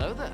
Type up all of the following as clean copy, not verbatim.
Hello there.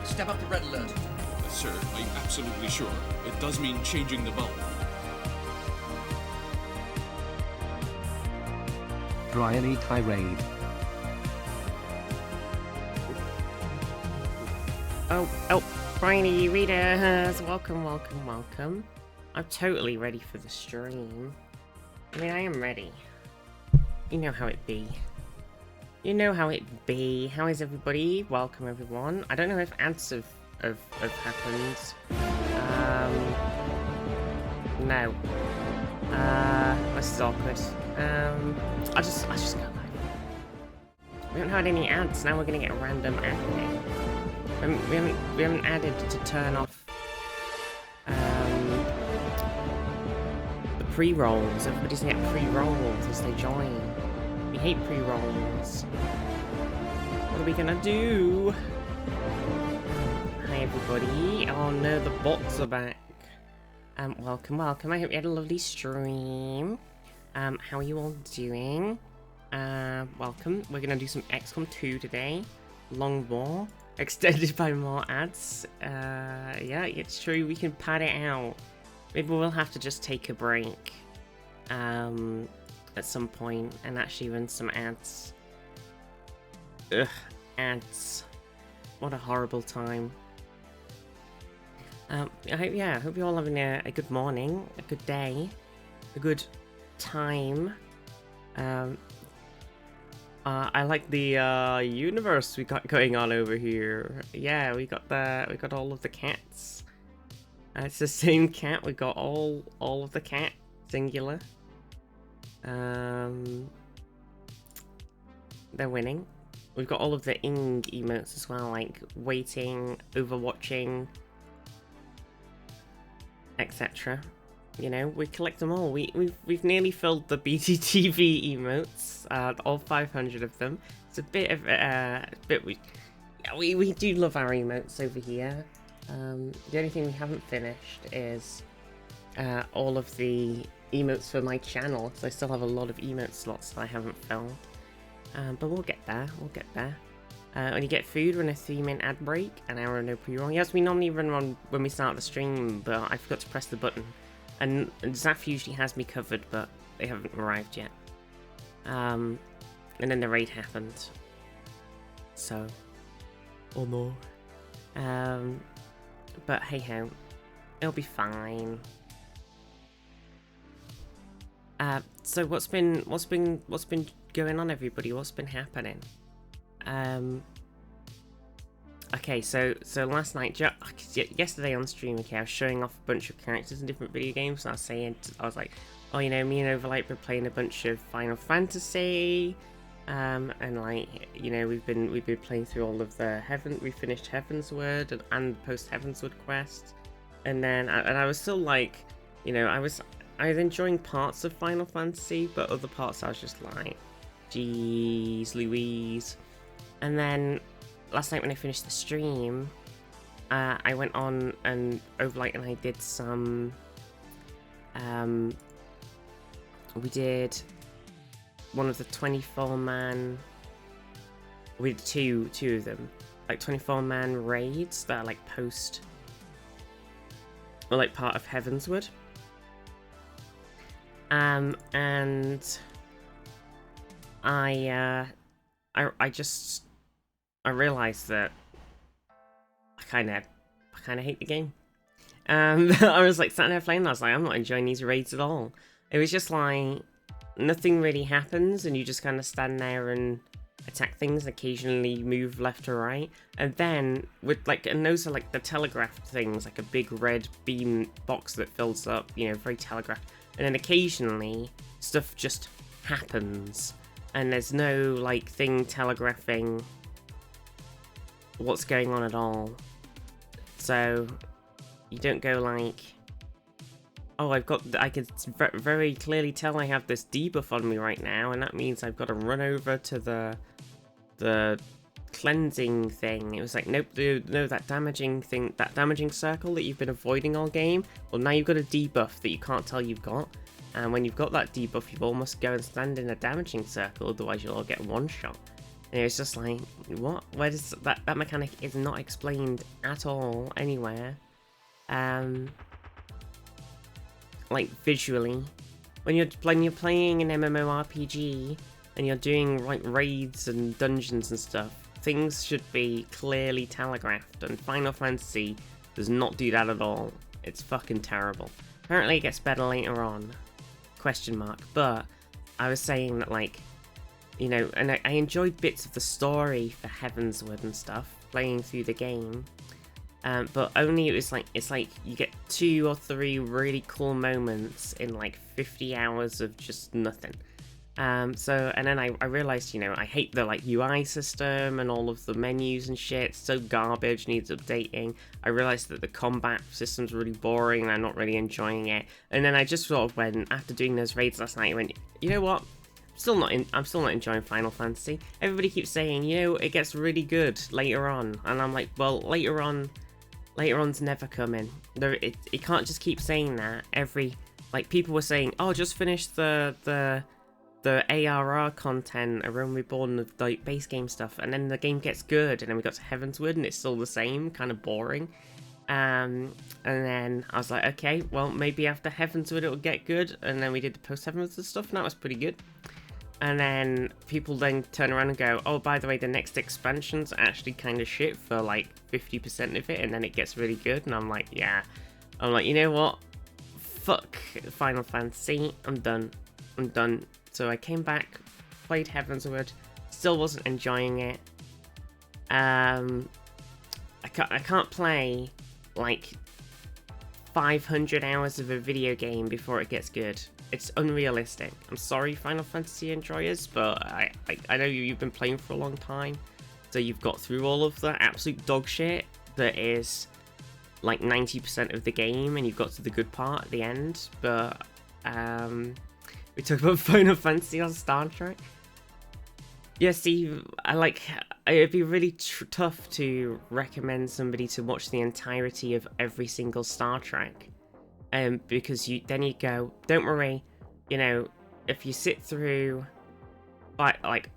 Step up to red alert. Sir, I'm absolutely sure. It does mean changing the bulb. Bryony tirade. Oh, Bryony readers, welcome. I'm totally ready for the stream. I mean, I am ready. You know how it be. How is everybody? Welcome, everyone. I don't know if ads have happened. No. This is awkward. I'll just go live. We haven't had any ads. Now we're gonna get a random ad thing. We haven't added to turn off the pre-rolls. Everybody's gonna get pre-rolls as they join. We hate pre-rolls. What are we gonna do? Hi everybody. Oh no, the bots are back. Welcome. I hope you had a lovely stream. How are you all doing? Welcome. We're gonna do some XCOM 2 today. Long war. Extended by more ads. Yeah, it's true. We can pad it out. Maybe we'll have to just take a break. At some point and actually run some ads. Ugh, ads. What a horrible time. I hope you're all having a good morning, a good day, a good time. I like the universe we got going on over here. Yeah, we got all of the cats. It's the same cat. We got all of the cat, singular. They're winning. We've got all of the ing emotes as well, like waiting, overwatching, etc. You know, we collect them all. We've nearly filled the BTTV emotes, all 500 of them. It's a bit of we do love our emotes over here. The only thing we haven't finished is all of the emotes for my channel, so I still have a lot of emote slots that I haven't filled. But we'll get there. When you get food, run a 3-minute ad break, an hour no pre-roll. Yes, we normally run one when we start the stream, but I forgot to press the button. And Zaf usually has me covered, but they haven't arrived yet. And then the raid happened. So, oh no. But hey ho, it'll be fine. So what's been going on, everybody? What's been happening? Okay, so last night, yesterday on stream, okay, I was showing off a bunch of characters in different video games, and I was like, oh, you know, me and Overlight were playing a bunch of Final Fantasy, and like, you know, we've been playing through all of the we finished Heavensward and post Heavensward quests, and then I was still like, you know, I was enjoying parts of Final Fantasy, but other parts I was just like, geez Louise. And then last night when I finished the stream, I went on and Overlight and I did some, we did one of the 24-man, we did two of them, like 24-man raids that are like post, or like part of Heavensward. And I realized that I kind of hate the game. I was like sitting there playing, and I was like, I'm not enjoying these raids at all. It was just like nothing really happens, and you just kind of stand there and attack things, occasionally move left or right, and then with like, and those are like the telegraphed things, like a big red beam box that fills up, you know, very telegraphed, and then occasionally stuff just happens, and there's no like thing telegraphing what's going on at all. So you don't go like, oh, I can very clearly tell I have this debuff on me right now, and that means I've got to run over to the cleansing thing. It was like, nope, no, that damaging thing, that damaging circle that you've been avoiding all game, well, now you've got a debuff that you can't tell you've got, and when you've got that debuff, you've almost go and stand in a damaging circle, otherwise you'll all get one shot. And it's just like, what? Where does that mechanic is not explained at all anywhere. Like visually, when you're playing an MMORPG and you're doing like raids and dungeons and stuff, things should be clearly telegraphed, and Final Fantasy does not do that at all. It's fucking terrible. Apparently it gets better later on, question mark, but I was saying that, like, you know, and I enjoyed bits of the story for Heavensward and stuff, playing through the game, but only it's like you get 2 or 3 really cool moments in like 50 hours of just nothing. So, and then I realized, you know, I hate the like UI system and all of the menus and shit. It's so garbage, needs updating. I realized that the combat system's really boring and I'm not really enjoying it. And then I just sort of went, after doing those raids last night, I went, you know what? I'm still not enjoying Final Fantasy. Everybody keeps saying, you know, it gets really good later on, and I'm like, well, later on's never coming. It can't just keep saying that. Like, people were saying, oh, just finish the ARR content, A Realm Reborn, of the base game stuff, and then the game gets good, and then we got to Heavensward, and it's still the same, kind of boring. And then I was like, okay, well, maybe after Heavensward it'll get good, and then we did the post Heavensward stuff, and that was pretty good. And then people then turn around and go, oh, by the way, the next expansion's actually kind of shit for like 50% of it, and then it gets really good, and I'm like, yeah. I'm like, you know what? Fuck Final Fantasy, I'm done. So I came back, played Heavensward, still wasn't enjoying it. I can't play like 500 hours of a video game before it gets good. It's unrealistic. I'm sorry, Final Fantasy enjoyers, but I know you've been playing for a long time, so you've got through all of the absolute dog shit that is like 90% of the game, and you've got to the good part at the end. But we talked about Final Fantasy on Star Trek. Yeah, see, it'd be really tough to recommend somebody to watch the entirety of every single Star Trek. Because then you go, don't worry, you know, if you sit through like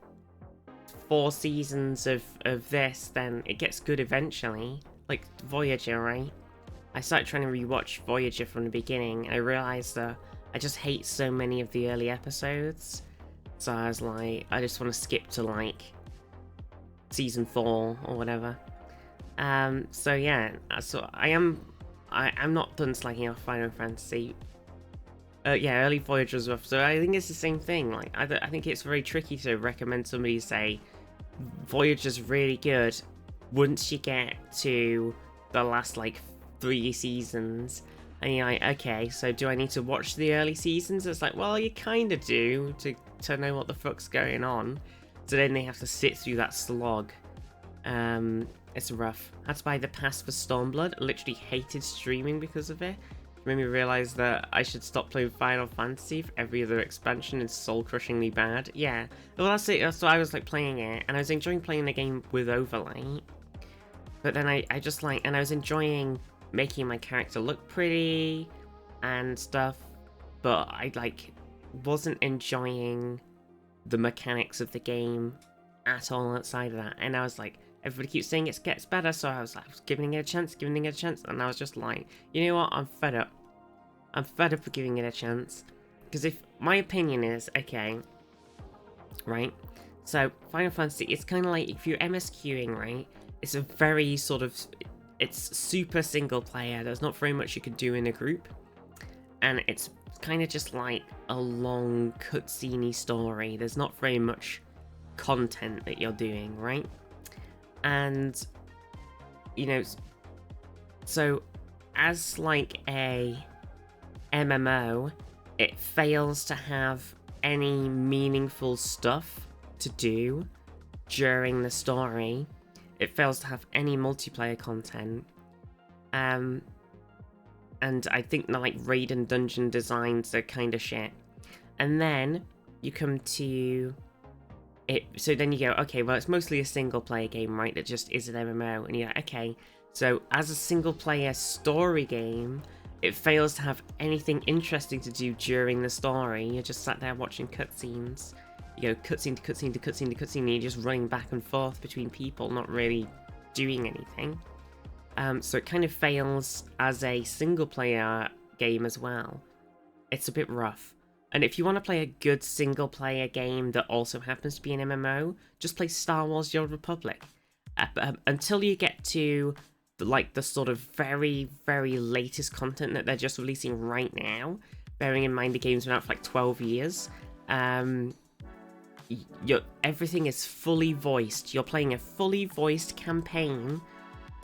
4 seasons of this, then it gets good eventually. Like Voyager, right? I started trying to rewatch Voyager from the beginning, and I realized that I just hate so many of the early episodes. So I was like, I just want to skip to like season 4 or whatever. So yeah, so I'm not done slagging off Final Fantasy. Yeah, early Voyage was rough. So I think it's the same thing. Like, I think it's very tricky to recommend somebody say Voyage is really good once you get to the last like 3 seasons. And you're like, okay, so do I need to watch the early seasons? It's like, well, you kind of do to know what the fuck's going on. So then they have to sit through that slog. It's rough. I had to buy the pass for Stormblood. I literally hated streaming because of it. It made me realise that I should stop playing Final Fantasy if every other expansion is soul-crushingly bad. Yeah, well that's it. That's why I was like playing it, and I was enjoying playing the game with Overlight. But then I just like, and I was enjoying making my character look pretty and stuff, but I like wasn't enjoying the mechanics of the game at all outside of that. And I was like, everybody keeps saying it gets better, so I was giving it a chance, and I was just like, you know what, I'm fed up. I'm fed up with giving it a chance. Because if my opinion is, okay, right, so Final Fantasy, it's kind of like if you're MSQing, right, it's a very sort of, it's super single player, there's not very much you can do in a group, and it's kind of just like a long cutscene-y story. There's not very much content that you're doing, right? And, you know, so as like a MMO, it fails to have any meaningful stuff to do during the story. It fails to have any multiplayer content. And I think like raid and dungeon designs are kind of shit. And then you come to it, so then you go, okay, well it's mostly a single player game, right, that just is an MMO, and you're like, okay, so as a single player story game, it fails to have anything interesting to do during the story. You're just sat there watching cutscenes. You go cutscene to cutscene to cutscene to cutscene, and you're just running back and forth between people, not really doing anything. So it kind of fails as a single player game as well. It's a bit rough. And if you want to play a good single player game that also happens to be an MMO, just play Star Wars: The Old Republic. Until you get to the sort of very, very latest content that they're just releasing right now, bearing in mind the game's been out for like 12 years, everything is fully voiced. You're playing a fully voiced campaign.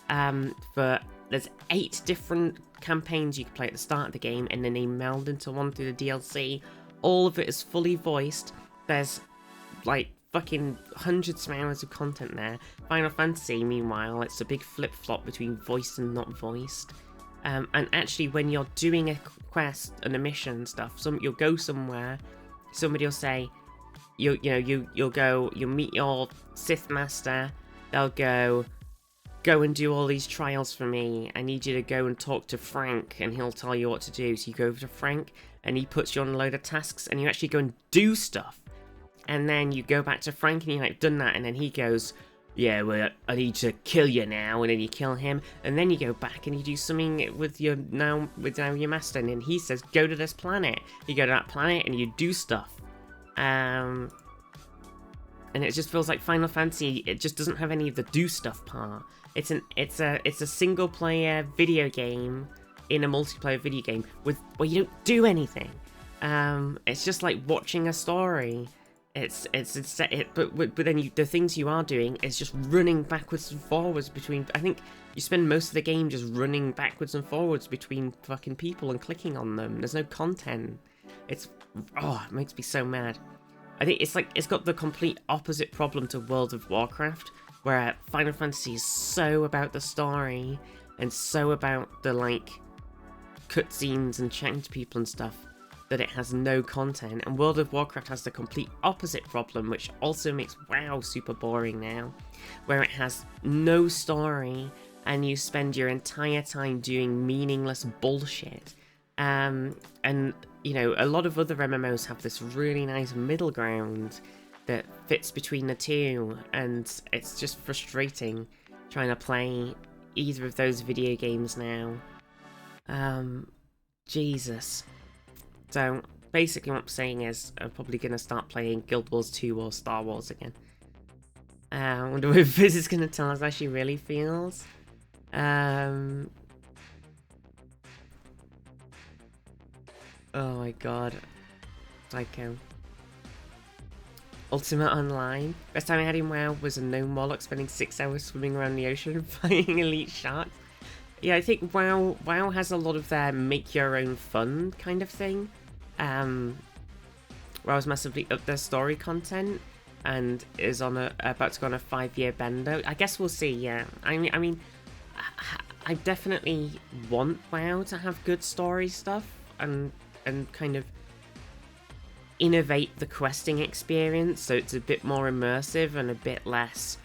There's 8 different campaigns you can play at the start of the game, and then they meld into one through the DLC. All of it is fully voiced. There's like fucking hundreds of hours of content there. Final Fantasy, meanwhile, it's a big flip-flop between voiced and not voiced. And actually, when you're doing a quest and a mission and stuff, you'll go somewhere, somebody will say, you'll meet your Sith Master, they'll go and do all these trials for me. I need you to go and talk to Frank, and he'll tell you what to do. So you go over to Frank, and he puts you on a load of tasks, and you actually go and do stuff. And then you go back to Frank, and you're like, done that, and then he goes, yeah, well, I need to kill you now, and then you kill him, and then you go back and you do something with your master, and then he says, go to this planet. You go to that planet, and you do stuff. And it just feels like Final Fantasy, it just doesn't have any of the do stuff part. It's a single player video game in a multiplayer video game where you don't do anything. It's just like watching a story. But then the things you are doing is just running backwards and forwards between. I think you spend most of the game just running backwards and forwards between fucking people and clicking on them. There's no content. It makes me so mad. I think it's got the complete opposite problem to World of Warcraft, where Final Fantasy is so about the story and so about the like cutscenes and chatting to people and stuff that it has no content. And World of Warcraft has the complete opposite problem, which also makes WoW super boring now, where it has no story and you spend your entire time doing meaningless bullshit. And you know, a lot of other MMOs have this really nice middle ground that fits between the two, and it's just frustrating trying to play either of those video games now. Jesus. So basically what I'm saying is I'm probably going to start playing Guild Wars 2 or Star Wars again. I wonder if this is going to tell us how she really feels. Oh my god. Psycho. Ultimate Online. Best time I had in WoW was a gnome warlock spending 6 hours swimming around the ocean fighting elite sharks. Yeah, I think WoW has a lot of their make your own fun kind of thing. WoW's massively up their story content and is on about to go on a 5-year bender. I guess we'll see. Yeah, I mean, I definitely want WoW to have good story stuff and kind of innovate the questing experience so it's a bit more immersive and a bit less,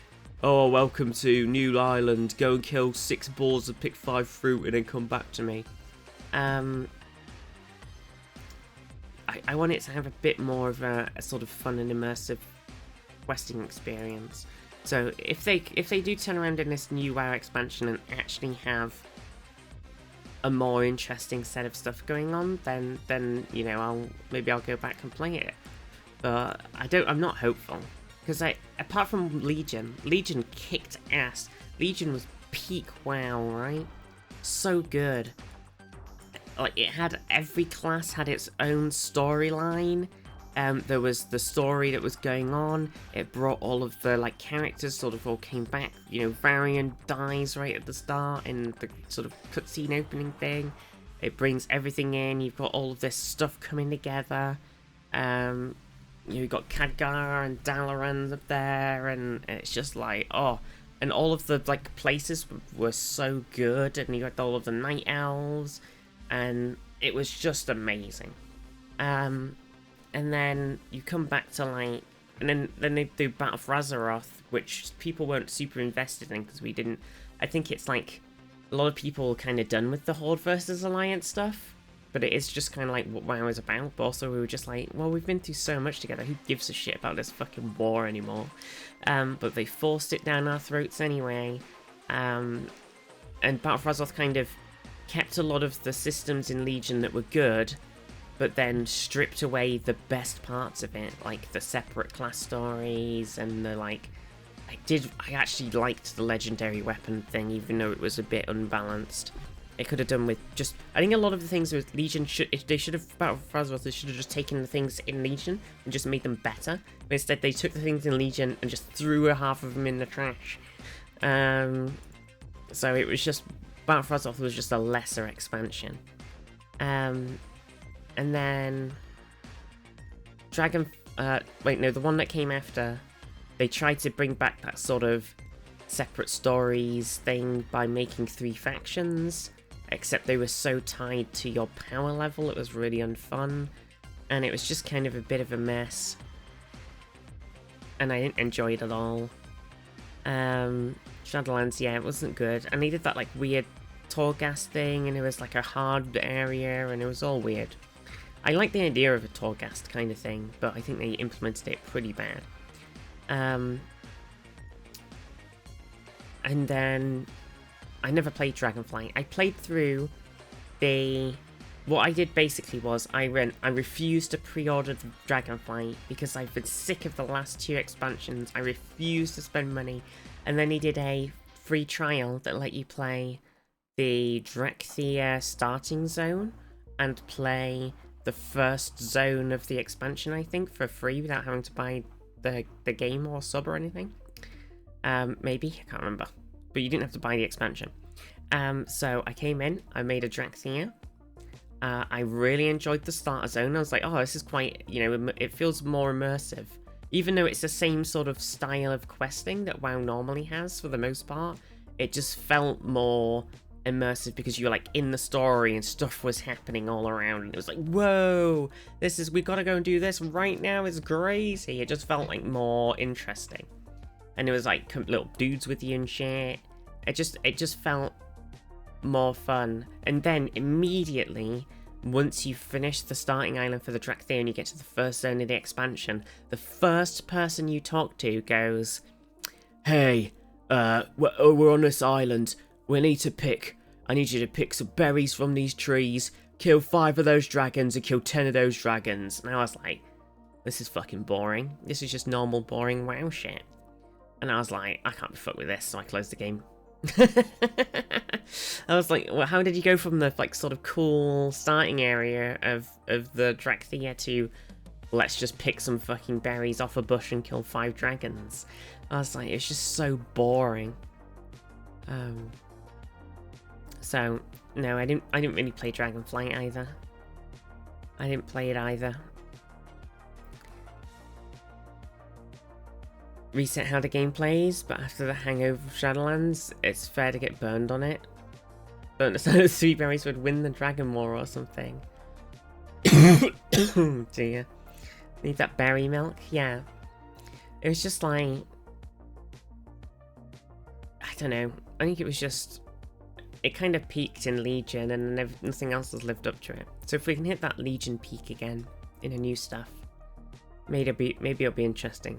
oh, welcome to New Island, go and kill 6 balls and pick 5 fruit and then come back to me. I want it to have a bit more of a sort of fun and immersive questing experience. So if they do turn around in this new WoW expansion and actually have a more interesting set of stuff going on, then you know, maybe I'll go back and play it. But I'm not hopeful, because apart from Legion kicked ass. Legion was peak WoW, right? So good. Like, it had, every class had its own storyline. There was the story that was going on. It brought all of the like characters sort of all came back. You know, Varian dies right at the start in the sort of cutscene opening thing. It brings everything in. You've got all of this stuff coming together. You've got Khadgar and Dalaran up there, and it's just like, oh, and all of the like places were so good, and you had all of the night elves, and it was just amazing. And then you come back to like, and then they do Battle for Azeroth, which people weren't super invested in because we didn't. I think it's like a lot of people are kind of done with the Horde versus Alliance stuff, but it is just kind of like what WoW is about. But also we were just like, well, we've been through so much together. Who gives a shit about this fucking war anymore? But they forced it down our throats anyway. And Battle for Azeroth kind of kept a lot of the systems in Legion that were good, but then stripped away the best parts of it, like the separate class stories and the like. I actually liked the legendary weapon thing, even though it was a bit unbalanced. It could have done with just, I think a lot of the things with Legion they should have Battle for Azeroth, they should have just taken the things in Legion and just made them better. But instead they took the things in Legion and just threw half of them in the trash. So it was just, Battle for Azeroth was just a lesser expansion. And then the one that came after, they tried to bring back that sort of separate stories thing by making 3 factions, except they were so tied to your power level, it was really unfun, and it was just kind of a bit of a mess, and I didn't enjoy it at all. Shadowlands, yeah, it wasn't good, and they did that like weird Torghast thing, and it was like a hard area, and it was all weird. I like the idea of a Torghast kind of thing, but I think they implemented it pretty bad. And then I never played Dragonflight. I played through what I did basically was I refused to pre-order the Dragonflight because I've been sick of the last 2 expansions. I refused to spend money, and then he did a free trial that let you play the Drexthia starting zone and play the first zone of the expansion, I think, for free without having to buy the game or sub or anything. Maybe, I can't remember. But you didn't have to buy the expansion. So I came in, I made a Drexthia. I really enjoyed the starter zone. I was like, oh, this is quite, it feels more immersive. Even though it's the same sort of style of questing that WoW normally has for the most part, it just felt more immersive because you were like in the story and stuff was happening all around, and it was like, whoa, we gotta go and do this right now, it's crazy. It just felt like more interesting, and it was like little dudes with you and shit. It just felt more fun. And then immediately, once you finish the starting island for the Drexthia and you get to the first zone of the expansion, the first person you talk to goes, hey, we're on this island. I need you to pick some berries from these trees, kill 5 of those dragons, and kill 10 of those dragons. And I was like, this is fucking boring. This is just normal, boring WoW shit. And I was like, I can't be fucked with this, so I closed the game I was like, well, how did you go from the like sort of cool starting area of the Dracthea to let's just pick some fucking berries off a bush and kill 5 dragons? I was like, it's just so boring. So no, I didn't really play Dragonflight either. I didn't play it either. Reset how the game plays, but after the hangover of Shadowlands, it's fair to get burned on it. Don't understand if 3 berries would win the Dragon War or something. Oh dear. Need that berry milk? Yeah. It was just like... I don't know. I think it was just... It kind of peaked in Legion and then nothing else has lived up to it. So if we can hit that Legion peak again in a new stuff, maybe it'll be interesting.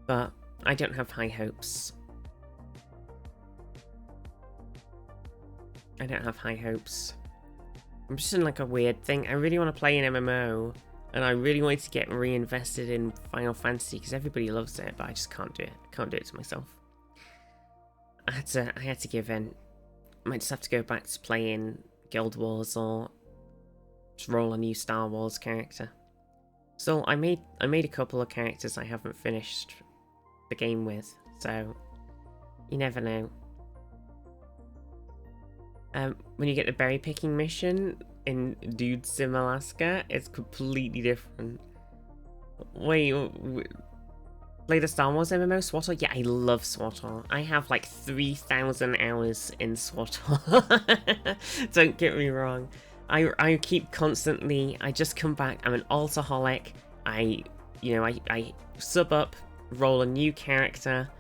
But I don't have high hopes. I don't have high hopes. I'm just in like a weird thing. I really want to play an MMO, and I really wanted to get reinvested in Final Fantasy because everybody loves it, but I just can't do it. I can't do it to myself. I had to give in. Might just have to go back to playing Guild Wars or just roll a new Star Wars character. So I made a couple of characters I haven't finished the game with, so you never know. When you get the berry picking mission in Dude Sim Alaska, it's completely different. Wait, play the Star Wars MMO SWTOR? Yeah, I love SWTOR. I have like 3,000 hours in SWTOR. Don't get me wrong. I keep constantly, I just come back, I'm an altaholic. I sub up, roll a new character,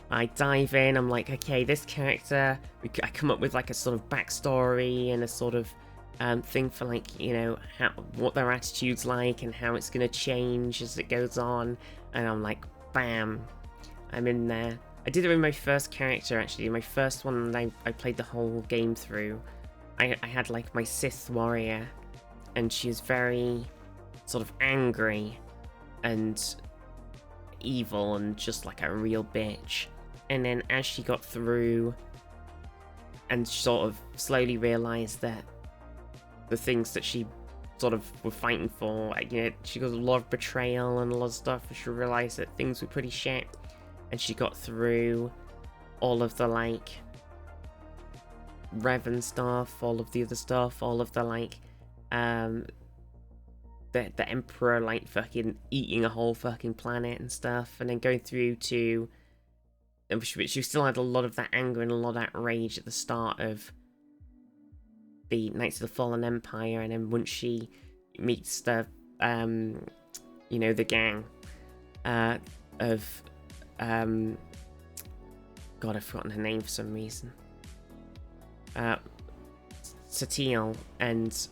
I dive in, I'm like, okay, this character, I come up with like a sort of backstory and a sort of thing for like, you know, what their attitude's like and how it's going to change as it goes on, and I'm like, bam, I'm in there. I did it with my first character actually, my first one that I played the whole game through. I had like my Sith warrior, and she's very sort of angry and evil and just like a real bitch. And then as she got through and sort of slowly realized that the things that she sort of were fighting for, like, you know, she got a lot of betrayal and a lot of stuff, and she realized that things were pretty shit, and she got through all of the like Revan stuff, all of the other stuff, all of the like the Emperor like fucking eating a whole fucking planet and stuff, and then going through to, she still had a lot of that anger and a lot of that rage at the start of the Knights of the Fallen Empire, and then once she meets the you know, the gang of God, I've forgotten her name for some reason. Satele and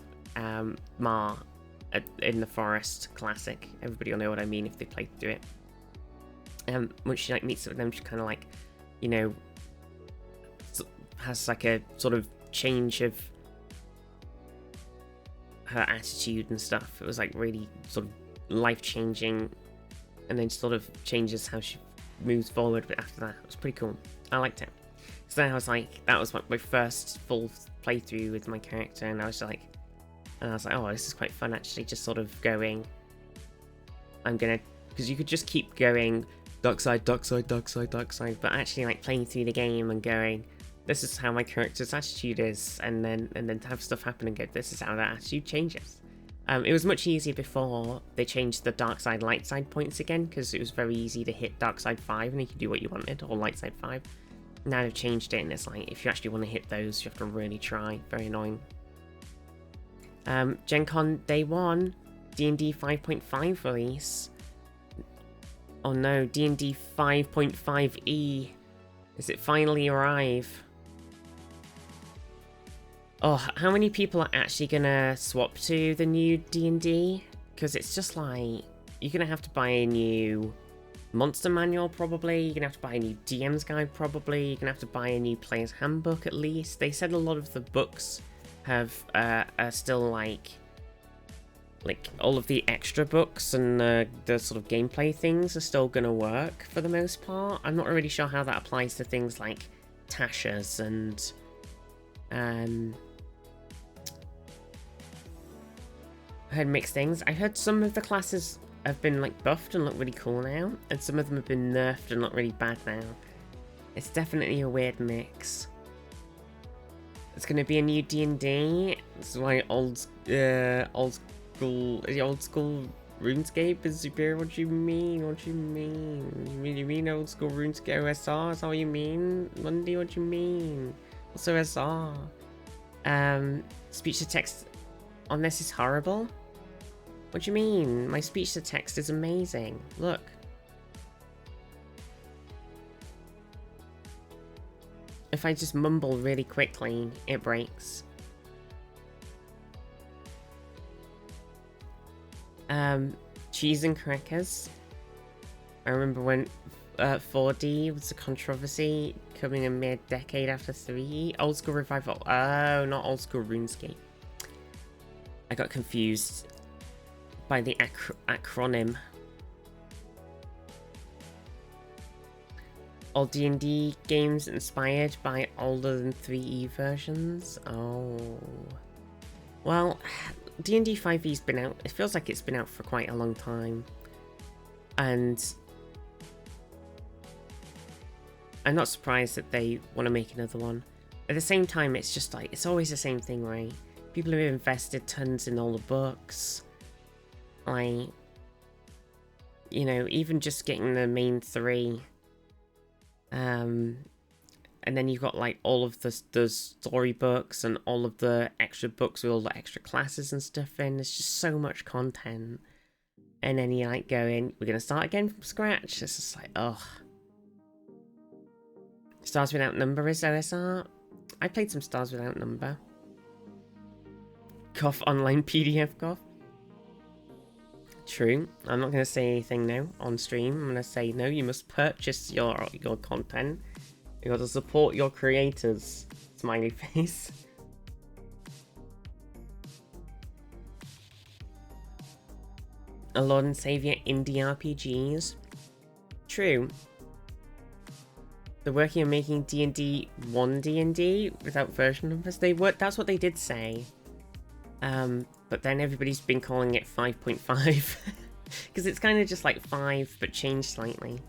Ma in the forest, classic. Everybody will know what I mean if they played through it. Once she like meets up with them, she kind of like, you know, has like a sort of change of her attitude and stuff. It was like really sort of life-changing, and then sort of changes how she moves forward. But after that, it was pretty cool. I liked it. So then I was like, that was my first full playthrough with my character, and I was like, oh, this is quite fun actually. Just sort of going, because you could just keep going dark side, dark side, dark side, dark side, but actually like playing through the game and going, this is how my character's attitude is, and then to have stuff happen and go, this is how that attitude changes. It was much easier before they changed the dark side, light side points again, because it was very easy to hit dark side 5 and you could do what you wanted, or light side 5. Now they've changed it, and it's like, if you actually want to hit those, you have to really try. Very annoying. Gen Con Day 1, D&D 5.5 release. Oh no, D&D 5.5e. Is it finally arrive? Oh, how many people are actually gonna swap to the new D&D? Because it's just like, you're gonna have to buy a new monster manual probably, you're gonna have to buy a new DM's guide probably, you're gonna have to buy a new player's handbook at least. They said a lot of the books have are still like all of the extra books and the sort of gameplay things are still gonna work for the most part. I'm not really sure how that applies to things like Tashas and I heard mixed things. I heard some of the classes have been like buffed and look really cool now, and some of them have been nerfed and look really bad now. It's definitely a weird mix. It's gonna be a new D&D. This is why old school RuneScape is superior. What do you mean? What do you mean? You mean old school RuneScape OSR? Is that what you mean? Monday, what do you mean? What's OSR? Speech to text on this is horrible. What do you mean? My speech to text is amazing. Look. If I just mumble really quickly, it breaks. Cheese and crackers. I remember when 4D was a controversy coming a mid-decade after 3. Old school revival. Oh, not old school RuneScape. I got confused by the acronym. All D&D games inspired by older than 3E versions? Oh. Well, D&D 5e's been out. It feels like it's been out for quite a long time. And I'm not surprised that they want to make another one. At the same time, it's just like, it's always the same thing, right? People have invested tons in all the books. Like, you know, even just getting the main 3. And then you've got like all of the storybooks and all of the extra books with all the extra classes and stuff in. There's just so much content. And then you like going, we're gonna start again from scratch. It's just like, ugh. Stars Without Number is OSR. I played some Stars Without Number. Cough online PDF cough. True. I'm not going to say anything now on stream. I'm going to say no, you must purchase your content. You got to support your creators. Smiley face. A Lord and Savior indie RPGs. True. They're working on making D&D 1 D&D without version numbers. That's what they did say. But then everybody's been calling it 5.5 because it's kind of just like 5 but changed slightly.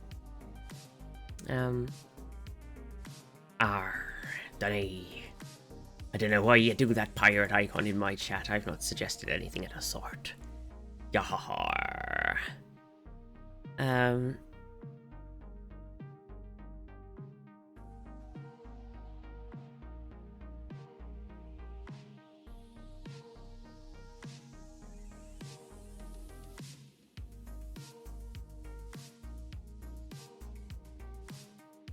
Dunny. I don't know why you do that pirate icon in my chat. I've not suggested anything of the sort. Yahar.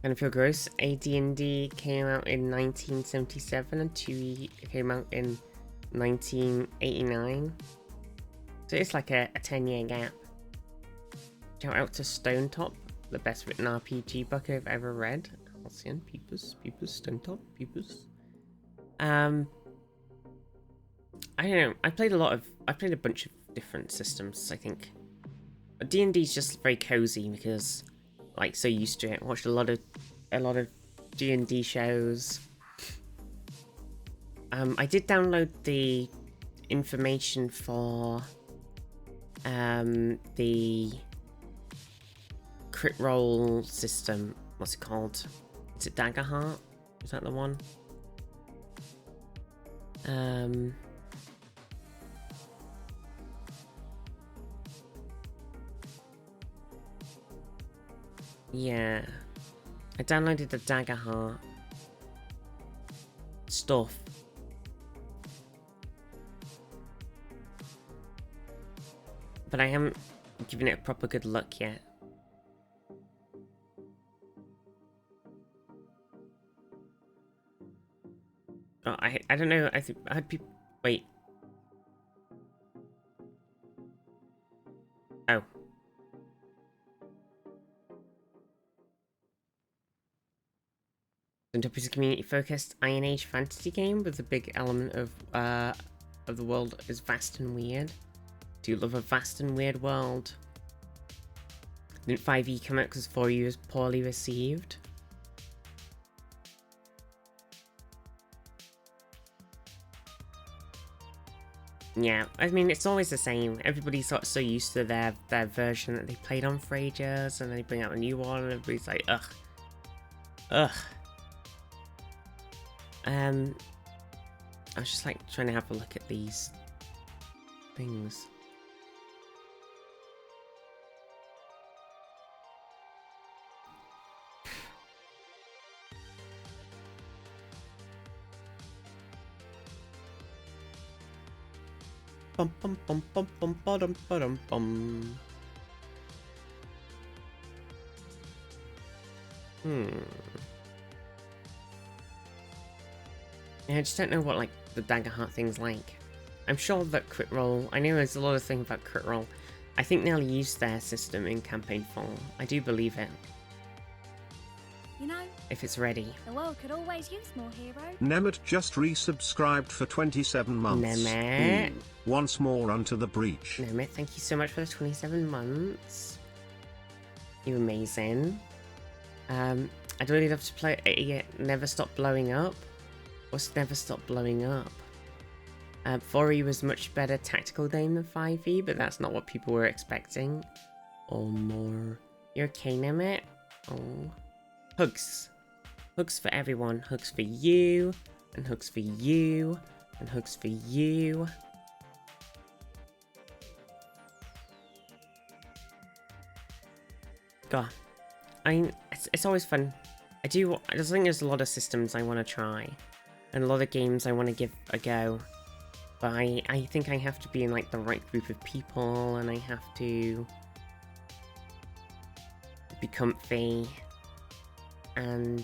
Kind of feel gross. AD&D came out in 1977 and 2E came out in 1989. So it's like a 10-year gap. Shout out to Stone Top, the best written RPG book I've ever read. Halcyon, Peepers, Stone Top, Peepers. I don't know. I played a bunch of different systems, I think. D&D's just very cozy because like so used to it. Watched a lot of D&D shows. I did download the information for the crit roll system. What's it called? Is it Daggerheart? Is that the one? Yeah. I downloaded the Daggerheart stuff. But I haven't given it a proper good look yet. Oh, I don't know. I think I had people. Wait. Oh. Top is a community-focused Iron Age fantasy game with a big element of the world is vast and weird. Do you love a vast and weird world? Didn't 5e come out because 4e was poorly received? Yeah, I mean, it's always the same. Everybody's got so used to their version that they played on for ages, and then they bring out a new one, and everybody's like, ugh. Ugh. I was just like trying to have a look at these things. Bum bum bum bum bum bum bum bum. Yeah, I just don't know what like the dagger heart thing's like. I'm sure that crit roll. I know there's a lot of things about crit roll. I think they'll use their system in campaign 4. I do believe it. You know, If it's ready. the world could always use more heroes. Nemeth just resubscribed for 27 months. Nemeth. Ooh, once more unto the breach. Nemeth, thank you so much for the 27 months. You're amazing. I'd really love to play Never Stop Blowing Up. What's Never Stop Blowing Up? 4E was much better tactical game than 5E, but that's not what people were expecting. Or more. You're okay, Nemeth? Oh. Hugs. Hugs for everyone. Hugs for you. And hugs for you. And hugs for you. God. I mean, it's always fun. I think there's a lot of systems I want to try. And a lot of games I want to give a go. But I think I have to be in like the right group of people, and I have to be comfy. And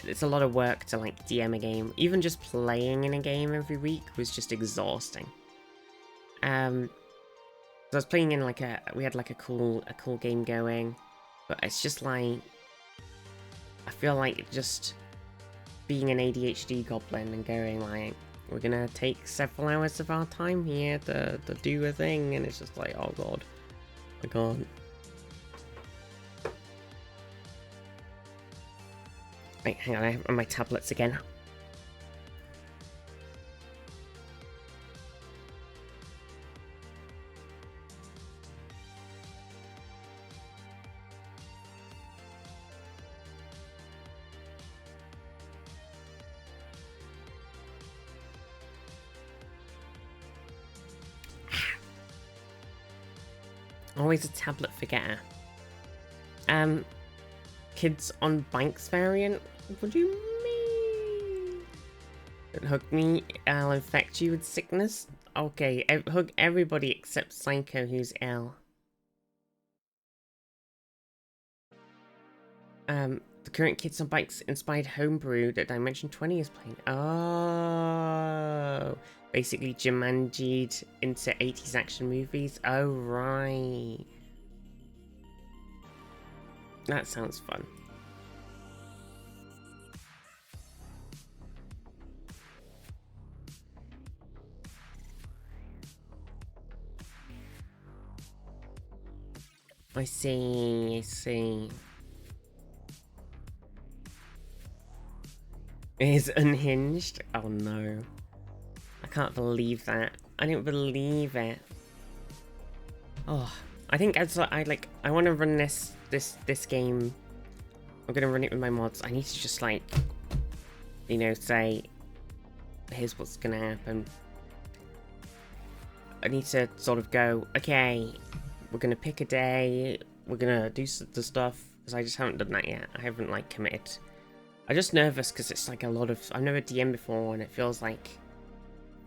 it's a lot of work to like DM a game. Even just playing in a game every week was just exhausting. So I was playing in like we had like a cool game going, but it's just like I feel like just being an ADHD goblin and going like, we're gonna take several hours of our time here to do a thing, and it's just like, oh god, I can't. Wait, hang on, I have my tablets again. Always a tablet forgetter. Kids on bikes variant? What do you mean? Don't hug me, I'll infect you with sickness. Okay, hug everybody except Psycho, who's ill. The current Kids on Bikes inspired homebrew that Dimension 20 is playing. Oh, basically Jumanji'd into 80s action movies. Oh, right. That sounds fun. I see, I see. Is unhinged? Oh no. I can't believe that. I don't believe it. Oh, I think I want to run this game. I'm gonna run it with my mods. I need to just like, you know, say, here's what's gonna happen. I need to sort of go, okay, we're gonna pick a day, we're gonna do the stuff, because I just haven't done that yet. I haven't like committed. I'm just nervous because it's like a lot of, I've never DM'd before and it feels like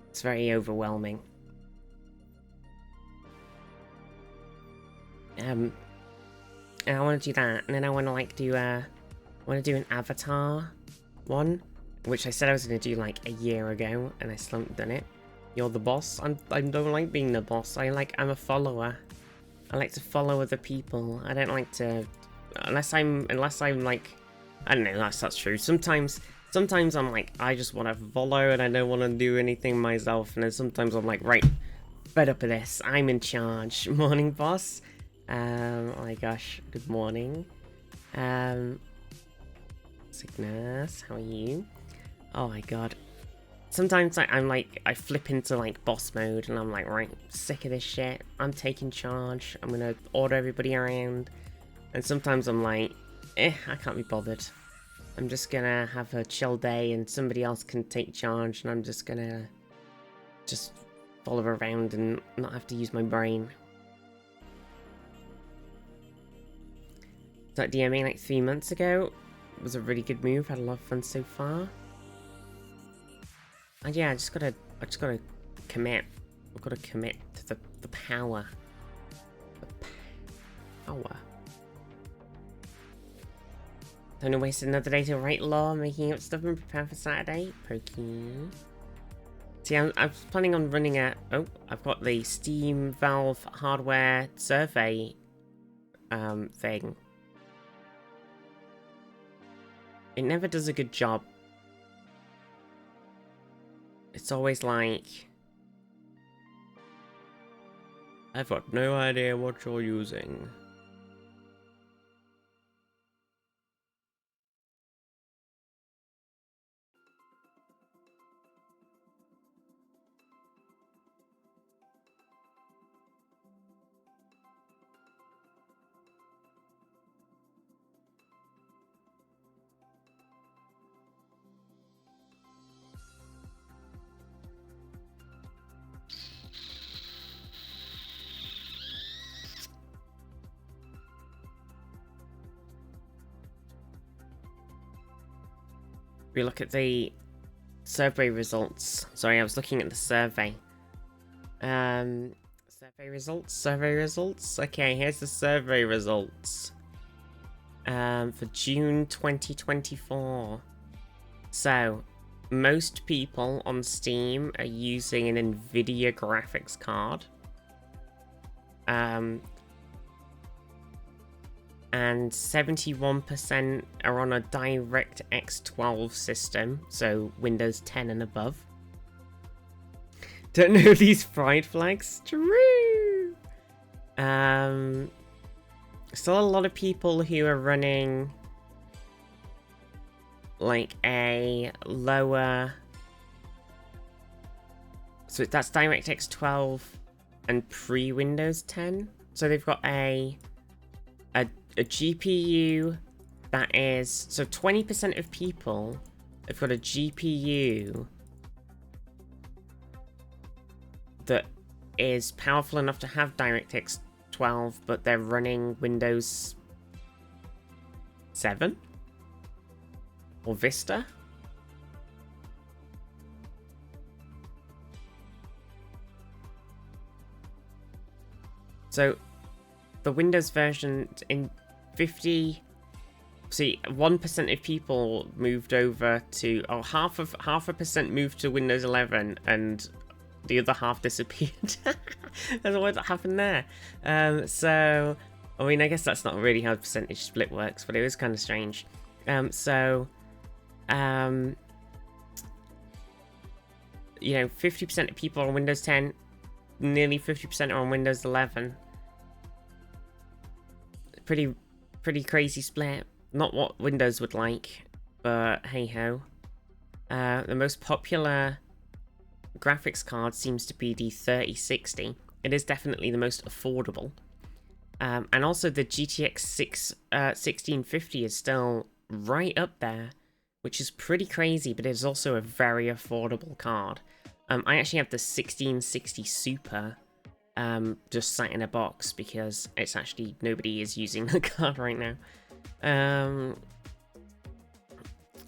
it's very overwhelming. And I want to do that, and then I want to like do I want to do an Avatar one, which I said I was going to do like a year ago, and I still haven't done it. You're the boss. I don't like being the boss. I'm a follower. I like to follow other people. I don't like to, unless I'm like, I don't know. That's true. Sometimes I'm like, I just want to follow and I don't want to do anything myself. And then sometimes I'm like, right, fed up of this. I'm in charge. Morning, boss. Oh my gosh. Good morning. Cygnus, how are you? Oh my god. sometimes I'm like, I flip into like boss mode and I'm like, right, sick of this shit. I'm taking charge. I'm gonna order everybody around. And sometimes I'm like, I can't be bothered. I'm just gonna have a chill day and somebody else can take charge and I'm just gonna just follow around and not have to use my brain. That DMing like 3 months ago was a really good move. Had a lot of fun so far. And yeah, I just gotta commit. I've gotta commit to the power. The power. Don't want to waste another day to write law, making up stuff and prepare for Saturday. Pokey. See, I'm planning on running a... Oh, I've got the Steam Valve hardware survey thing. It never does a good job. It's always like... I've got no idea what you're using. We look at the survey results. Sorry, I was looking at the survey. Survey results. Okay, here's the survey results. For June 2024. So, most people on Steam are using an NVIDIA graphics card. And 71% are on a DirectX 12 system, so Windows 10 and above. Don't know these pride flags. True! Still a lot of people who are running like a lower... So that's DirectX 12 and pre-Windows 10. So they've got a GPU that is... So 20% of people have got a GPU that is powerful enough to have DirectX 12, but they're running Windows 7? Or Vista? So, the Windows version in 50... See, 1% of people moved over to... Oh, half a percent moved to Windows 11, and the other half disappeared. That's what happened there. So, I mean, I guess that's not really how the percentage split works, but it was kind of strange. You know, 50% of people are on Windows 10, nearly 50% are on Windows 11. Pretty crazy split. Not what Windows would like, but hey ho. The most popular graphics card seems to be the 3060. It is definitely the most affordable. And also the GTX 1650 is still right up there, which is pretty crazy, but it is also a very affordable card. I actually have the 1660 Super just sat in a box because it's actually nobody is using the card right now.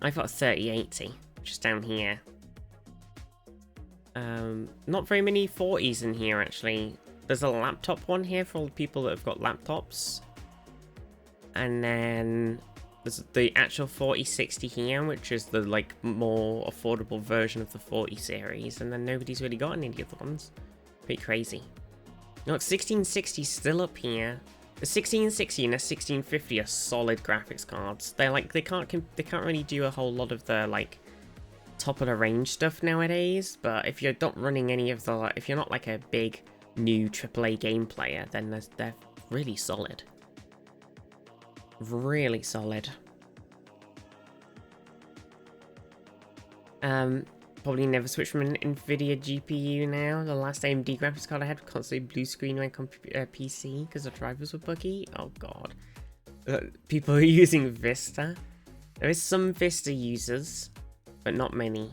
I've got a 3080, which is down here. Not very many 40s in here actually. There's a laptop one here for all the people that have got laptops. And then there's the actual 4060 here, which is the like more affordable version of the 40 series. And then nobody's really got any of the other ones. Pretty crazy. Look, 1660 is still up here. The 1660 and the 1650 are solid graphics cards. They're like they can't really do a whole lot of the like top of the range stuff nowadays. But if you're not running any of the if you're not like a big new AAA game player, then they're really solid. Really solid. probably never switch from an NVIDIA GPU now. The last AMD graphics card I had was constantly blue screen on my PC because the drivers were buggy. Oh god. People are using Vista. There is some Vista users, but not many.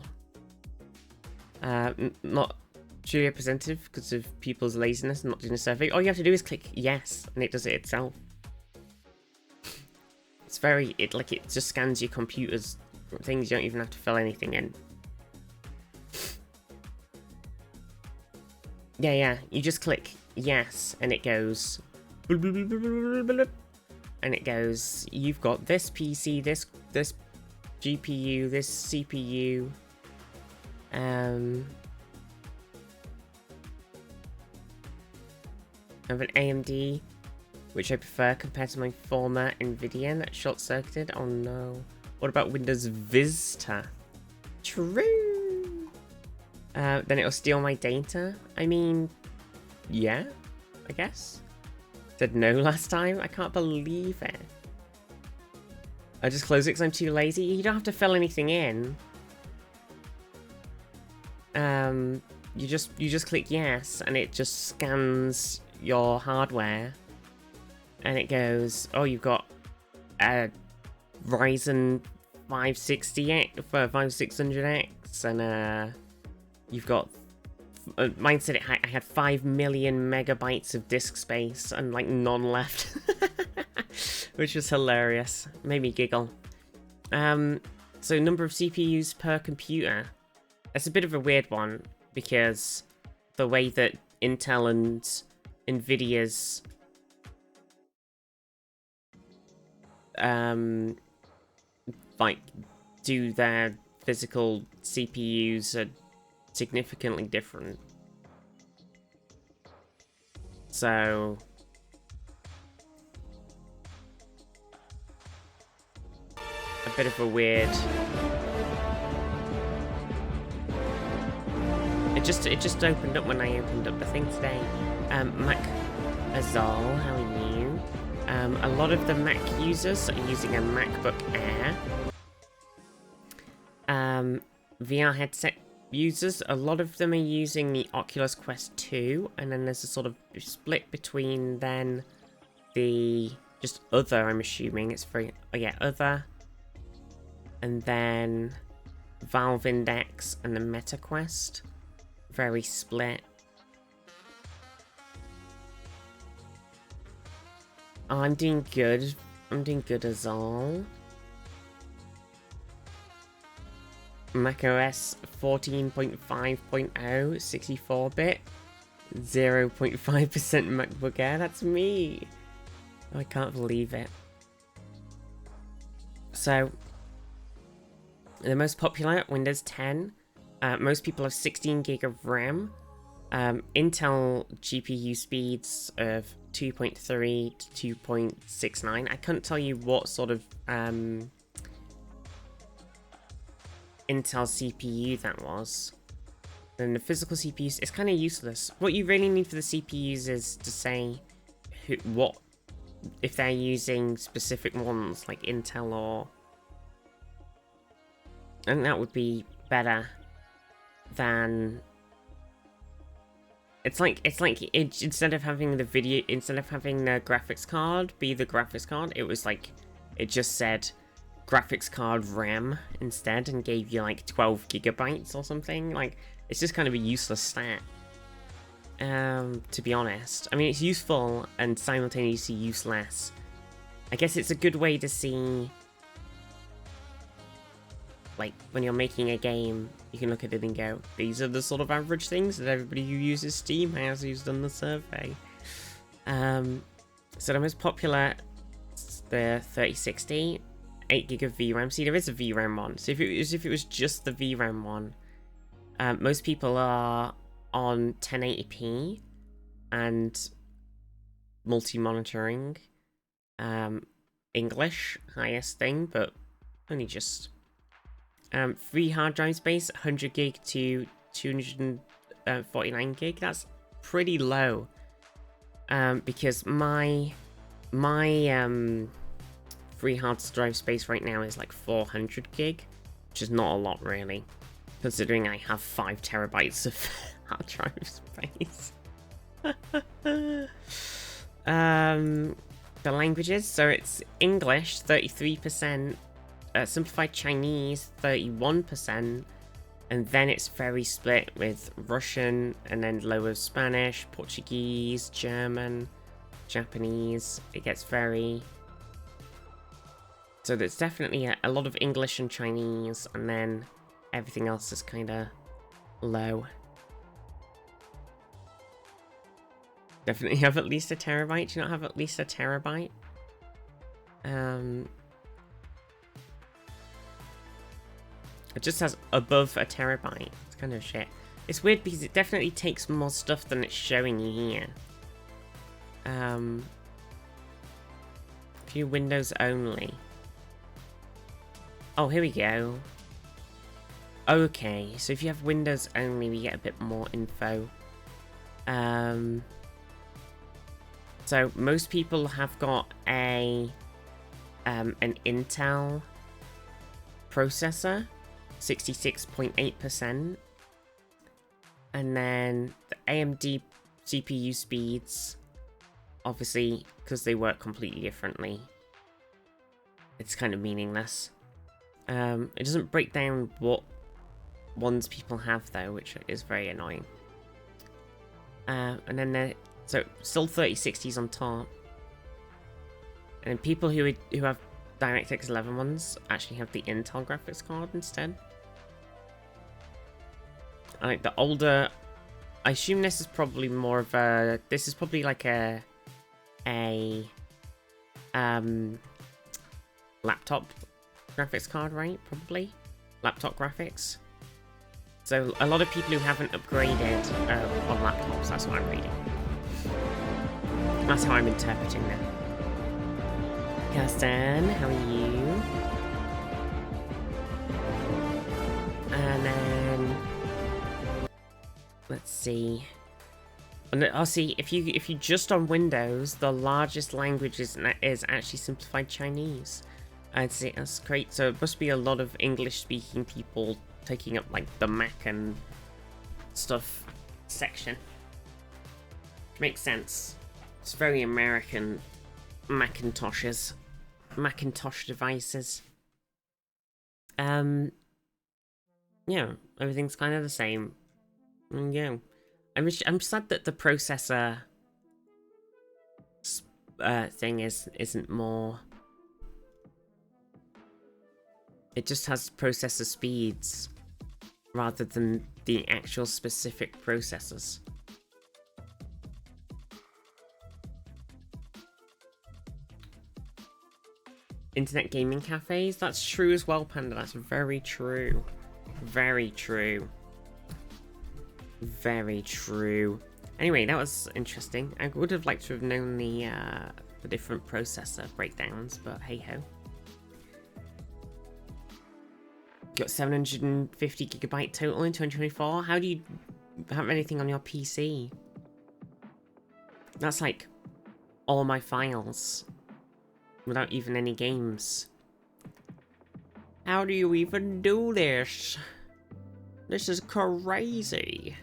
Not truly representative because of people's laziness and not doing a survey. All you have to do is click yes, and it does it itself. It's very, it just scans your computer's things. You don't even have to fill anything in. Yeah, you just click yes, and it goes, and it goes, you've got this PC, this GPU, this CPU, I have an AMD, which I prefer compared to my former NVIDIA that short-circuited. Oh no. What about Windows Vista? True! Then it'll steal my data? I mean, yeah, I guess. Said no last time? I can't believe it. I just close it because I'm too lazy. You don't have to fill anything in. You just click yes, and it just scans your hardware, and it goes, oh, you've got a Ryzen 560X for 5600X, and you've got mine said I had 5 million megabytes of disk space and like none left, which was hilarious. Made me giggle. So number of CPUs per computer. That's a bit of a weird one because the way that Intel and NVIDIA's like do their physical CPUs are significantly different. So a bit of a weird. It just opened up when I opened up the thing today. Mac Azal, how are you? A lot of the Mac users are using a MacBook Air. VR headset users, a lot of them are using the Oculus Quest 2, and then there's a sort of split between then the just other, I'm assuming it's free. Oh yeah, other, and then Valve Index and the Meta Quest. Very split. Oh, I'm doing good. I'm doing good as all. macOS 14.5.0, 64-bit, 0.5% MacBook Air. That's me. I can't believe it. So, the most popular, Windows 10. Most people have 16 gig of RAM. Intel GPU speeds of 2.3 to 2.69. I couldn't tell you what sort of Intel CPU that was. And the physical CPUs, it's kind of useless. What you really need for the CPUs is to say what if they're using specific ones like Intel or, and that would be better than. It's like instead of having the graphics card be the graphics card, it was like it just said graphics card RAM instead and gave you like 12 gigabytes or something. Like, it's just kind of a useless stat, to be honest. I mean, it's useful and simultaneously useless. I guess it's a good way to see, like, when you're making a game, you can look at it and go, these are the sort of average things that everybody who uses Steam has who's done the survey. So the most popular, the 3060, 8 gig of VRAM. See, there is a VRAM one. So if it was just the VRAM one, most people are on 1080p and multi-monitoring. English, highest thing, but only just. Free hard drive space, 100 gig to 249 gig. That's pretty low. Because my free hard drive space right now is like 400 gig, which is not a lot really. Considering I have 5 terabytes of hard drive space. The languages, so it's English 33%, simplified Chinese 31%, and then it's very split with Russian, and then lower Spanish, Portuguese, German, Japanese. It gets very... So there's definitely a lot of English and Chinese, and then everything else is kind of low. Definitely have at least a terabyte. Do you not have at least a terabyte? It just has above a terabyte. It's kind of shit. It's weird because it definitely takes more stuff than it's showing you here. View Windows only. Oh, here we go. Okay, so if you have Windows only, we get a bit more info. So most people have got an Intel processor, 66.8%, and then the AMD CPU speeds, obviously, because they work completely differently, it's kind of meaningless. It doesn't break down what ones people have though, which is very annoying. And then so still 3060s on top, and people who have DirectX 11 ones actually have the Intel graphics card instead. I like the older. I assume this is probably more of a. This is probably like a laptop graphics card, right? Probably laptop graphics. So a lot of people who haven't upgraded on laptops. That's what I'm reading. That's how I'm interpreting that. Kirsten, how are you? And then let's see. And I'll see if you just on Windows, the largest language is actually simplified Chinese. I'd say that's great. So it must be a lot of English-speaking people taking up like the Mac and stuff section. Makes sense. It's very American. Macintosh devices. Yeah, everything's kind of the same. Yeah, I'm sad that the processor thing isn't more. It just has processor speeds rather than the actual specific processors. Internet gaming cafes, that's true as well, Panda. That's very true. Very true. Very true. Anyway, that was interesting. I would have liked to have known the different processor breakdowns, but hey ho. Got 750 gigabyte total in 2024. How do you have anything on your PC? That's like all my files. Without even any games. How do you even do this? This is crazy.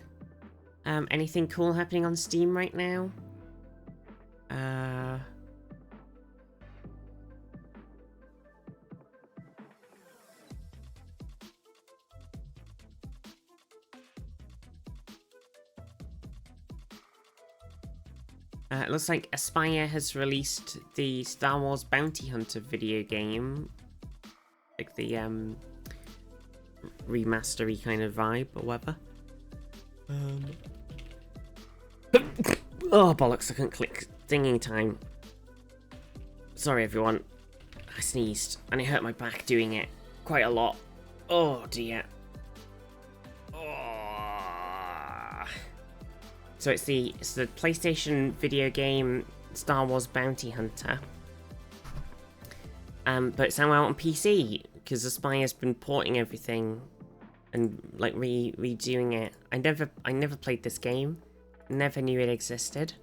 Anything cool happening on Steam right now? It looks like Aspyr has released the Star Wars Bounty Hunter video game. Like the remastery kind of vibe or whatever. Oh bollocks, I couldn't click thingy time. Sorry everyone. I sneezed and it hurt my back doing it quite a lot. Oh dear. So it's the PlayStation video game Star Wars Bounty Hunter. But it's now out on PC because Aspyr's been porting everything and like redoing it. I never played this game. Never knew it existed.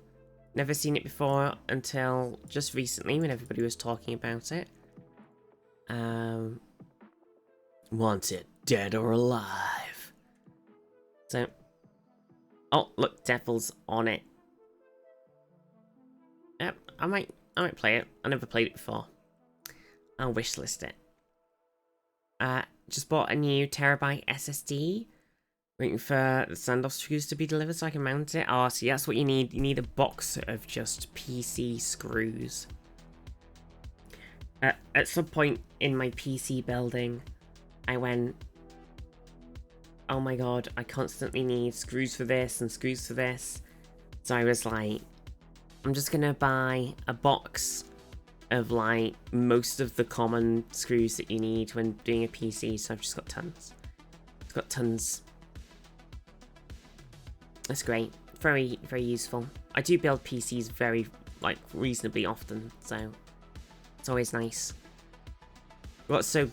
Never seen it before until just recently when everybody was talking about it. Wanted, dead or alive. So, oh look, Devil's on it. Yep, I might play it. I never played it before. I'll wishlist it. Just bought a new terabyte SSD. Waiting for the standoff screws to be delivered so I can mount it. Oh, see, that's what you need. You need a box of just PC screws. At some point in my PC building, I went, oh my god, I constantly need screws for this and screws for this. So I was like, I'm just gonna buy a box of like most of the common screws that you need when doing a PC. So I've just got tons. It's got tons. That's great. Very, very useful. I do build PCs very, like, reasonably often, so it's always nice. I got so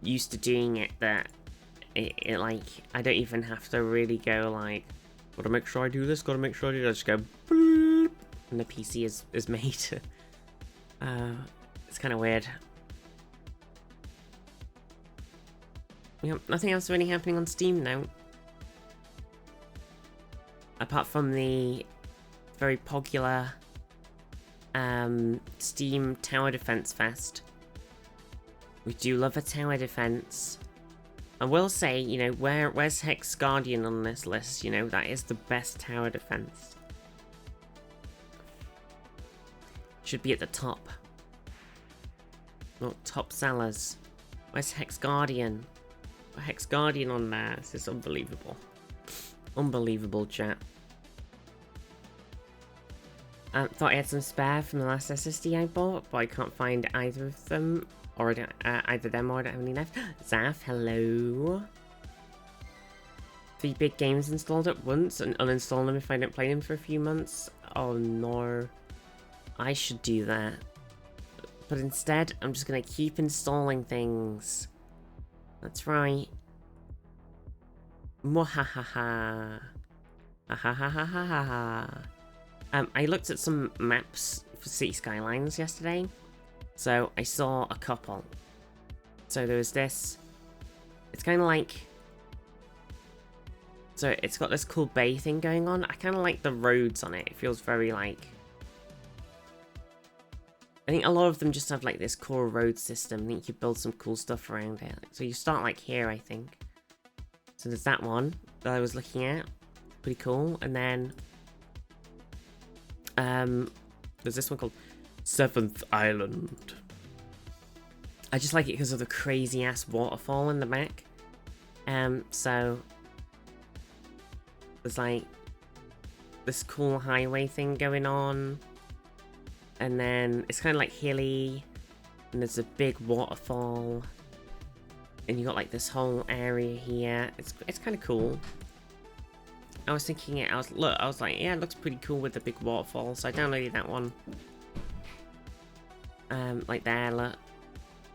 used to doing it that it like, I don't even have to really go like, gotta make sure I do this, gotta make sure I do that. I just go, bloop, and the PC is made. It's kind of weird. Yep, nothing else really happening on Steam now. Apart from the very popular Steam Tower Defense Fest. We do love a tower defense. I will say, you know, where's Hex Guardian on this list? You know, that is the best tower defense. Should be at the top. Not top sellers. Where's Hex Guardian? Hex Guardian on there. This is unbelievable. Unbelievable, chat. Thought I had some spare from the last SSD I bought, but I can't find either of them. Or either them or I don't have any left. Zaf, hello. 3 big games installed at once and uninstall them if I don't play them for a few months. Oh no. I should do that. But instead, I'm just gonna keep installing things. That's right. Mwahahaha. Ahahahaha. I looked at some maps for City Skylines yesterday, so I saw a couple. So there was this, it's kind of like, so it's got this cool bay thing going on. I kind of like the roads on it. It feels very like, I think a lot of them just have like this core road system. I think you build some cool stuff around it. So you start like here, I think. So there's that one that I was looking at. Pretty cool. And then there's this one called 7th Island. I just like it because of the crazy ass waterfall in the back. So there's like this cool highway thing going on, and then it's kind of like hilly, and there's a big waterfall, and you got like this whole area here. It's kind of cool. I was thinking it. I was like, yeah, it looks pretty cool with the big waterfall. So I downloaded that one. Like there, look,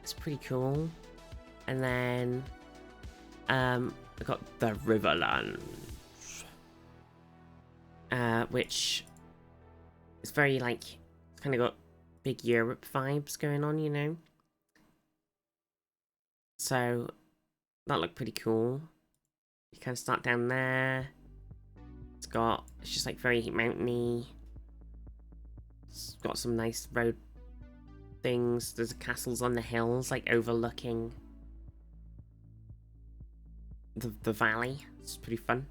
it's pretty cool. And then, I got the Riverlands, which is very like, it's kind of got big Europe vibes going on, you know. So that looked pretty cool. You kind of start down there. It's just like very mountainy. It's got some nice road things. There's castles on the hills, like overlooking the valley. It's pretty fun.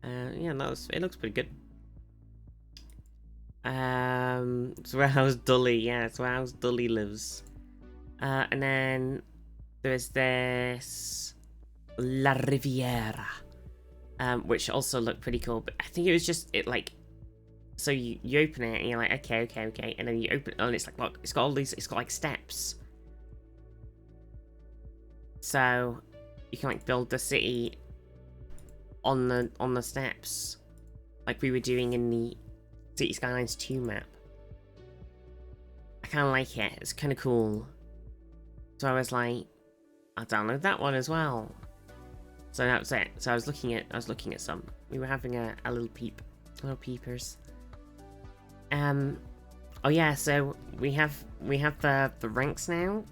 Yeah, it looks pretty good. It's where House Dully. Yeah, it's where House Dully lives. And then there's this La Riviera. Which also looked pretty cool, but I think it was just, so you open it and you're like, okay, and then you open it and it's like, look, it's got like steps. So you can like build the city on the steps, like we were doing in the City Skylines 2 map. I kind of like it. It's kind of cool. So I was like, I'll download that one as well. So that was it. So I was looking at some. We were having a little peepers. Oh yeah. So we have the ranks now.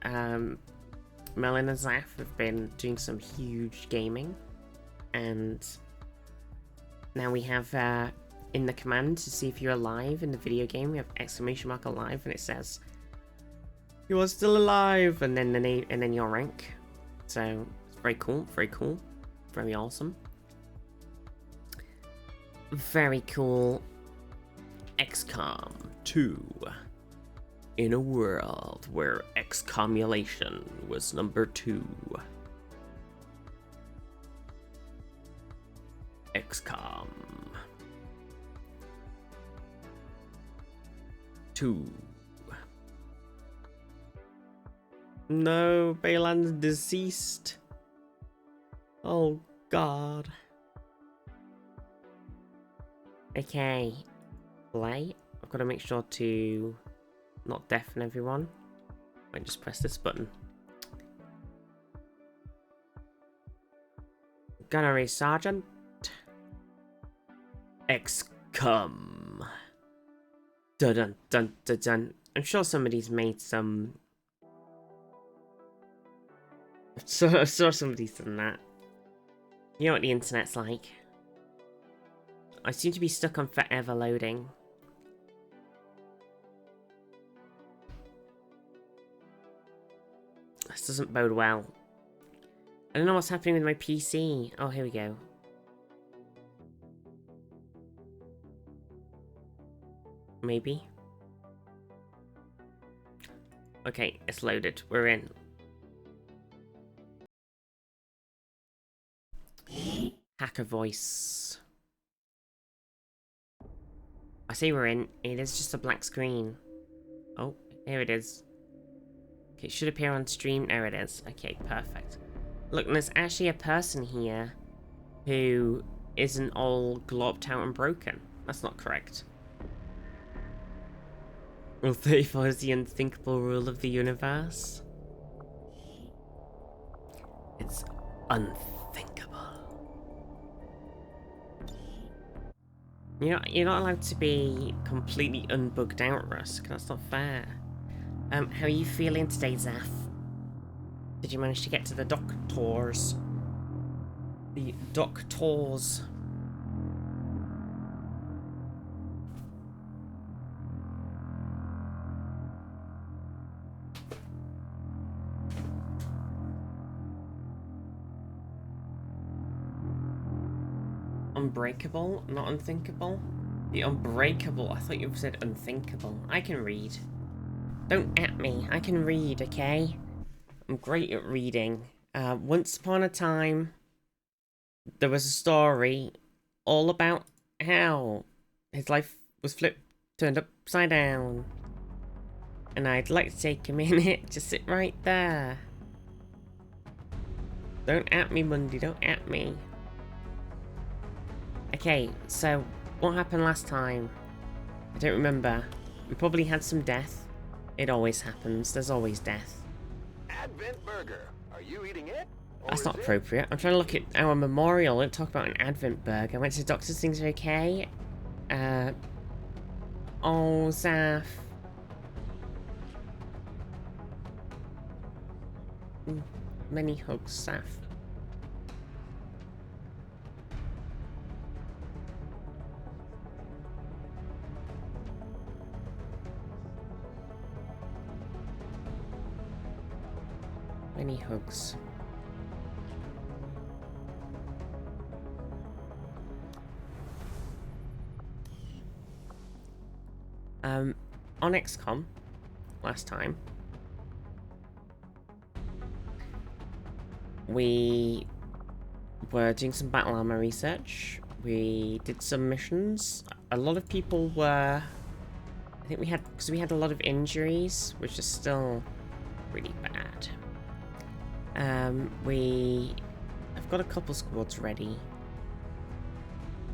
Melon and Zaf have been doing some huge gaming. And now we have in the command to see if you're alive in the video game, we have !alive, and it says you are still alive, and then the name, and then your rank. So it's very cool, very awesome, very cool. XCOM 2 in a world where excomulation was number 2. XCOM 2. No, Balan's deceased. Oh god. Okay. Play. I've got to make sure to not deafen everyone. I just press this button. Gunnery Sergeant. XCOM. Dun dun dun dun dun. I'm sure somebody's made some. I'm sure somebody's done that. You know what the internet's like. I seem to be stuck on forever loading. This doesn't bode well. I don't know what's happening with my PC. Oh, here we go. Maybe. Okay, it's loaded. We're in. Hacker voice. I say we're in. It is just a black screen. Oh, here it is. Okay, it should appear on stream. There it is. Okay, perfect. Look, there's actually a person here who isn't all globbed out and broken. That's not correct. Rule 34 is the unthinkable rule of the universe. It's unthinkable. You're not allowed to be completely unbugged out, Rusk. That's not fair. How are you feeling today, Zaf? Did you manage to get to the doctors? The doctors. Unbreakable, not unthinkable. The unbreakable. I thought you said unthinkable. I can read. Don't at me. I can read, okay? I'm great at reading. Once upon a time, there was a story all about how his life was turned upside down. And I'd like to take a minute to sit right there. Don't at me, Mundy. Don't at me. Okay, so what happened last time? I don't remember. We probably had some death. It always happens. There's always death. Advent burger. Are you eating it? That's not appropriate. I'm trying to look at our memorial. Don't talk about an Advent burger. I went to the doctor's. Things are okay. Oh, Zaf. Many hugs, Zaf. Many hugs. On XCOM, last time, we were doing some battle armor research. We did some missions. A lot of people were, I think we had, because we had a lot of injuries, which is still really bad. I've got a couple squads ready.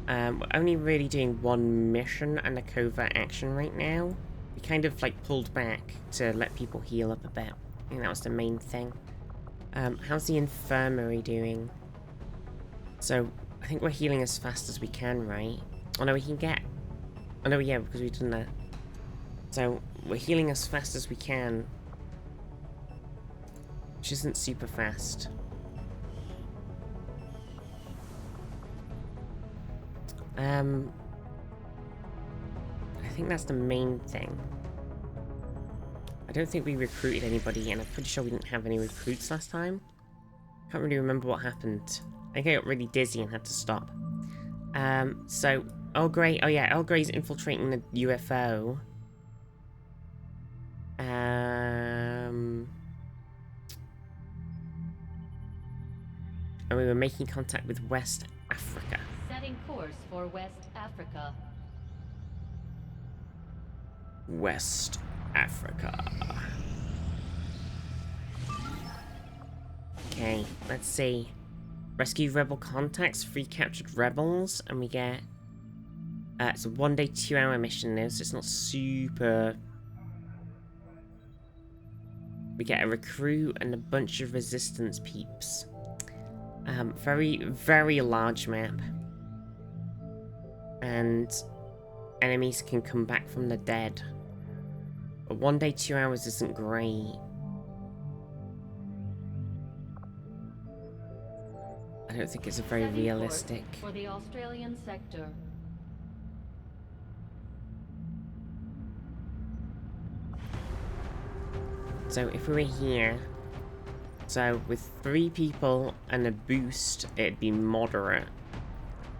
We're only really doing one mission and a covert action right now. We kind of like pulled back to let people heal up a bit. I think that was the main thing. How's the infirmary doing? So, I think we're healing as fast as we can, right? Oh no, we can get... Oh no, yeah, because we've done that. So, we're healing as fast as we can. Which isn't super fast. I think that's the main thing. I don't think we recruited anybody, and I'm pretty sure we didn't have any recruits last time. Can't really remember what happened. I think I got really dizzy and had to stop. So, Earl Grey, oh yeah, Earl Grey's infiltrating the UFO. And we were making contact with West Africa. Setting course for West Africa. West Africa. Okay, let's see. Rescue rebel contacts, free captured rebels, and we get... it's a 1 day, 2 hour mission now, so it's not super... We get a recruit and a bunch of resistance peeps. Very, very large map. And enemies can come back from the dead. But 1 day, 2 hours isn't great. I don't think it's a very realistic. For the Australian sector. So if we were here, so with 3 people and a boost, it'd be moderate.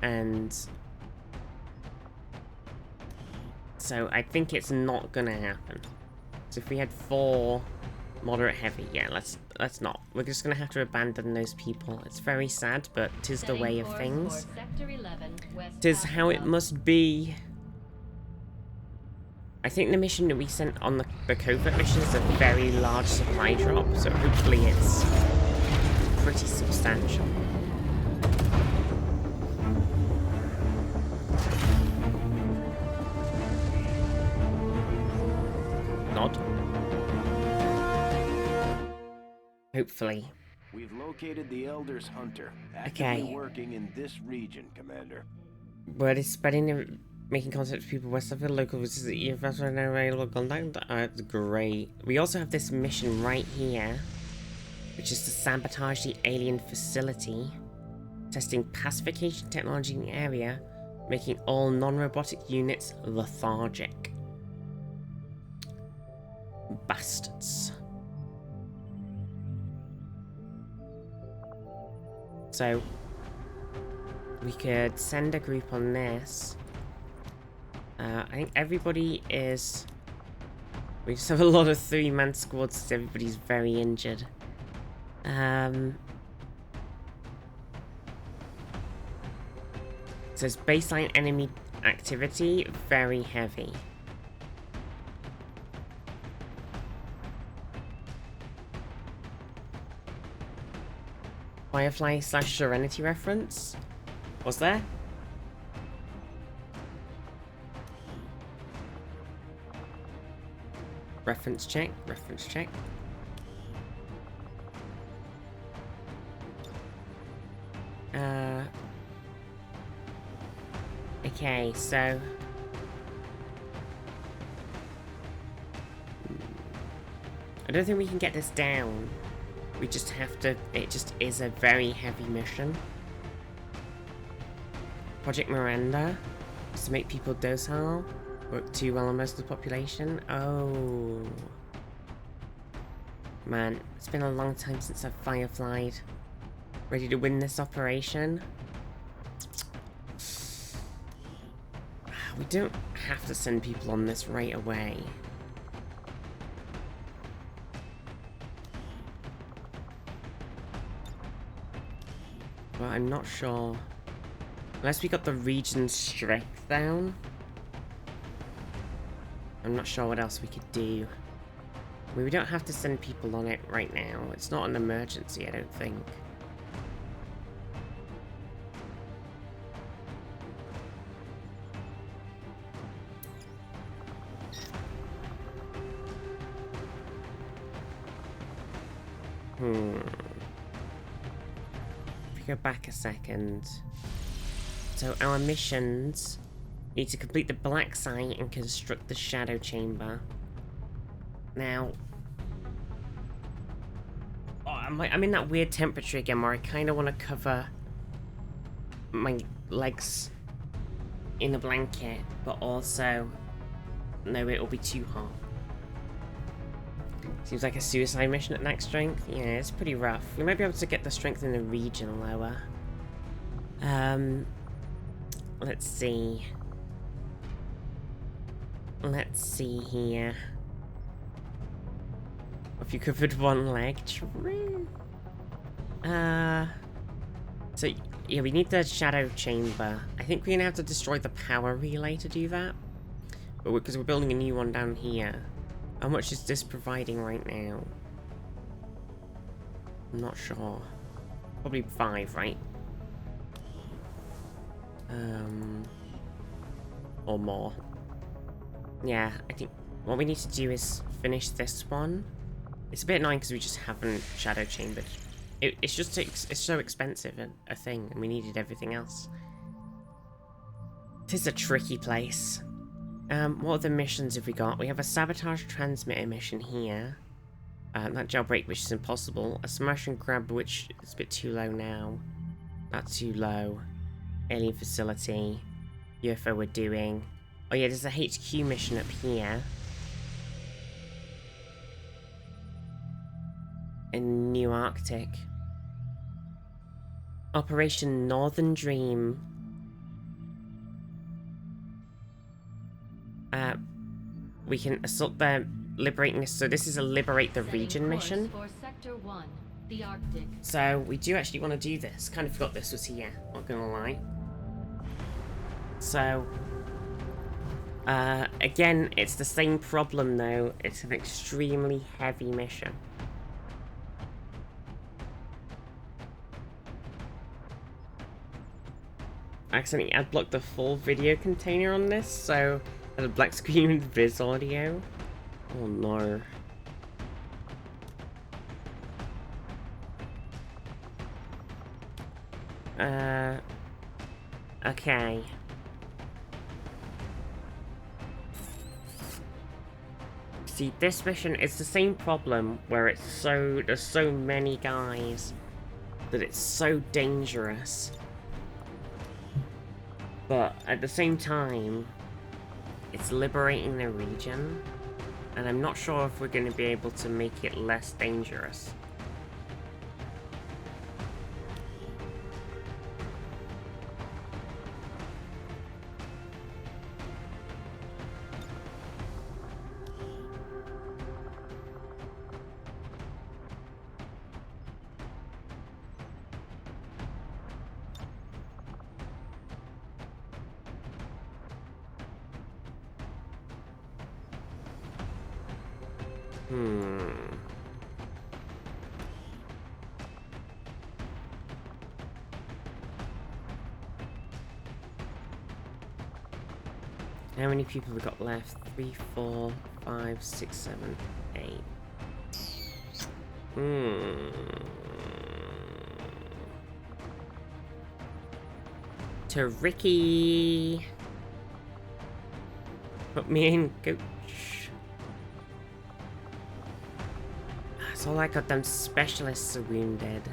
And so I think it's not gonna happen. So if we had 4 moderate heavy, yeah, let's not. We're just gonna have to abandon those people. It's very sad, but 'tis the way of things. 'Tis how it must be. I think the mission that we sent on the covert mission is a very large supply drop, so hopefully it's pretty substantial. Nod. Hopefully. We've located the Elder's Hunter, actively working in this region, Commander. Word is spreading and making contact with people west of the local visitors. If that's right now available contact, that's great. We also have this mission right here, which is to sabotage the alien facility, testing pacification technology in the area, making all non-robotic units lethargic. Bastards. So, we could send a group on this. I think everybody is... We just have a lot of 3-man squads since everybody's very injured. It says baseline enemy activity, very heavy. Firefly / Serenity reference? Was there? Reference check, reference check. Okay, so... I don't think we can get this down. We just have to... It just is a very heavy mission. Project Miranda is to make people docile. Work too well on most of the population. Oh. Man, it's been a long time since I've fireflied. Ready to win this operation? We don't have to send people on this right away. But I'm not sure. Unless we got the region's strength down. I'm not sure what else we could do. I mean, we don't have to send people on it right now. It's not an emergency, I don't think. If we go back a second. So our missions need to complete the black site and construct the shadow chamber. Now, I'm in that weird temperature again where I kind of want to cover my legs in a blanket, but also no, it'll be too hot. Seems like a suicide mission at max strength. Yeah, it's pretty rough. We might be able to get the strength in the region lower. Let's see. Let's see here. If you covered one leg, true. So yeah, we need the shadow chamber. I think we're gonna have to destroy the power relay to do that. But because we're building a new one down here. How much is this providing right now? I'm not sure. Probably 5, right? Or more. Yeah, I think what we need to do is finish this one. It's a bit annoying because we just haven't shadow chambered. It's just it's so expensive a thing, and we needed everything else. This is a tricky place. What other missions have we got? We have a sabotage transmitter mission here. That jailbreak, which is impossible. A smash and grab, which is a bit too low now. That's too low. Alien facility. UFO we're doing. Oh yeah, there's a HQ mission up here. In New Arctic. Operation Northern Dream. We can assault the liberating this. So this is a liberate the region mission. For Sector 1, the Arctic. So we do actually want to do this. Kind of forgot this was here. Not gonna lie. So again, it's the same problem though. It's an extremely heavy mission. Accidentally ad blocked the full video container on this, so I had a black screen with Viz audio. Oh no. Okay. See, this mission is the same problem where there's so many guys that it's so dangerous. But at the same time, it's liberating the region, and I'm not sure if we're going to be able to make it less dangerous. How many people have we got left? 3, 4, 5, 6, 7, 8. To Ricky. Put me in, coach. That's all I got. Them specialists are wounded.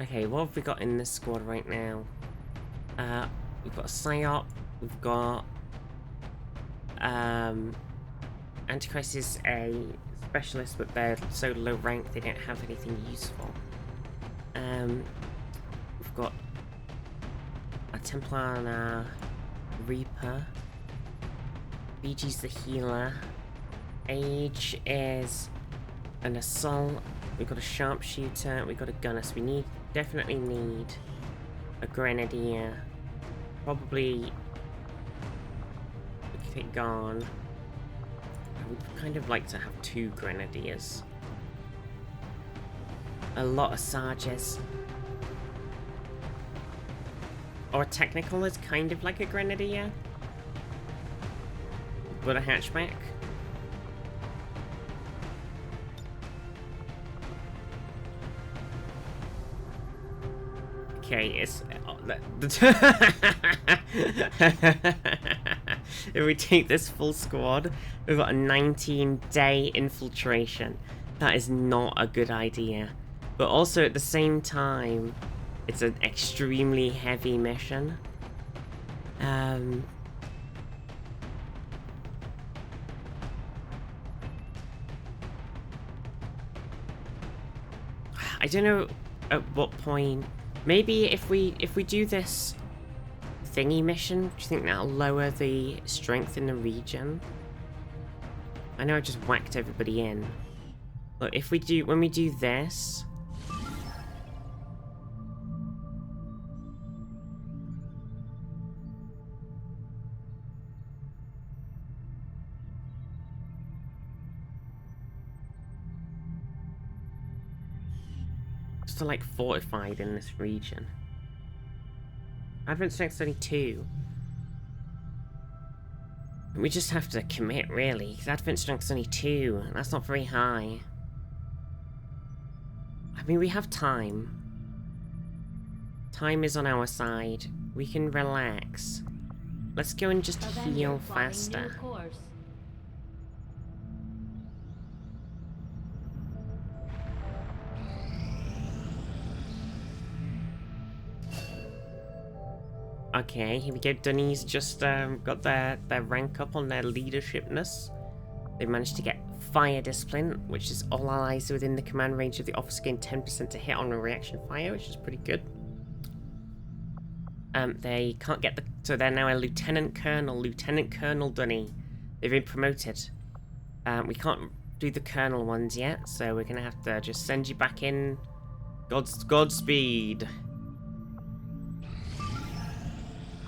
Okay, what have we got in this squad right now? We've got a PSYOP, we've got Antichrist is a specialist, but they're so low rank they don't have anything useful. We've got a Templar and a Reaper. BG's the healer. Age is an assault. We've got a sharpshooter. We've got a gunner. So we definitely need a grenadier. Probably we could take Garn. I would kind of like to have 2 grenadiers. A lot of Sarges. Or a technical is kind of like a grenadier. But a hatchback. Okay, If we take this full squad, we've got a 19-day infiltration. That is not a good idea. But also at the same time, it's an extremely heavy mission. I don't know at what point. Maybe if we do this thingy mission, do you think that'll lower the strength in the region? I know I just whacked everybody in. But if we do, when we do this, still like fortified in this region. Advent strength's only 2. We just have to commit, really. Advent strength's only 2. That's not very high. I mean, we have time. Time is on our side. We can relax. Let's go and just heal faster. Okay, here we go. Dunny's just got their rank up on their leadershipness. They managed to get fire discipline, which is all allies within the command range of the officer gain 10% to hit on a reaction fire, which is pretty good. They can't get the... So they're now a Lieutenant Colonel. Lieutenant Colonel Dunny. They've been promoted. We can't do the Colonel ones yet, so we're gonna have to just send you back in. Godspeed.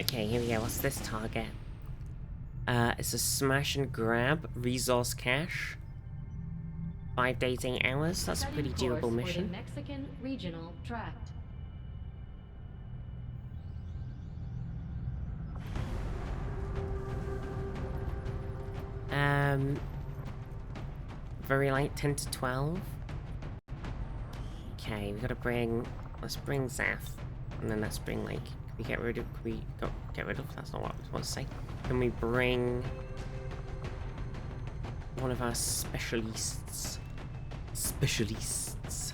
Okay, here we go. What's this target? It's a smash and grab resource cache. 5 days, 8 hours. That's a pretty doable mission. Mexican regional tract. Very light, 10 to 12. Okay, we gotta bring. Let's bring Zath, and then let's bring like. Can we get rid of? Can we get rid of? That's not what I want to say. Can we bring one of our specialists? Specialists.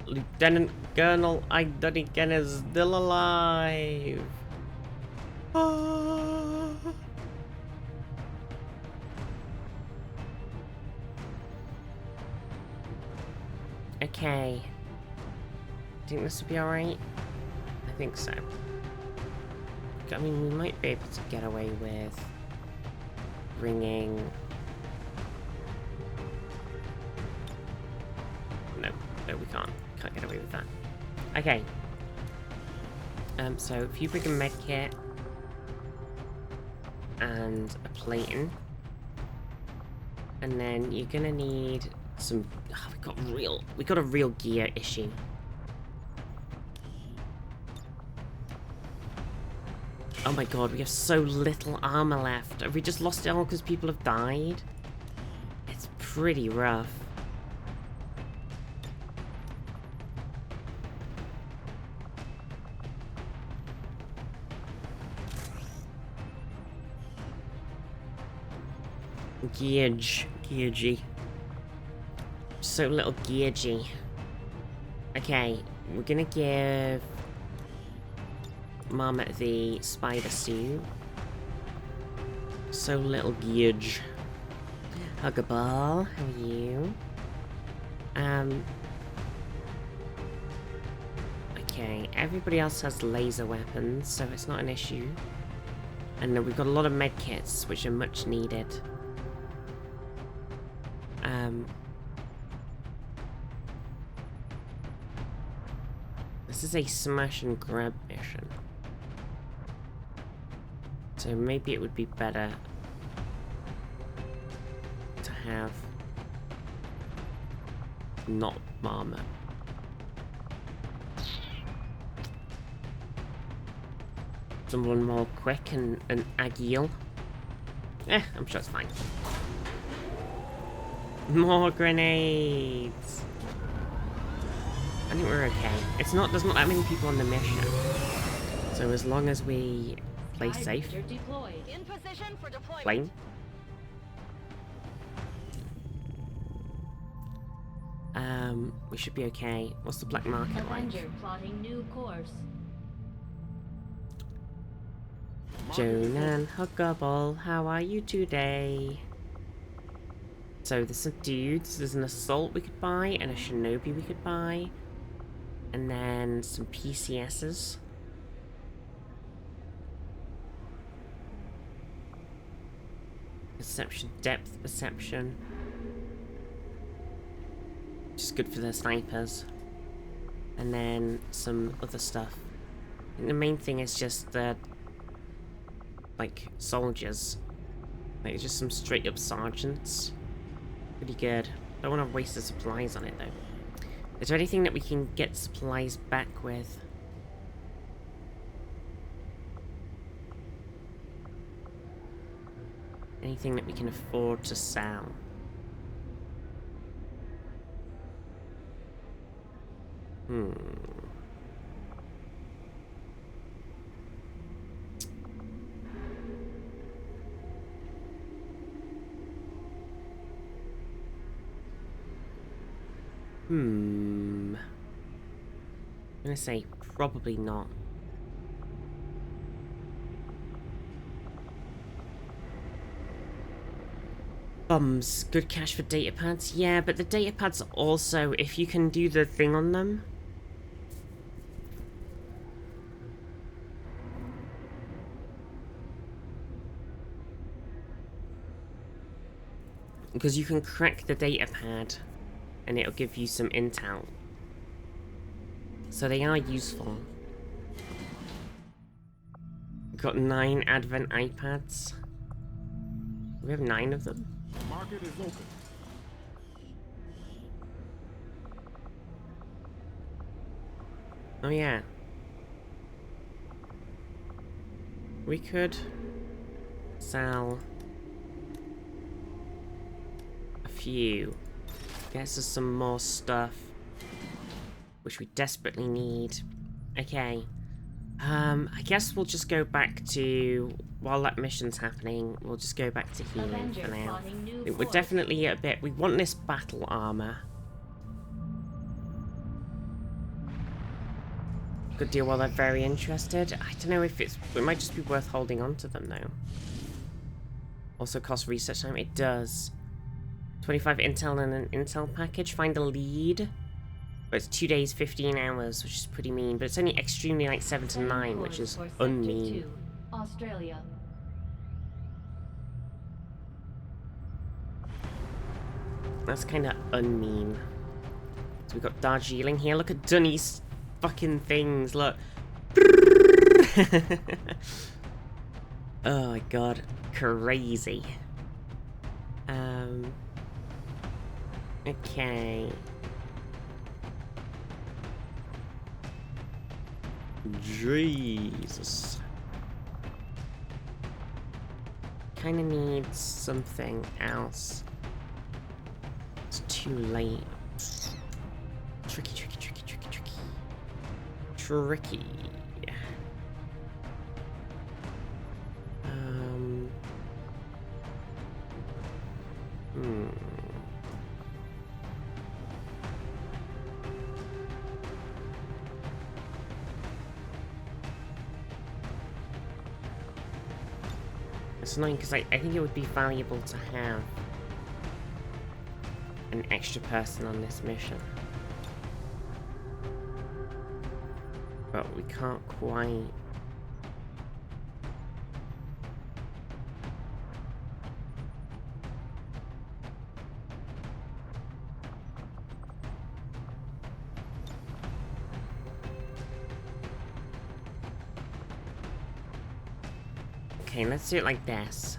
Lieutenant Colonel Dunnigan is still alive. Ah. Okay. Think this will be alright? I think so. I mean, we might be able to get away with bringing... No, we can't. Can't get away with that. Okay. So if you bring a med kit and a plating, and then you're gonna need some. Oh, we got a real gear issue. Oh my god, we have so little armor left. Have we just lost it all because people have died? It's pretty rough. Geargy. So little geargy. Okay, we're gonna give Marmot the spider suit. So little gearge. Huggaball, how are you? Okay, everybody else has laser weapons, so it's not an issue. And then we've got a lot of med kits, which are much needed. This is a smash and grab mission. So maybe it would be better to have not Marmot. Someone more quick and agile. I'm sure it's fine. More grenades. I think we're okay. There's not that many people on the mission. So as long as we play safe. In position for deployment. Plane. We should be okay. What's the black market Avenger like? plotting new course. Jonan Huggable, how are you today? So there's some dudes, there's an assault we could buy, and a shinobi we could buy. And then some PCSs. Perception, depth perception. Which is good for the snipers. And then some other stuff. I think the main thing is just the like soldiers. Like just some straight up sergeants. Pretty good. Don't want to waste the supplies on it though. Is there anything that we can get supplies back with? Anything that we can afford to sell? I'm gonna say probably not. Bums. Good cash for data pads. Yeah, but the data pads also, if you can do the thing on them. Because you can crack the data pad and it'll give you some intel. So they are useful. Got 9 Advent iPads. We have 9 of them. Market is open. Oh yeah. We could sell a few. Gets us some more stuff, which we desperately need. Okay. I guess we'll just go back to, while that mission's happening, we'll just go back to healing for now. We're definitely a bit, we want this battle armor. Good deal while they're very interested. I don't know if it might just be worth holding on to them though. Also cost research time, it does. 25 intel and an intel package, find a lead. But it's 2 days, 15 hours, which is pretty mean. But it's only extremely like 7 to 9, which is unmean. Australia. That's kind of unmean. So we've got Darjeeling here. Look at Dunny's fucking things. Look. Oh my god. Crazy. Okay. Jesus. Kinda needs something else. It's too late. Tricky. It's annoying because I think it would be valuable to have an extra person on this mission. But we can't quite. Okay, let's do it like this.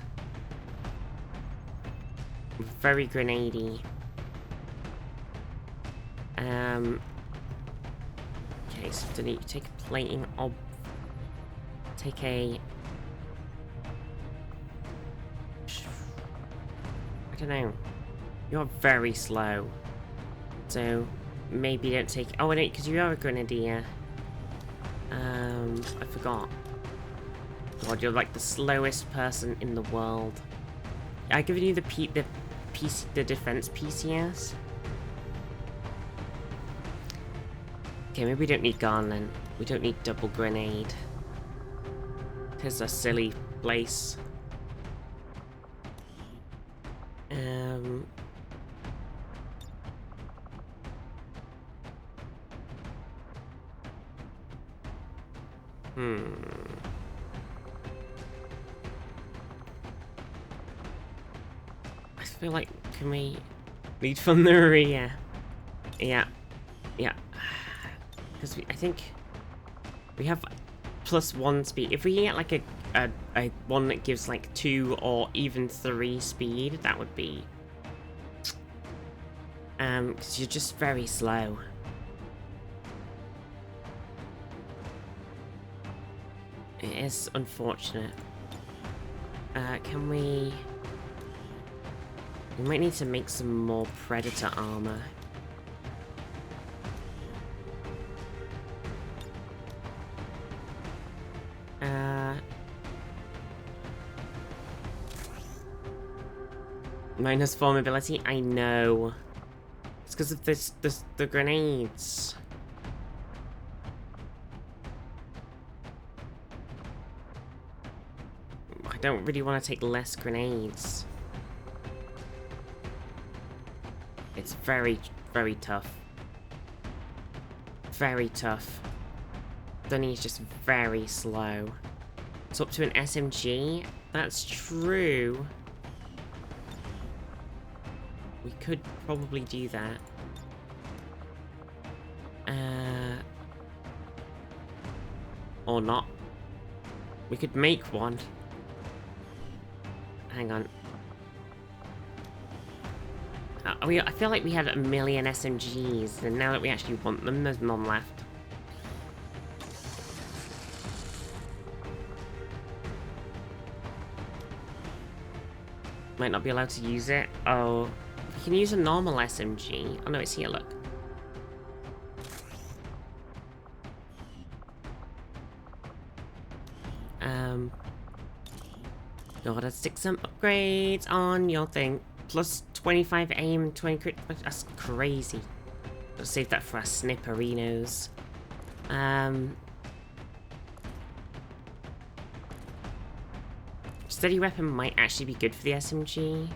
Very grenadey. Okay, so then you take a plating of. Take a. I don't know. You're very slow. So, maybe don't take... Oh, wait, because you are a grenadier. I forgot. God, you're like the slowest person in the world. I've given you the defense PCS. Okay, maybe we don't need Garland. We don't need double grenade. It's a silly place. I feel like, can we lead from the rear? Yeah. Because I think we have +1 speed. If we get like a one that gives like 2 or even 3 speed, that would be... because you're just very slow. It is unfortunate. Can we... We might need to make some more Predator armor. -4 mobility? I know. It's because of the grenades. I don't really want to take less grenades. It's very, very tough. Very tough. Dunny is just very slow. It's up to an SMG? That's true. We could probably do that. Or not. We could make one. Hang on. I feel like we had 1 million SMGs, and now that we actually want them, there's none left. Might not be allowed to use it. Oh, we can use a normal SMG. Oh no, it's here, look. Gotta stick some upgrades on your thing. Plus 25 aim, 20 crit. That's crazy. Gotta save that for our snipperinos. Steady weapon might actually be good for the SMG.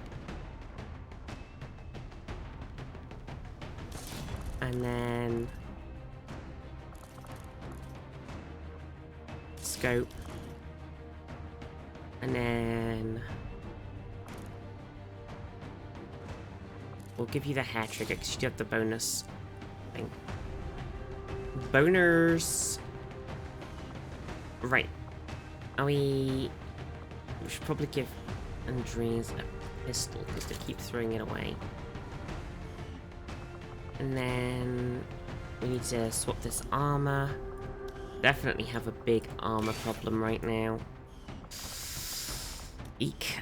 And then... Scope. And then... We'll give you the hair trigger because you do have the bonus thing. Boners! Right. Are we... We should probably give Andres a pistol because they keep throwing it away. And then... We need to swap this armor. Definitely have a big armor problem right now. Eek.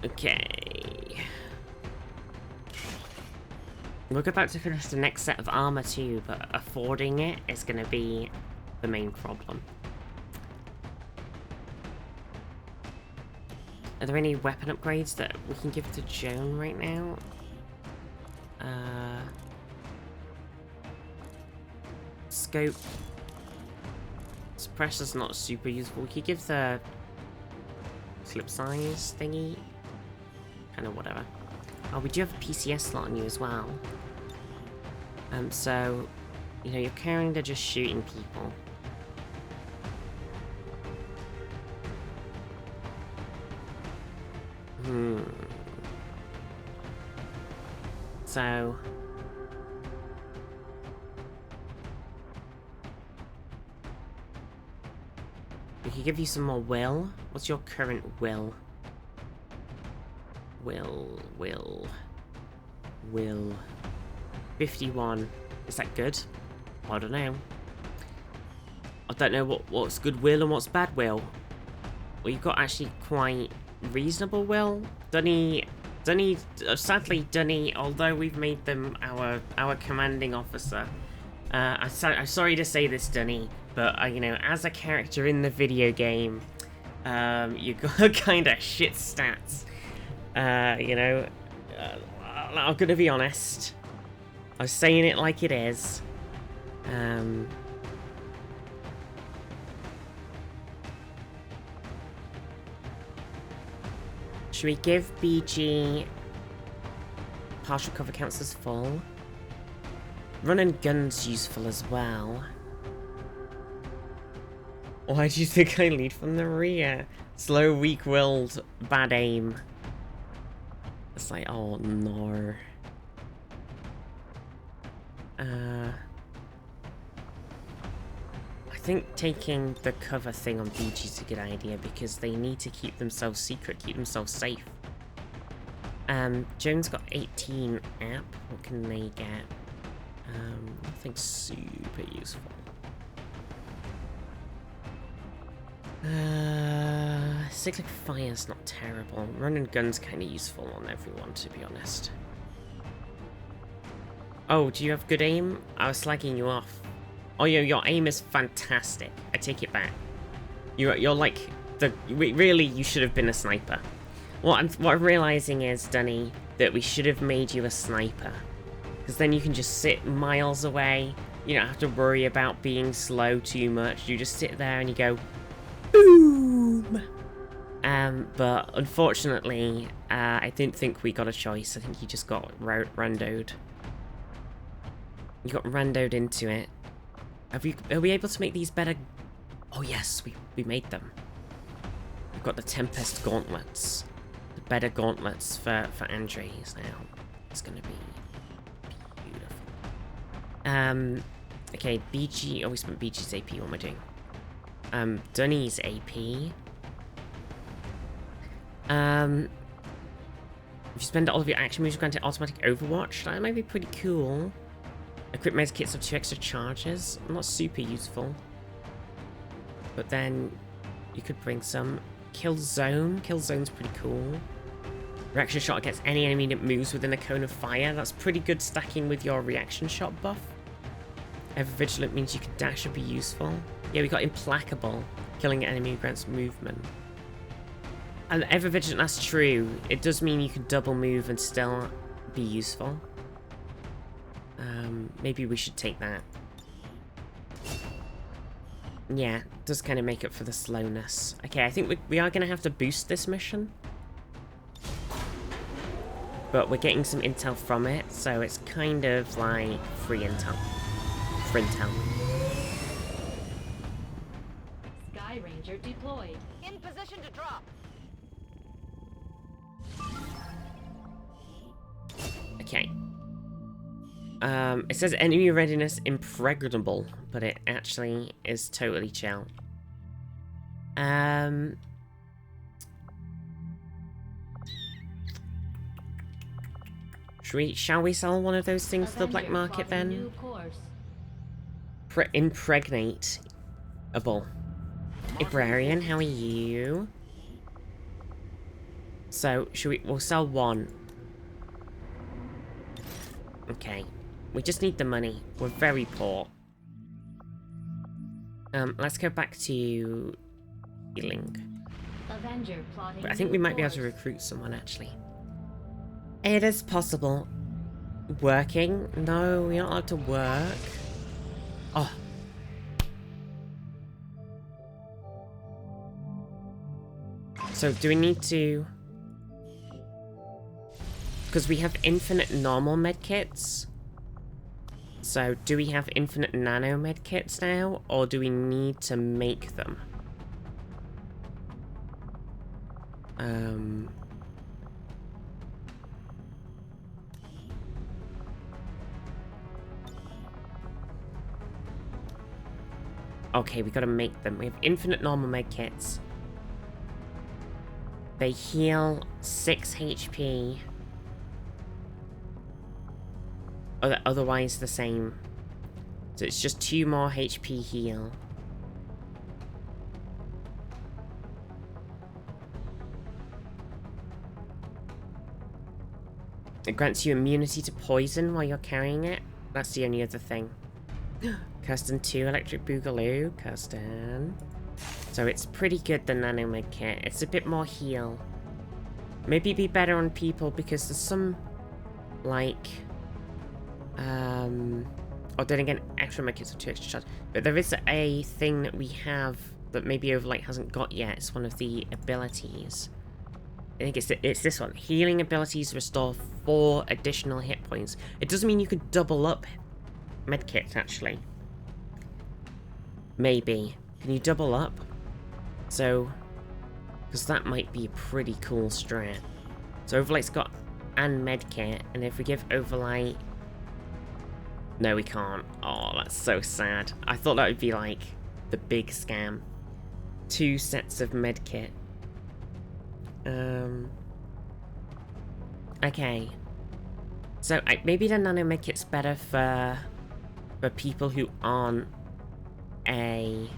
Okay. We're about to finish the next set of armor too, but affording it is going to be the main problem. Are there any weapon upgrades that we can give to Joan right now? Scope. Suppressor's not super useful. We could give the clip size thingy. Kind of whatever. Oh, we do have a PCS slot on you as well. So, you know, you're carrying to just shooting people. So... We could give you some more will. What's your current will? Will. 51. Is that good? I don't know. I don't know what's goodwill and what's bad will. Well, you've got actually quite reasonable will. Dunny, sadly Dunny, although we've made them our commanding officer, I'm sorry to say this, Dunny, but you know, as a character in the video game, you got kind of shit stats. You know, I'm gonna be honest. I was saying it like it is. Should we give BG partial cover counts as full? Run and gun's useful as well. Why do you think I lead from the rear? Slow, weak-willed, bad aim. It's like, oh no. I think taking the cover thing on BG is a good idea because they need to keep themselves secret, keep themselves safe. Jones got 18 app. What can they get? Nothing super useful. Cyclic Fire's not terrible. Run and gun's kind of useful on everyone, to be honest. Oh, do you have good aim? I was slagging you off. Oh, your aim is fantastic. I take it back. You're like really, you should have been a sniper. What I'm realizing is, Dunny, that we should have made you a sniper, because then you can just sit miles away. You don't have to worry about being slow too much. You just sit there and you go, boom. But unfortunately, I didn't think we got a choice. I think you just got randoed. You got randoed into it. Are we able to make these better? Oh yes, we made them. We've got the Tempest gauntlets. The better gauntlets for Andres now. It's gonna be beautiful. Okay, BG. Oh, we spent BG's AP. What am I doing? Dunny's AP. If you spend all of your action moves, granted automatic overwatch. That might be pretty cool. Equip med kits of 2 extra charges. Not super useful. But then you could bring some. Kill zone. Kill zone's pretty cool. Reaction shot against any enemy that moves within a cone of fire. That's pretty good stacking with your reaction shot buff. Ever vigilant means you can dash and be useful. Yeah, we got implacable. Killing an enemy grants movement. And ever vigilant, that's true. It does mean you can double move and still be useful. Maybe we should take that. Yeah, it does kind of make up for the slowness. Okay, I think we are going to have to boost this mission. But we're getting some intel from it, so it's kind of like free intel. For intel. Sky Ranger deployed. In position to drop. Okay. It says enemy readiness impregnable, but it actually is totally chill. Shall we sell one of those things to the black market then? Impregnate-able. Librarian, how are you? So, we'll sell one. Okay. We just need the money. We're very poor. Let's go back to healing. Avenger plotting. But I think we might be able to recruit someone, actually. It is possible. Working? No, we're not allowed to work. Oh. So, do we need to... Because we have infinite normal medkits. So, do we have infinite nano medkits now? Or do we need to make them? Okay, we gotta make them. We have infinite normal medkits. They heal 6 HP. Otherwise the same. So it's just 2 more HP heal. It grants you immunity to poison while you're carrying it. That's the only other thing. Kirsten 2 Electric Boogaloo. Kirsten. So it's pretty good, the Nano Med Kit. It's a bit more heal. Maybe be better on people because there's some, like... Or then again, extra Med Kits are 2 extra shots. But there is a thing that we have that maybe Overlight hasn't got yet. It's one of the abilities. I think it's this one. Healing abilities restore 4 additional hit points. It doesn't mean you could double up medkits, actually. Maybe. Can you double up? So, because that might be a pretty cool strat. So Overlight's got an medkit, and if we give Overlight... No, we can't. Oh, that's so sad. I thought that would be like the big scam. 2 sets of medkit. Okay. So maybe the nano medkit's better for people who aren't a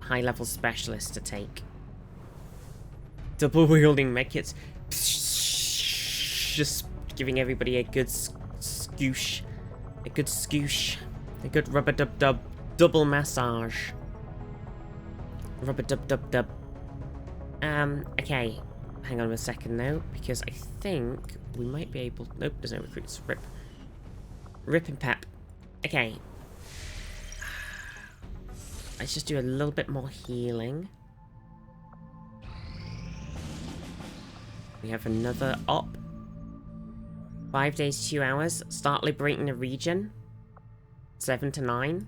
high-level specialist to take. Double wielding medkits. Just giving everybody a good scoosh. A good scoosh. A good rubber-dub-dub. Double massage. Rubber-dub-dub-dub. Okay. Hang on a second now, because I think we might be able... Nope, there's no recruits. Rip. Rip and pep. Okay. Let's just do a little bit more healing. We have another op. 5 days, 2 hours. Start liberating the region. 7 to 9.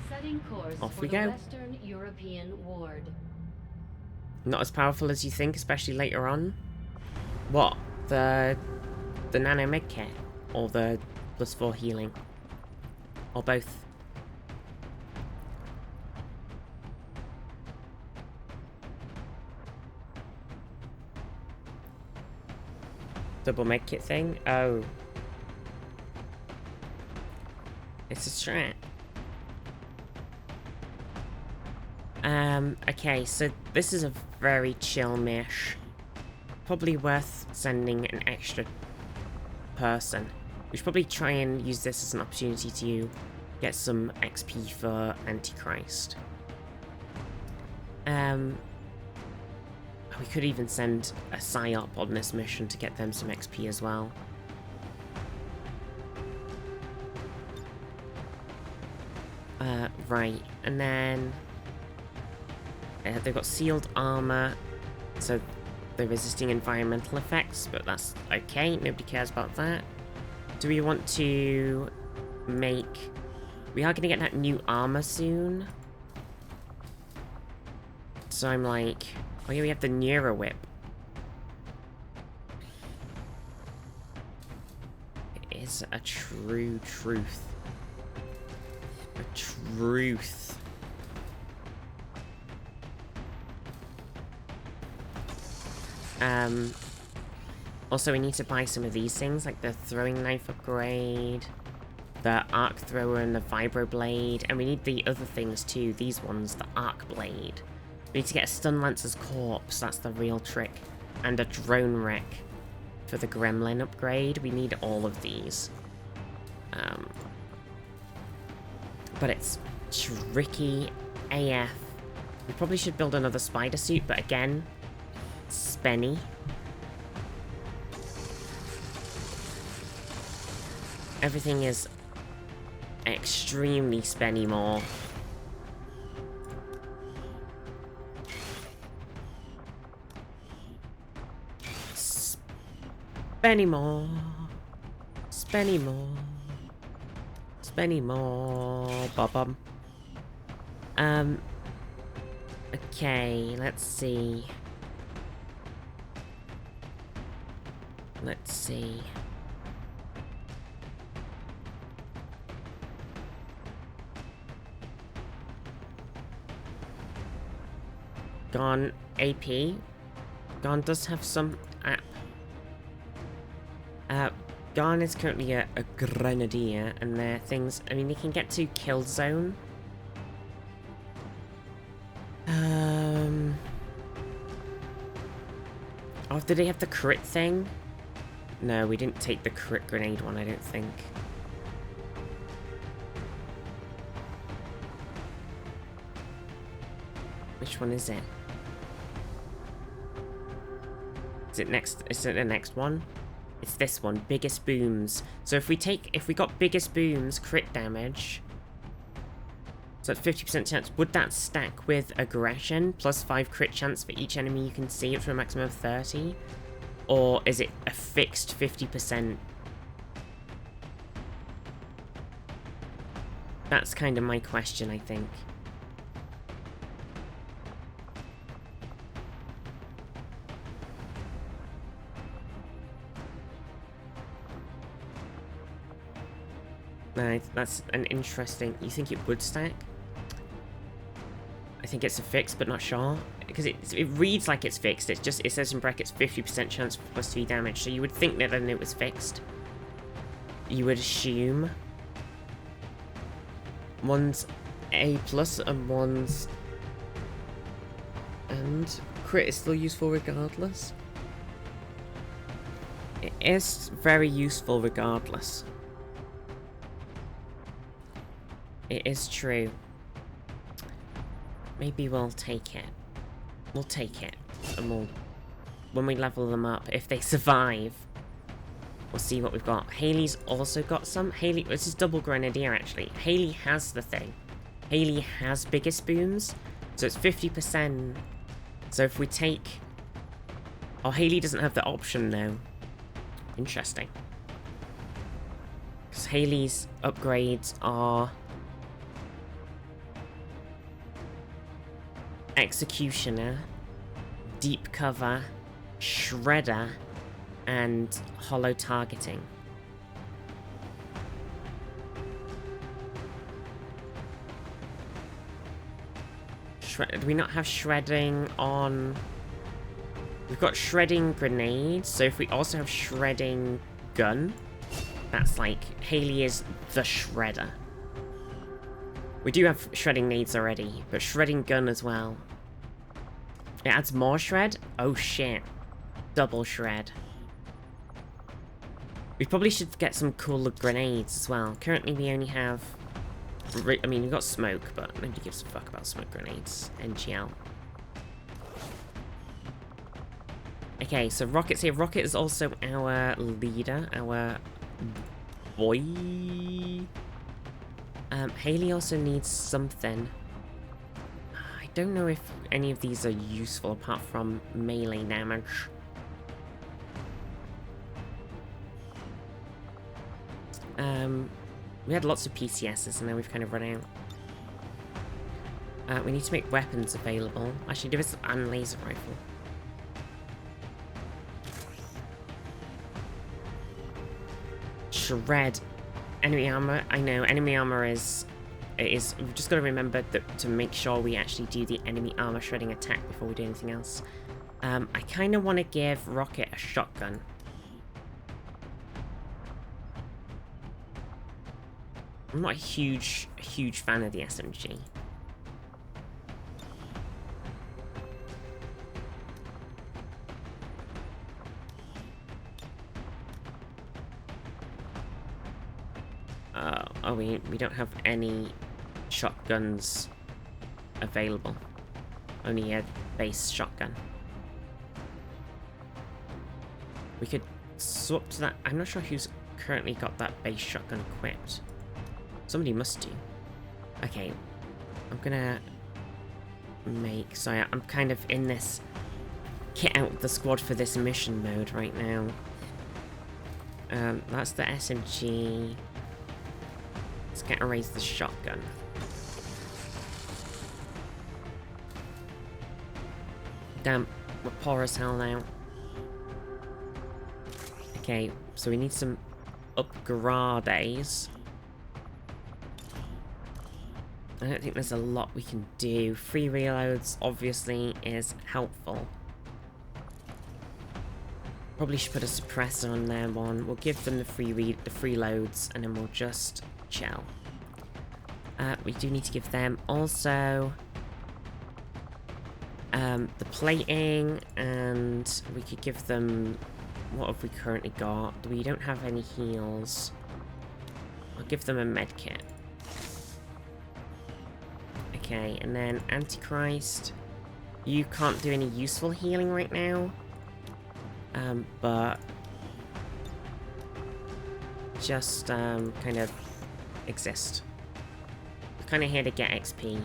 Setting course Off for we the go. Western European Ward. Not as powerful as you think, especially later on. What? The nano med kit? Or the +4 healing? Or both? Double med kit thing? Oh. It's a strat. Okay, so this is a very chill mish. Probably worth sending an extra person. We should probably try and use this as an opportunity to get some XP for Antichrist. We could even send a PSYOP on this mission to get them some XP as well. Right, and then... they've got sealed armor, so they're resisting environmental effects, but that's okay, nobody cares about that. Do we want to make... We are going to get that new armor soon. So I'm like... Oh yeah, we have the Neuro Whip. It is a true truth. A truth. Also we need to buy some of these things, like the throwing knife upgrade, the arc thrower and the vibro blade, and we need the other things too, these ones, the arc blade. We need to get a stun lancer's corpse, that's the real trick, and a drone wreck for the gremlin upgrade. We need all of these. But it's tricky AF. We probably should build another spider suit, but again, spenny. Everything is extremely spenny more. Spenny more. Spenny more. Spenny more. Bob. Okay, let's see. Let's see. Gone AP. Gone does have some app. Gone is currently a grenadier, and their things. I mean, they can get to kill zone. Oh, did they have the crit thing? No, we didn't take the crit grenade one, I don't think. Which one is it? Is it next? Is it the next one? It's this one, biggest booms. So if we got biggest booms, crit damage. So that's 50% chance. Would that stack with aggression? Plus 5 crit chance for each enemy you can see up to a maximum of 30? Or is it a fixed 50%? That's kind of my question, I think. That's an interesting... You think it would stack? I think it's a fix, but not sure. Because it reads like it's fixed. It's just, it says in brackets 50% chance for plus 3 damage. So you would think that then it was fixed. You would assume. One's A plus and one's... And crit is still useful regardless. It is very useful regardless. It is true. Maybe we'll take it. We'll take it. And we'll... When we level them up, if they survive, we'll see what we've got. Haley's also got some. Haley... This is double grenadier, actually. Haley has the thing. Haley has biggest booms. So it's 50%. So if we take... Oh, Haley doesn't have the option, though. Interesting. Because Haley's upgrades are... Executioner, Deep Cover, Shredder, and Hollow Targeting. Do we not have Shredding on... We've got Shredding Grenades, so if we also have Shredding Gun, that's like, Haley is the Shredder. We do have Shredding Nades already, but Shredding Gun as well. It adds more Shred? Oh shit. Double Shred. We probably should get some cooler grenades as well. Currently we only have... I mean, we've got Smoke, but nobody gives a fuck about Smoke Grenades. NGL. Okay, so Rocket's here. Rocket is also our leader, our boy. Haley also needs something. I don't know if any of these are useful apart from melee damage. We had lots of PCSs and now we've kind of run out. We need to make weapons available. Actually, give us a laser rifle. Shred. Enemy armor. I know, enemy armor is... We've just got to remember that to make sure we actually do the enemy armor shredding attack before we do anything else. I kind of want to give Rocket a shotgun. I'm not a huge fan of the SMG. Oh, we don't have any shotguns available. Only a base shotgun. We could swap to that. I'm not sure who's currently got that base shotgun equipped. Somebody must do. Okay, I'm gonna make... Sorry, I'm kind of in this kit out the squad for this mission mode right now. That's the SMG. Let's get erase the shotgun. Damn, we're poor as hell now. Okay, so we need some upgrades. I don't think there's a lot we can do. Free reloads, obviously, is helpful. Probably should put a suppressor on their one. We'll give them the free loads, and then we'll just chill. We do need to give them also the plating, and we could give them what have we currently got? We don't have any heals. I'll give them a med kit. Okay, and then Antichrist. You can't do any useful healing right now. But just kind of exist. We're kind of here to get XP.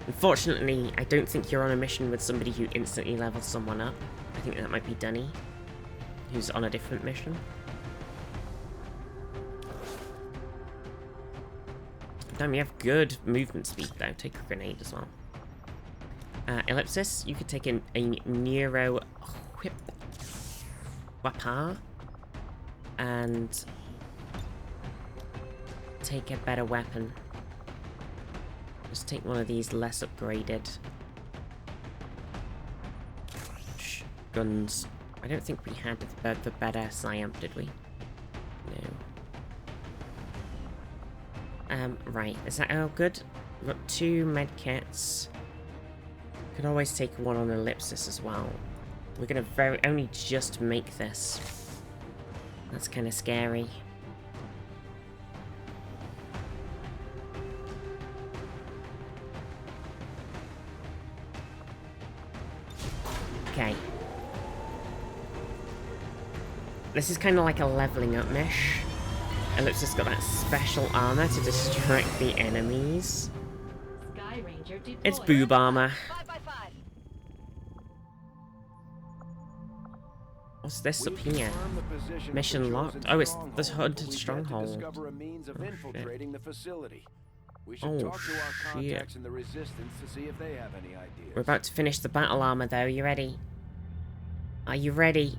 Unfortunately, I don't think you're on a mission with somebody who instantly levels someone up. I think that might be Dunny, who's on a different mission. Damn, you have good movement speed though. Take a grenade as well. Ellipsis, you could take a Neuro Whip Wapa and take a better weapon. Just take one of these less upgraded guns. I don't think we had the better Siamp, did we? No. Right, is that all good? We've got 2 medkits. Could always take one on Ellipsis as well. We're gonna only just make this. That's kind of scary. Okay. This is kind of like a leveling up mish. Ellipsis got that special armor to distract the enemies. Sky Ranger deployed. It's boob armor. What's this up here? Mission locked. Oh, it's the Hunted Stronghold. Oh, shit. We're about to finish the battle armor, though. You ready? Are you ready?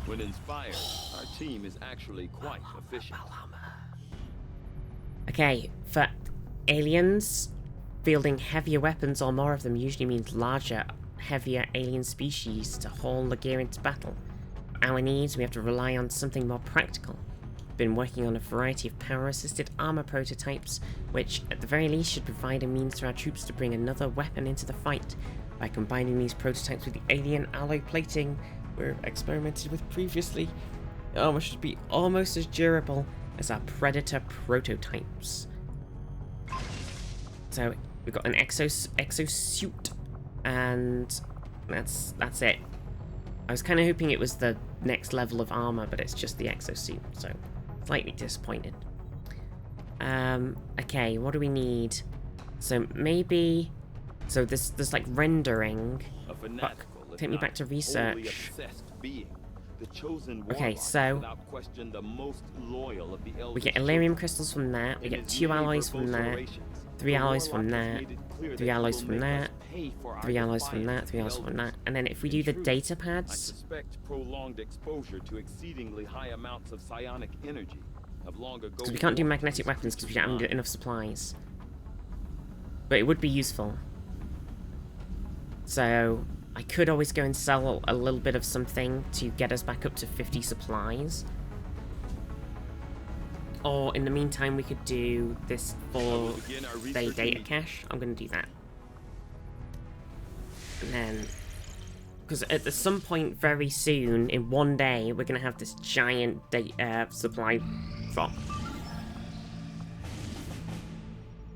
When inspired, our team is actually quite efficient. Okay, for aliens, fielding heavier weapons or more of them usually means larger, heavier alien species to haul the gear into battle. Our needs, we have to rely on something more practical. Been working on a variety of power-assisted armor prototypes, which at the very least should provide a means for our troops to bring another weapon into the fight. By combining these prototypes with the alien alloy plating we've experimented with previously, the armor should be almost as durable as our Predator prototypes. So we've got an exosuit, and that's it. I was kind of hoping it was the next level of armor, but it's just the exosuit, so slightly disappointed. Okay, what do we need? So maybe, so there's like rendering. Fuck, take me back to research. Okay, so we get Elerium crystals from that, we get 2 alloys from that, 3 alloys from that, 3 alloys from that, 3 alloys from that, 3 alloys from that, and then if we do the data pads, because we can't do magnetic weapons because we don't have enough supplies, but it would be useful. So I could always go and sell a little bit of something to get us back up to 50 supplies. Or in the meantime, we could do this for the data cache. I'm going to do that. And then, because at some point very soon, in one day, we're going to have this giant supply drop.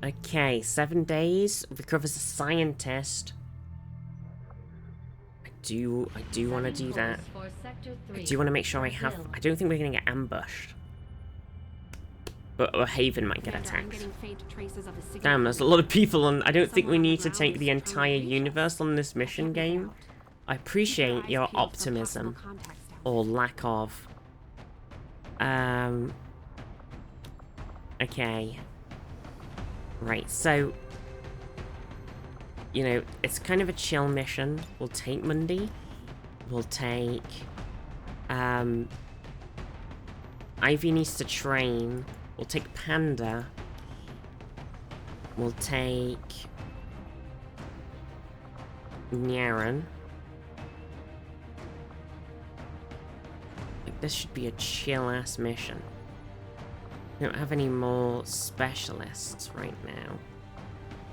Okay, 7 days, recovers a scientist. I do want to do that. I do want to make sure I have. I don't think we're going to get ambushed. But Haven might get attacked. Damn, there's a lot of people, and I don't think we need to take the entire universe on this mission game. I appreciate your optimism, or lack of. Okay. Right, so, you know, it's kind of a chill mission. We'll take Monday. We'll take, Ivy needs to train. We'll take Panda. We'll take Nyaran. Like, this should be a chill-ass mission. We don't have any more specialists right now.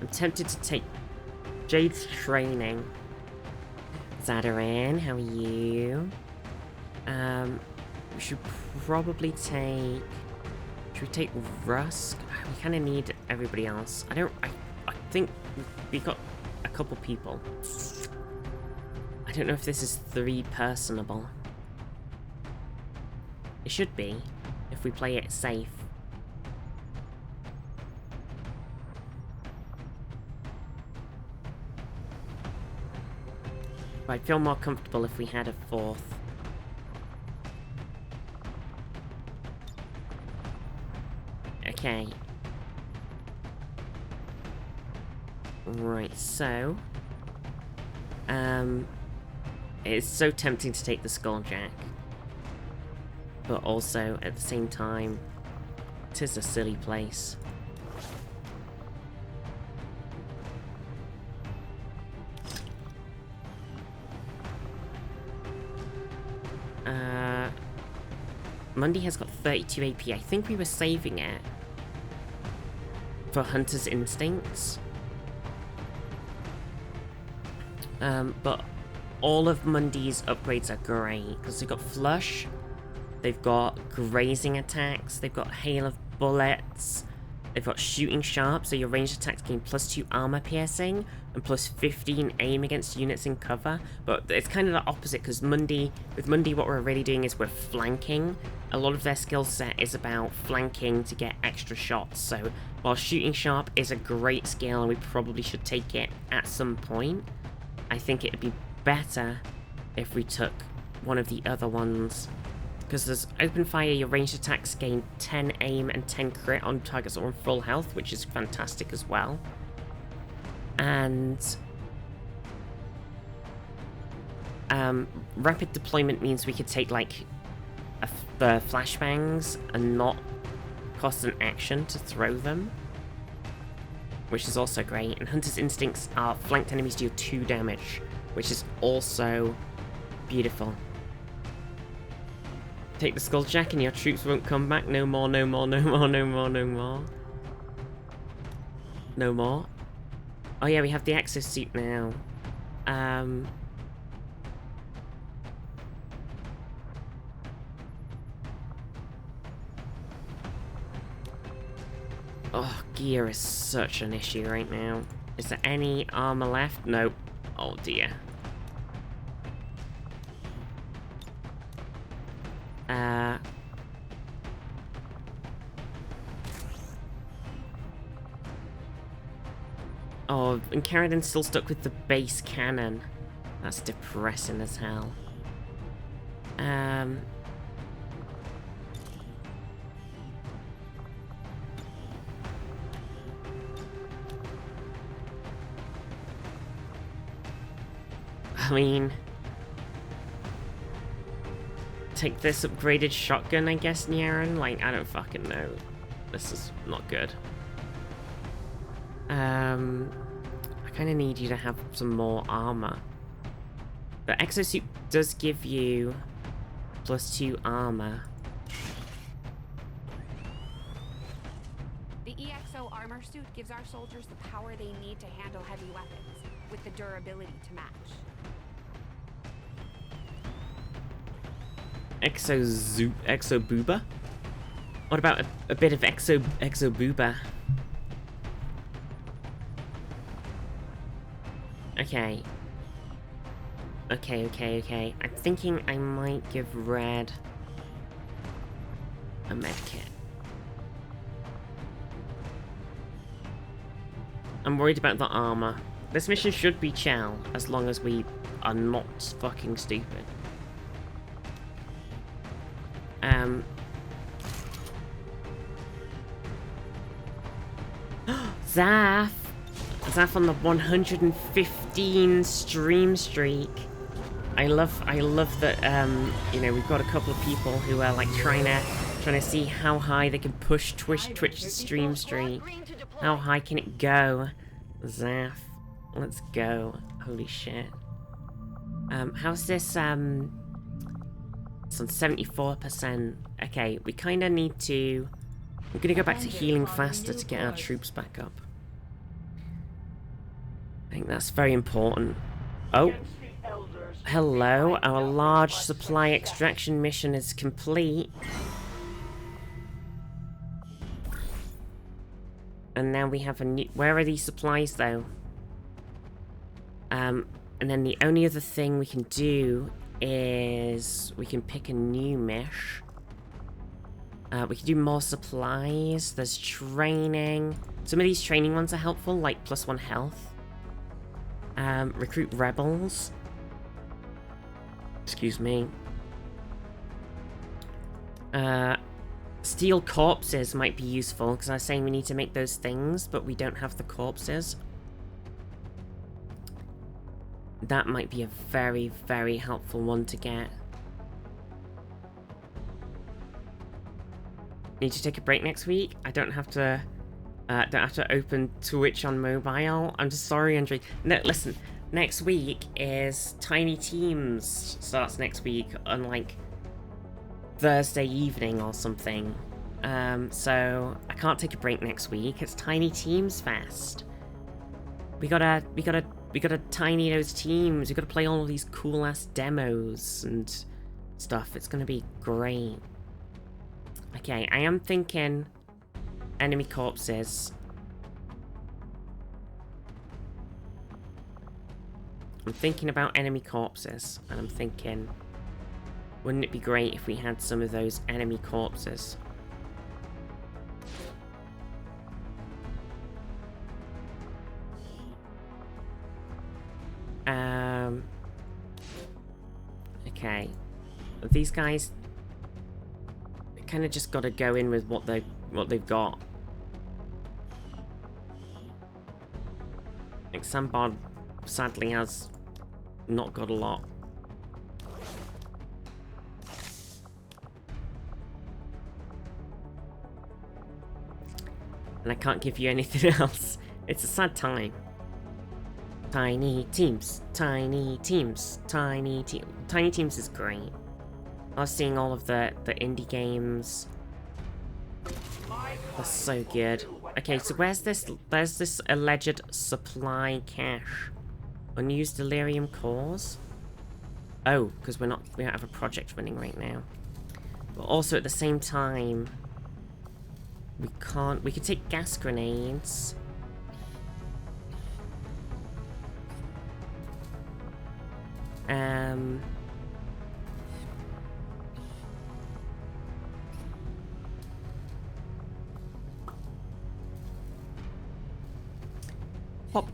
I'm tempted to take Jade's training. Zadaran, how are you? We should probably take... Should we take Rusk? We kind of need everybody else. I think we got a couple people. I don't know if this is 3 personable. It should be, if we play it safe. But I'd feel more comfortable if we had a 4th. Okay. Right, so... it's so tempting to take the Skulljack. But also, at the same time, it is a silly place. Mundy has got 32 AP. I think we were saving it for Hunter's Instincts. But all of Mundy's upgrades are great, because they've got Flush, they've got Grazing Attacks, they've got Hail of Bullets, they've got Shooting Sharp, so your ranged attacks gain +2 armor piercing, and +15 aim against units in cover. But it's kind of the opposite, because with Mundy what we're really doing is we're flanking. A lot of their skill set is about flanking to get extra shots, so while Shooting Sharp is a great skill and we probably should take it at some point, I think it'd be better if we took one of the other ones. Because there's Open Fire, your ranged attacks gain 10 aim and 10 crit on targets that are on full health, which is fantastic as well. And rapid deployment means we could take like the flashbangs and not cost an action to throw them, which is also great. And Hunter's Instincts are flanked enemies deal 2 damage, which is also beautiful. Take the Skulljack and your troops won't come back. No more, no more, no more, no more, no more. No more. Oh yeah, we have the exosuit now. Oh, gear is such an issue right now. Is there any armor left? Nope. Oh dear. Oh, and Carradin's still stuck with the base cannon. That's depressing as hell. I mean, take this upgraded shotgun, I guess, Nyaren? Like, I don't fucking know. This is not good. I kind of need you to have some more armor. But exosuit does give you +2 armor. The EXO armor suit gives our soldiers the power they need to handle heavy weapons, with the durability to match. Exo-booba? What about a bit of exo-booba? Okay. Okay. I'm thinking I might give Red a medkit. I'm worried about the armor. This mission should be chill, as long as we are not fucking stupid. Zaf! Zaf on the 115 stream streak. I love that, you know, we've got a couple of people who are like trying to see how high they can push Twitch's stream streak. How high can it go? Zaf, let's go. Holy shit. How's this, it's on 74%. Okay, we kind of need to... We're gonna go back to healing faster to get our troops back up. I think that's very important. Oh. Hello, our large supply extraction mission is complete. And now we have a new... Where are these supplies, though? And then the only other thing we can do is... We can pick a new mesh. We can do more supplies. There's training. Some of these training ones are helpful, like +1 health. Recruit rebels. Excuse me. Steal corpses might be useful, because I was saying we need to make those things, but we don't have the corpses. That might be a very, very helpful one to get. Need to take a break next week? I don't have to open Twitch on mobile. I'm just sorry, Andre. No, listen, next week is Tiny Teams starts next week on like Thursday evening or something. So I can't take a break next week. It's Tiny Teams Fest. We gotta tiny those teams. We gotta play all of these cool ass demos and stuff. It's gonna be great. Okay, I am thinking enemy corpses. I'm thinking about enemy corpses, and I'm thinking, wouldn't it be great if we had some of those enemy corpses? Okay. These guys kind of just got to go in with what they've got. Like Sandbod sadly has not got a lot. And I can't give you anything else. It's a sad time. Tiny teams, tiny teams, tiny teams. Tiny teams is great. I was seeing all of the indie games. That's so good. Okay, so where's this alleged supply cache? Unused delirium cores? Oh, because we don't have a project running right now. But also at the same time, we could take gas grenades. Pop.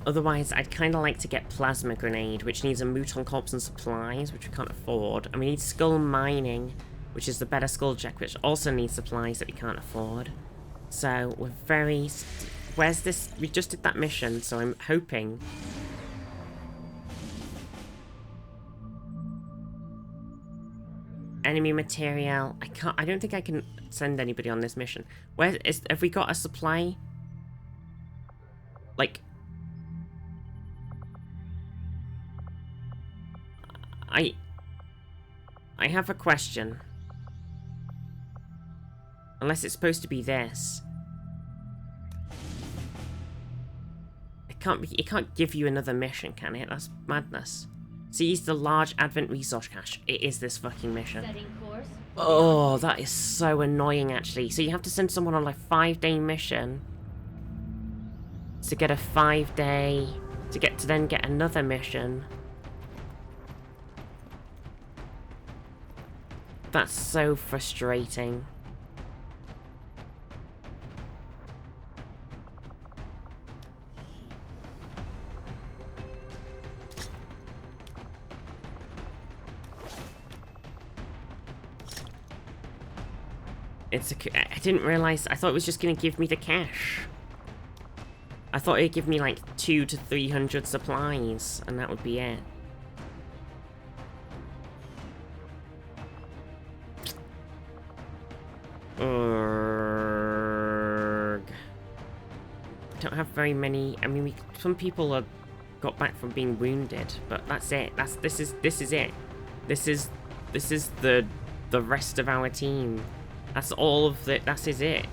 Otherwise, I'd kind of like to get Plasma Grenade, which needs a Mouton Corpse and supplies, which we can't afford. And we need Skull Mining, which is the better Skulljack, which also needs supplies that we can't afford. So, we're very... Where's this? We just did that mission, so I'm hoping... Enemy material. I don't think I can send anybody on this mission. Have we got a supply? Like... I have a question. Unless it's supposed to be this. It can't give you another mission, can it? That's madness. Seize the large Advent resource cache. It is this fucking mission. Oh, that is so annoying, actually. So you have to send someone on a 5-day mission to get a 5-day... to then get another mission. That's so frustrating. I didn't realize. I thought it was just going to give me the cash. I thought it'd give me like 200 to 300 supplies, and that would be it. Urgh. I don't have very many. I mean, some people got back from being wounded, but that's it. This is it. This is the rest of our team. That's all of it. That is it.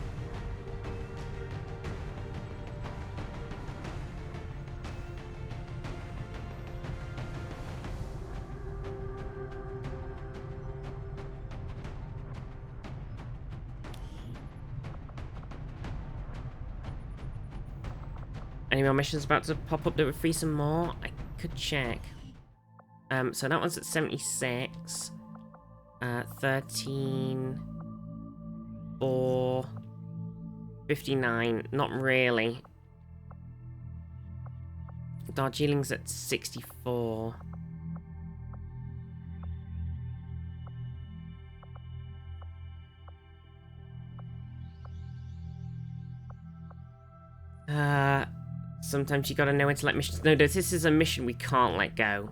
Any more missions about to pop up that would free some more? I could check. So that one's at 76. 13. 4. 59. Not really. Darjeeling's at 64. Sometimes you gotta know when to let missions. No, this is a mission we can't let go.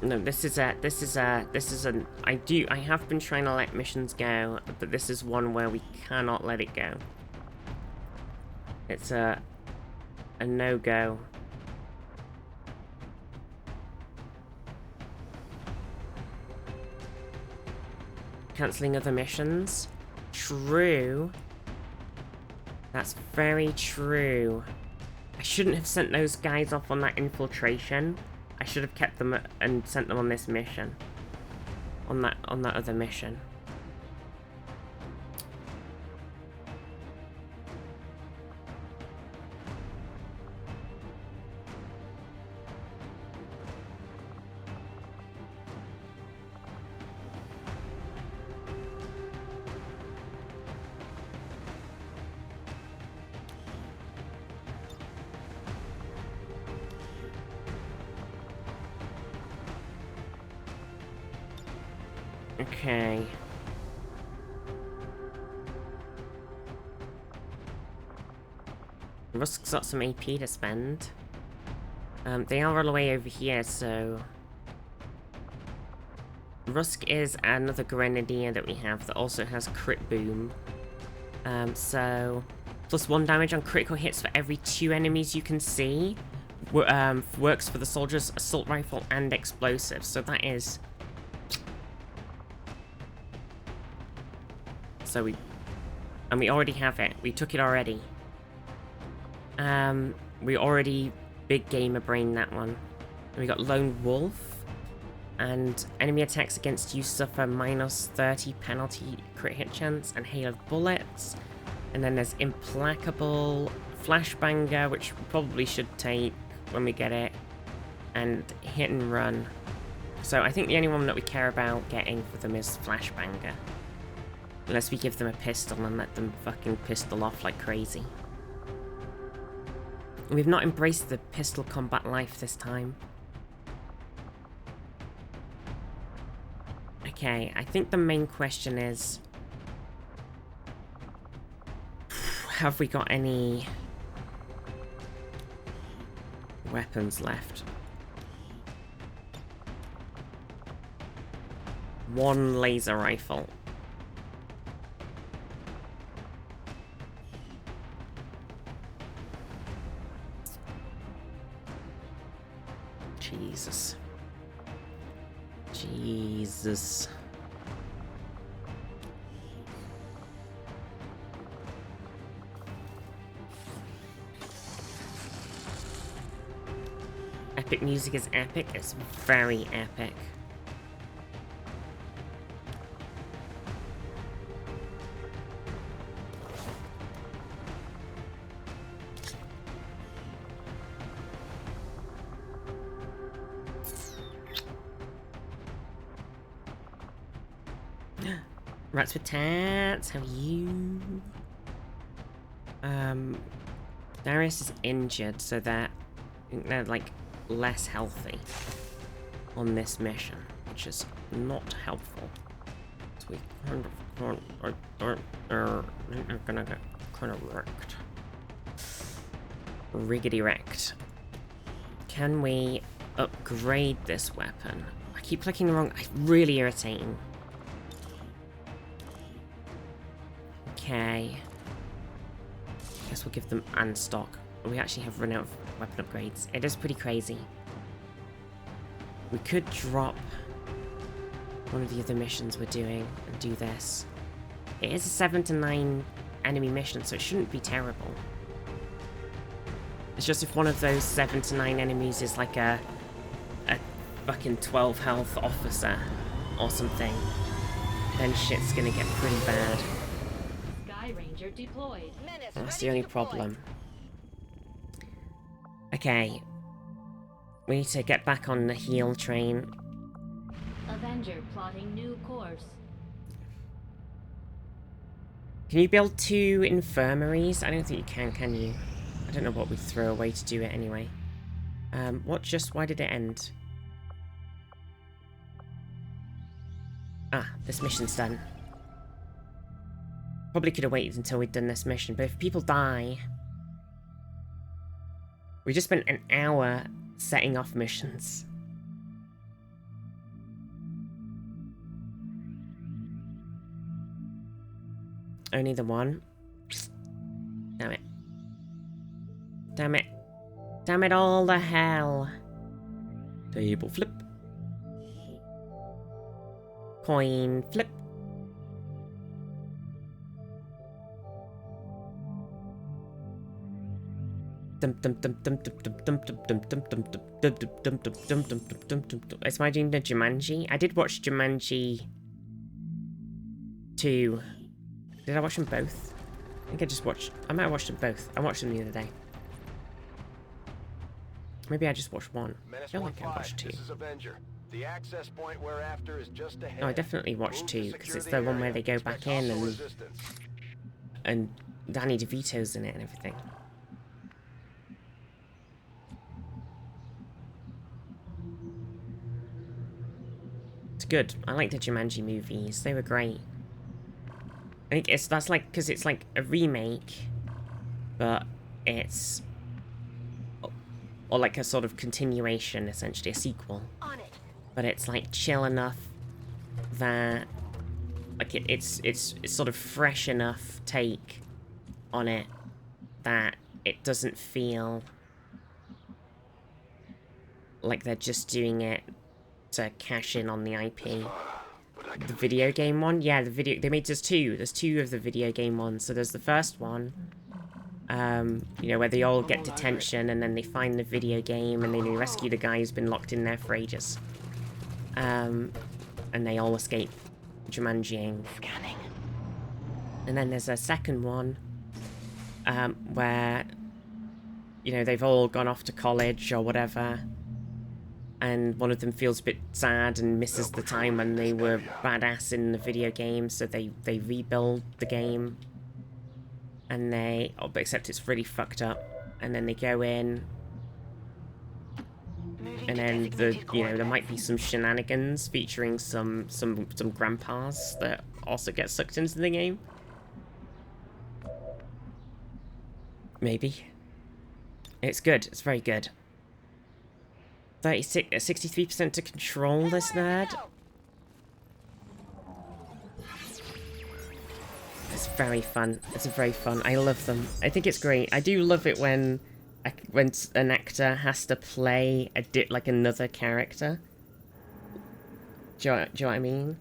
No, this is an I have been trying to let missions go, but this is one where we cannot let it go. It's a no-go. Cancelling other missions? True. That's very true. I shouldn't have sent those guys off on that infiltration. I should have kept them and sent them on this mission. On that other mission. Okay. Rusk's got some AP to spend. They are all the way over here, so... Rusk is another grenadier that we have that also has crit boom. So... +1 damage on critical hits for every 2 enemies you can see. Works for the soldier's assault rifle and explosives, so that is... So we already have it. We took it already. We already big gamer brain that one. We got Lone Wolf, and enemy attacks against you suffer -30 penalty crit hit chance and hail of bullets. And then there's Implacable, Flashbanger, which we probably should take when we get it, and Hit and Run. So I think the only one that we care about getting for them is Flashbanger. Unless we give them a pistol and let them fucking pistol off like crazy. We've not embraced the pistol combat life this time. Okay, I think the main question is... have we got any... weapons left? One laser rifle. Jesus. Jesus. Epic music is epic. It's very epic. Rats with tats, how are you? Darius is injured, so they're like less healthy on this mission, which is not helpful. So we kind of are gonna get kind of wrecked. Riggedy wrecked. Can we upgrade this weapon? I keep clicking the wrong. It's really irritating. Okay. Guess we'll give them unstock. We actually have run out of weapon upgrades. It is pretty crazy. We could drop one of the other missions we're doing and do this. It is a 7 to 9 enemy mission, so it shouldn't be terrible. It's just if one of those 7 to 9 enemies is like a fucking 12 health officer or something. then shit's gonna get pretty bad. Sky Ranger deployed. That's the only problem. Okay. We need to get back on the heal train. Avenger plotting new course. Can you build 2 infirmaries? I don't think you can you? I don't know what we'd throw away to do it anyway. Why did it end? Ah, this mission's done. Probably could have waited until we'd done this mission, but if people die... We just spent an hour setting off missions. Only the one? Damn it. Damn it. Damn it all the hell. Table flip. Coin flip. It's my dream to Jumanji. I did watch Jumanji 2. Did I watch them both? I think I might have watched them both. I watched them the other day. Maybe I just watched one. I feel like I watched 2. The access point we're after is just ahead. No, I definitely watched 2 because it's the one where they go back in and Danny DeVito's in it and everything. It's good. I like the Jumanji movies. They were great. I think that's like because it's like a remake, but it's or like a sort of continuation, essentially a sequel. On it. But it's like chill enough that like it's sort of fresh enough take on it that it doesn't feel like they're just doing it to cash in on the IP. The video game one? Yeah, they made there's 2. There's 2 of the video game ones. So there's the first one, you know, where they all get detention and then they find the video game and then they rescue the guy who's been locked in there for ages. And they all escape Jumanjiing. Scanning. And then there's a second one, where, you know, they've all gone off to college or whatever, and one of them feels a bit sad and misses the time when they were badass in the video game, so they rebuild the game, and but except it's really fucked up, and then they go in, and then there might be some shenanigans featuring some grandpas that also get sucked into the game. Maybe. It's good. It's very good. 63% to control this nerd. It's very fun. It's very fun. I love them. I think it's great. I do love it when an actor has to play like another character. Do you know what I mean?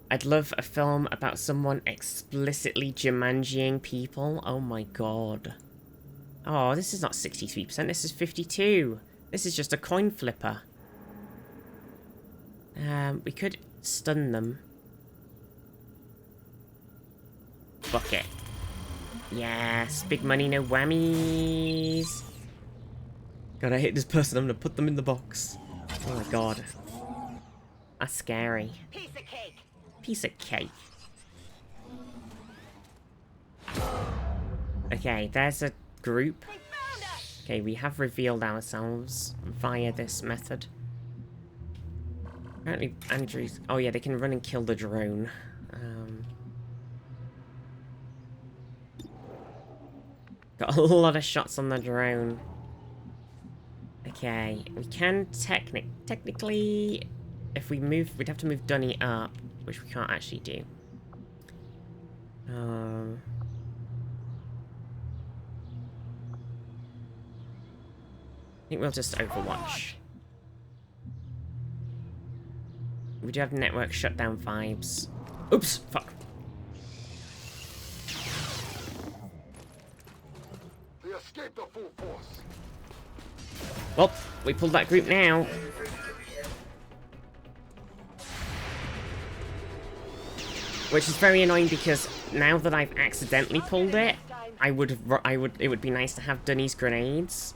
I'd love a film about someone explicitly Jumanjiing people. Oh my god. Oh, this is not 63%. This is 52%. This is just a coin flipper. We could stun them. Fuck it. Yes, big money, no whammies. God, I hate this person. I'm gonna put them in the box. Oh my god. That's scary. Piece of cake. Piece of cake. Okay, there's a group. Okay, we have revealed ourselves via this method. Apparently, Andrew's... Oh yeah, they can run and kill the drone. Got a lot of shots on the drone. Okay, we can technically... If we move... We'd have to move Dunny up, which we can't actually do. I think we'll just Overwatch. We do have network shutdown vibes. Oops! Fuck. They escaped the full force. Well, we pulled that group now. Which is very annoying because now that I've accidentally pulled it, it would be nice to have Dunny's grenades.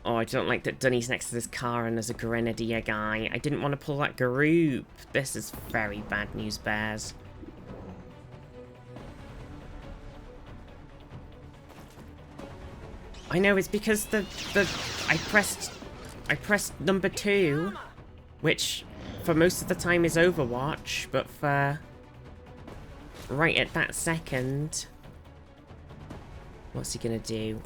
Oh, I don't like that Dunny's next to this car and there's a grenadier guy. I didn't want to pull that group. This is very bad news, bears. I know, it's because I pressed number 2, which for most of the time is Overwatch, but for right at that second, what's he gonna do?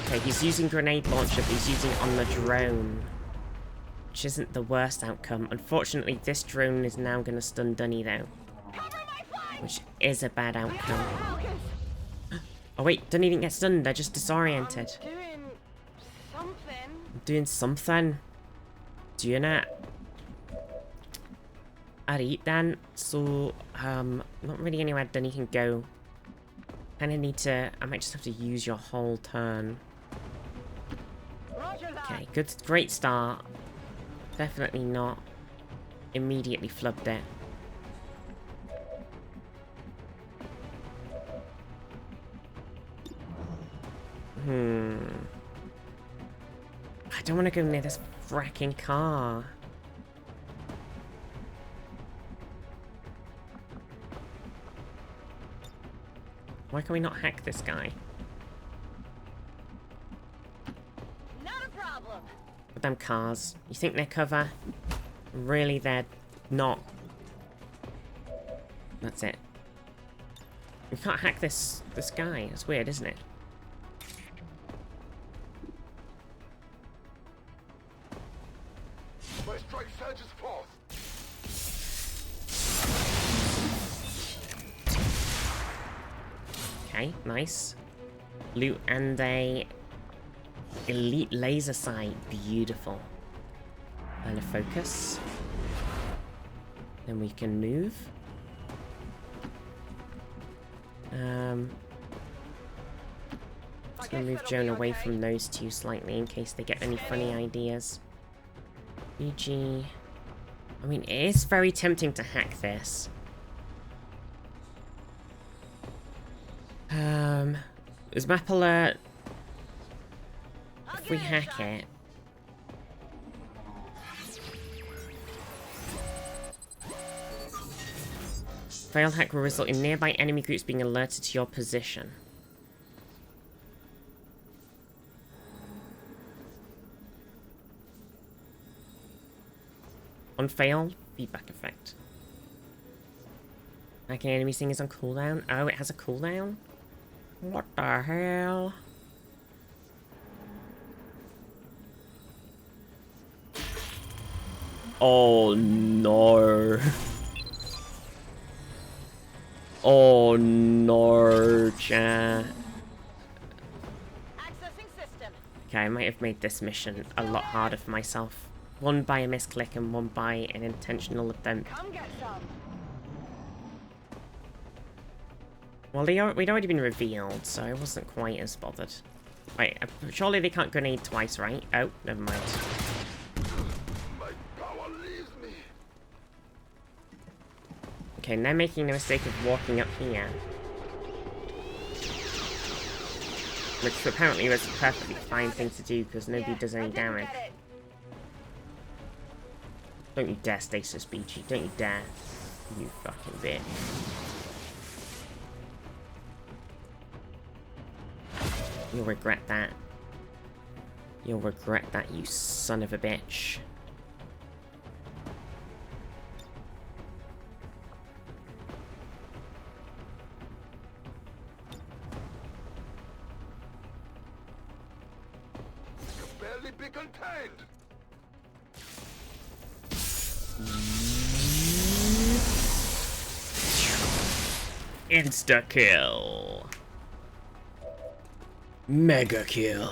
Okay, he's using grenade launcher, but he's using it on the drone, which isn't the worst outcome. Unfortunately, this drone is now gonna stun Dunny though, which is a bad outcome. Oh wait, Dunny didn't get stunned, they're just disoriented. Doing something. Doing it. Alright then, so, not really anywhere Dunny can go. Kinda need to, I might just have to use your whole turn. Okay, great start. Definitely not immediately flubbed it. I don't want to go near this fracking car. Why can we not hack this guy? Not a problem. Damn cars. You think they're cover? Really, they're not. That's it. We can't hack this guy. That's weird, isn't it? My strike surges forth. Okay, nice. Loot and a elite laser sight. Beautiful. And a focus. Then we can move. Just gonna move Joan away from those two slightly in case they get any funny ideas. BG. I mean, it is very tempting to hack this. Is map alert? If we hack it. Failed hack will result in nearby enemy groups being alerted to your position. On fail, feedback effect. Hacking enemy thing is on cooldown. Oh, it has a cooldown? What the hell? Oh no. Oh no, chat. Okay, I might have made this mission a lot harder for myself. One by a misclick and one by an intentional attempt. Well, we'd already been revealed, so I wasn't quite as bothered. Wait, surely they can't grenade twice, right? Oh, never mind. My power leaves me. Okay, and they're making the mistake of walking up here. Which apparently was a perfectly fine thing to do because nobody does any damage. Don't you dare stasis, BG. Don't you dare. You fucking bitch. You'll regret that. You'll regret that, you son of a bitch. Barely be contained. Insta kill. Mega kill.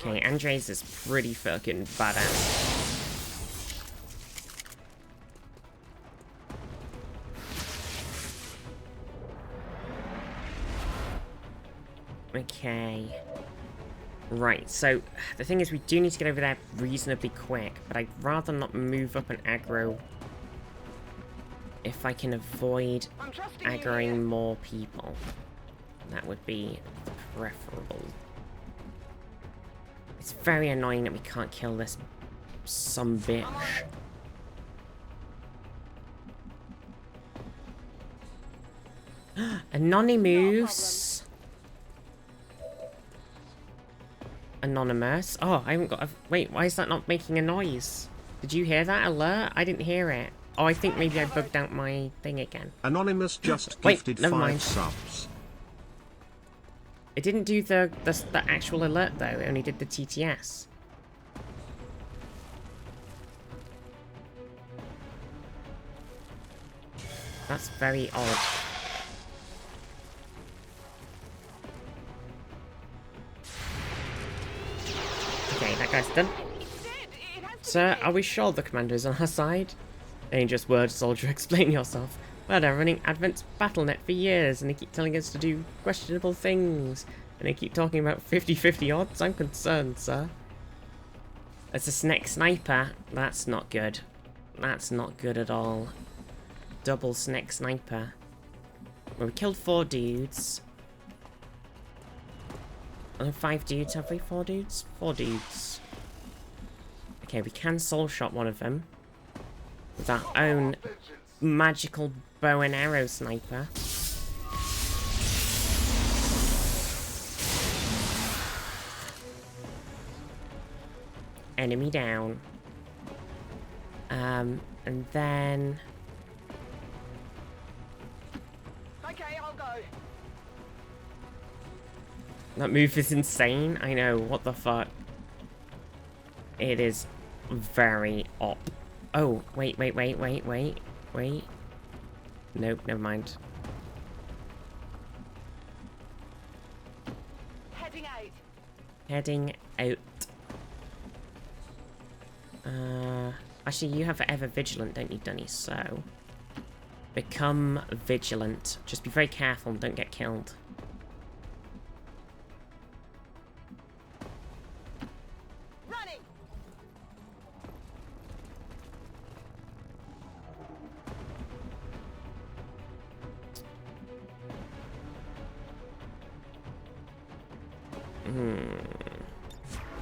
Okay, Andres is pretty fucking badass. Okay. Right, so the thing is we do need to get over there reasonably quick, but I'd rather not move up and aggro if I can avoid aggroing more people. That would be preferable. It's very annoying that we can't kill this sumbitch. Anonymous. Anonymous. Oh, I haven't got a... Wait, why is that not making a noise? Did you hear that alert? I didn't hear it. Oh, I think maybe I bugged out my thing again. Anonymous just Wait, gifted never 5 mind. subs. It didn't do the actual alert though, it only did the TTS. That's very odd. Okay, that guy's done. Sir, are we sure the commander is on our side? Dangerous words, soldier, explain yourself. Well, they're running Advent's BattleNet for years, and they keep telling us to do questionable things. And they keep talking about 50-50 odds. I'm concerned, sir. It's a snake sniper. That's not good. That's not good at all. Double snake sniper. Well, we killed 4 dudes. Only 5 dudes, have we? 4 dudes? 4 dudes. Okay, we can soul shot one of them. With our own magical bow and arrow sniper. Enemy down. And then... Okay, I'll go. That move is insane. I know, what the fuck. It is very op. Oh, wait. Nope, never mind. Heading out. Heading out. Actually, you have Forever Vigilant, don't you, Dunny? So, become vigilant. Just be very careful and don't get killed. Running.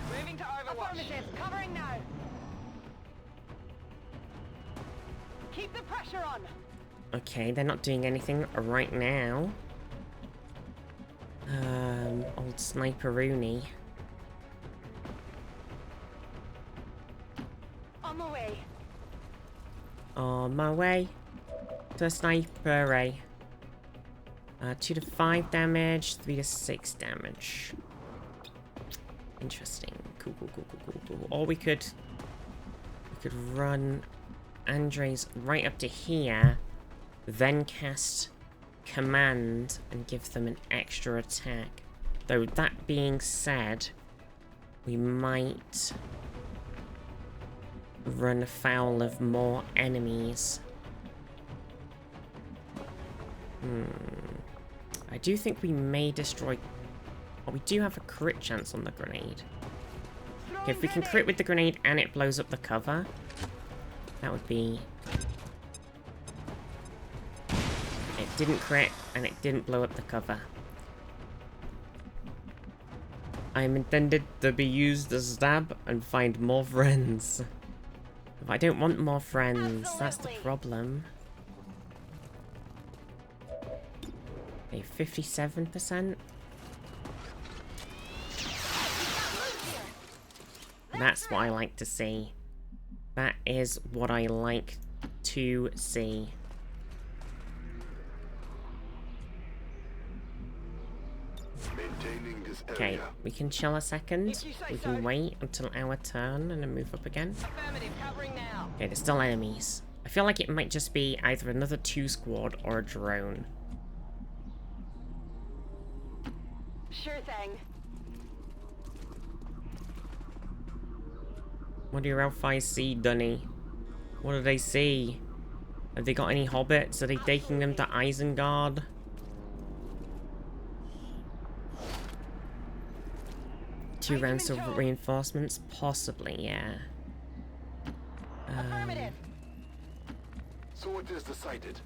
Moving to Overwatch. Affirmative. Covering now. Keep the pressure on. Okay, they're not doing anything right now. Old Sniper Rooney. On my way. On my way to Sniper Ray. 2 to 5 damage, 3 to 6 damage. Interesting. Cool. Or we could run Andres right up to here, then cast command and give them an extra attack. Though that being said, we might run afoul of more enemies. I do think we may destroy... Oh, we do have a crit chance on the grenade. Okay, if we can crit with the grenade and it blows up the cover, that would be... It didn't crit and it didn't blow up the cover. I am intended to be used as stab and find more friends. If I don't want more friends, that's the problem. Okay, 57%. That's what I like to see. That is what I like to see. Okay, we can chill a second. We can wait until our turn and then move up again. Okay, there's still enemies. I feel like it might just be either another 2 squad or a drone. Sure thing. What do your L5s see, Dunny? What do they see? Have they got any hobbits? Are they taking them to Isengard? 2 rounds of reinforcements? Possibly, yeah. Affirmative. So it is decided.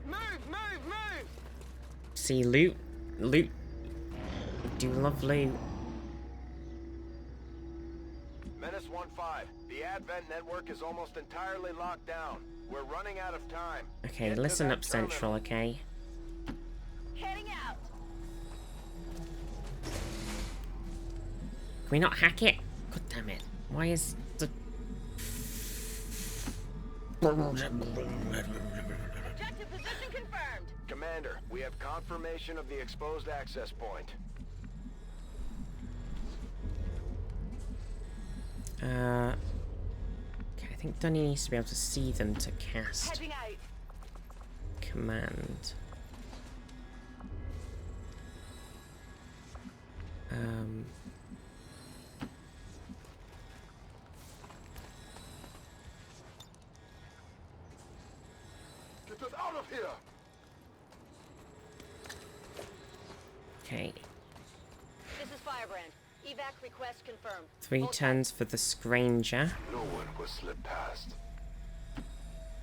Move, move, move! See, loot. Loot. Do love loot. Menace 1-5. The Advent network is almost entirely locked down. We're running out of time. Okay, Get to listen that up, Central, okay? Heading out. Can we not hack it? God damn it. Why is the... Objective position confirmed. Commander, we have confirmation of the exposed access point. Okay, I think Dunny needs to be able to see them to cast Heading out. command. Get us out of here! Okay, This is Firebrand. Evac request confirmed. 3 turns for the Scranger. No one will slip past.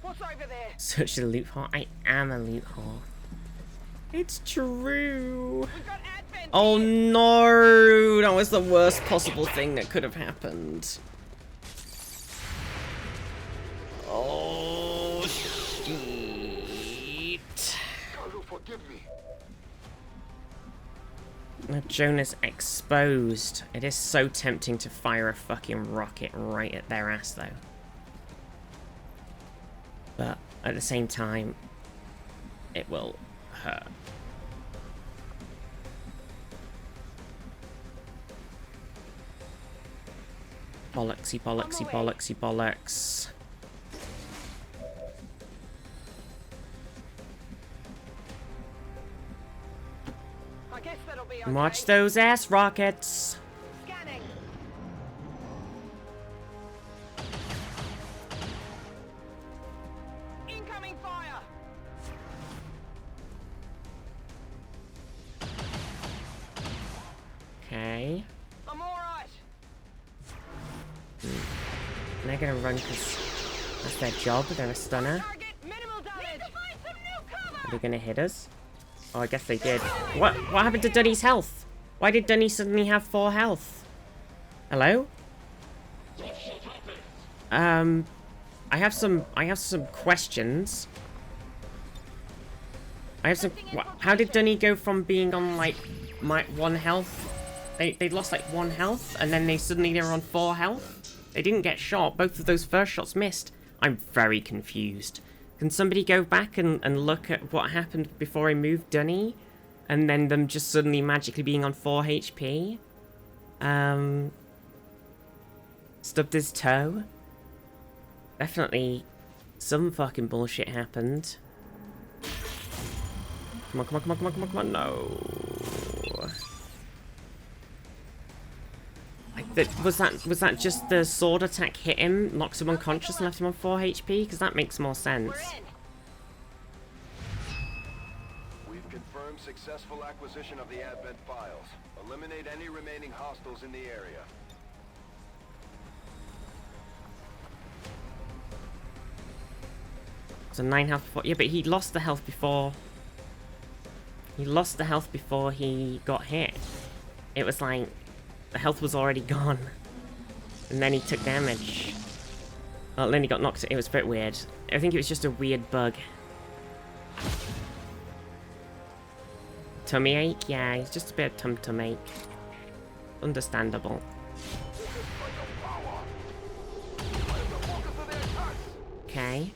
What's over there? Such a loot hole. I am a loot hole. It's true. We've got Advent. Oh no! That was the worst possible thing that could have happened. Oh shit! Carlo, forgive me. Jonas exposed. It is so tempting to fire a fucking rocket right at their ass, though. But at the same time, it will hurt. Bollocksy, bollocksy, bollocksy, bollocks. I guess that'll be okay. Watch those ass rockets. Scanning. Incoming fire. Okay. I'm all right. They're gonna run because that's their job. They're a stunner. Target minimal damage. Need to find some new cover. Are they gonna hit us? Oh, I guess they did. What happened to Dunny's health? Why did Dunny suddenly have 4 health? Hello? I have some questions. How did Dunny go from being on like 1 health? They lost like 1 health and then they were on 4 health? They didn't get shot. Both of those first shots missed. I'm very confused. Can somebody go back and look at what happened before I moved Dunny? And then them just suddenly magically being on 4 HP? Stubbed his toe? Definitely some fucking bullshit happened. Come on, come on, come on, come on, come on, come on, no. Was that just the sword attack hit him, knocked him unconscious and left him on 4 HP? Because that makes more sense. We've confirmed successful acquisition of the Advent files. Eliminate any remaining hostiles in the area. So 9 health before. Yeah, but he lost the health before. He lost the health before he got hit. It was like the health was already gone, and then he took damage. Well, then he got knocked. It was a bit weird. I think it was just a weird bug. Tummy ache? Yeah, it's just a bit of tum ache. Understandable. Okay.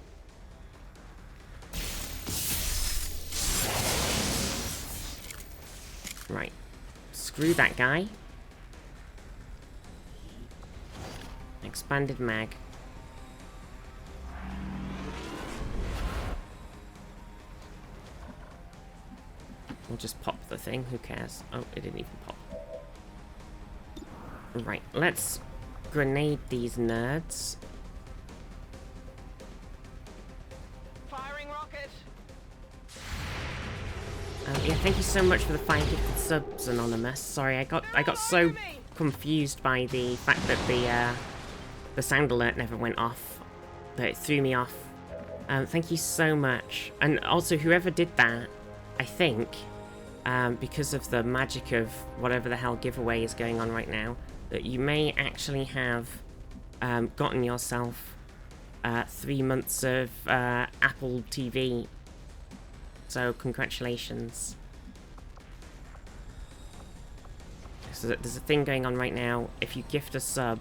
Right. Screw that guy. Expanded mag. We'll just pop the thing, who cares? Oh, it didn't even pop. Right, let's grenade these nerds. Firing rocket. Yeah, thank you so much for the 5 gifted subs, Anonymous. Sorry, I got so confused by the fact that the sound alert never went off, that it threw me off. Thank you so much. And also, whoever did that, I think, because of the magic of whatever the hell giveaway is going on right now, that you may actually have gotten yourself 3 months of Apple TV. So, congratulations. So there's a thing going on right now. If you gift a sub,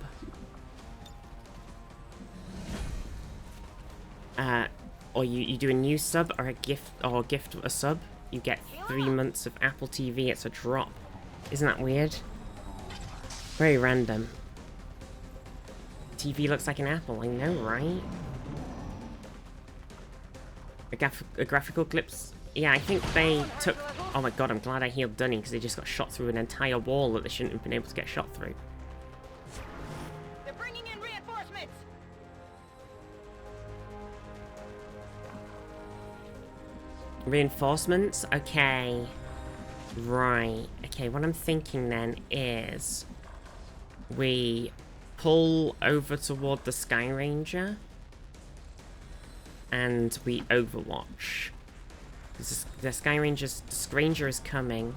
or you do a new sub or a gift a sub, you get 3 months of Apple TV. It's a drop. Isn't that weird? Very random. TV looks like an apple, I know, right? A graphical clips. Yeah, I think they took... Oh my god, I'm glad I healed Dunny, because they just got shot through an entire wall that they shouldn't have been able to get shot through. They're bringing in reinforcements. Reinforcements? Okay. Right. Okay, what I'm thinking then is... we pull over toward the Sky Ranger. And we overwatch. The Sky Ranger is coming.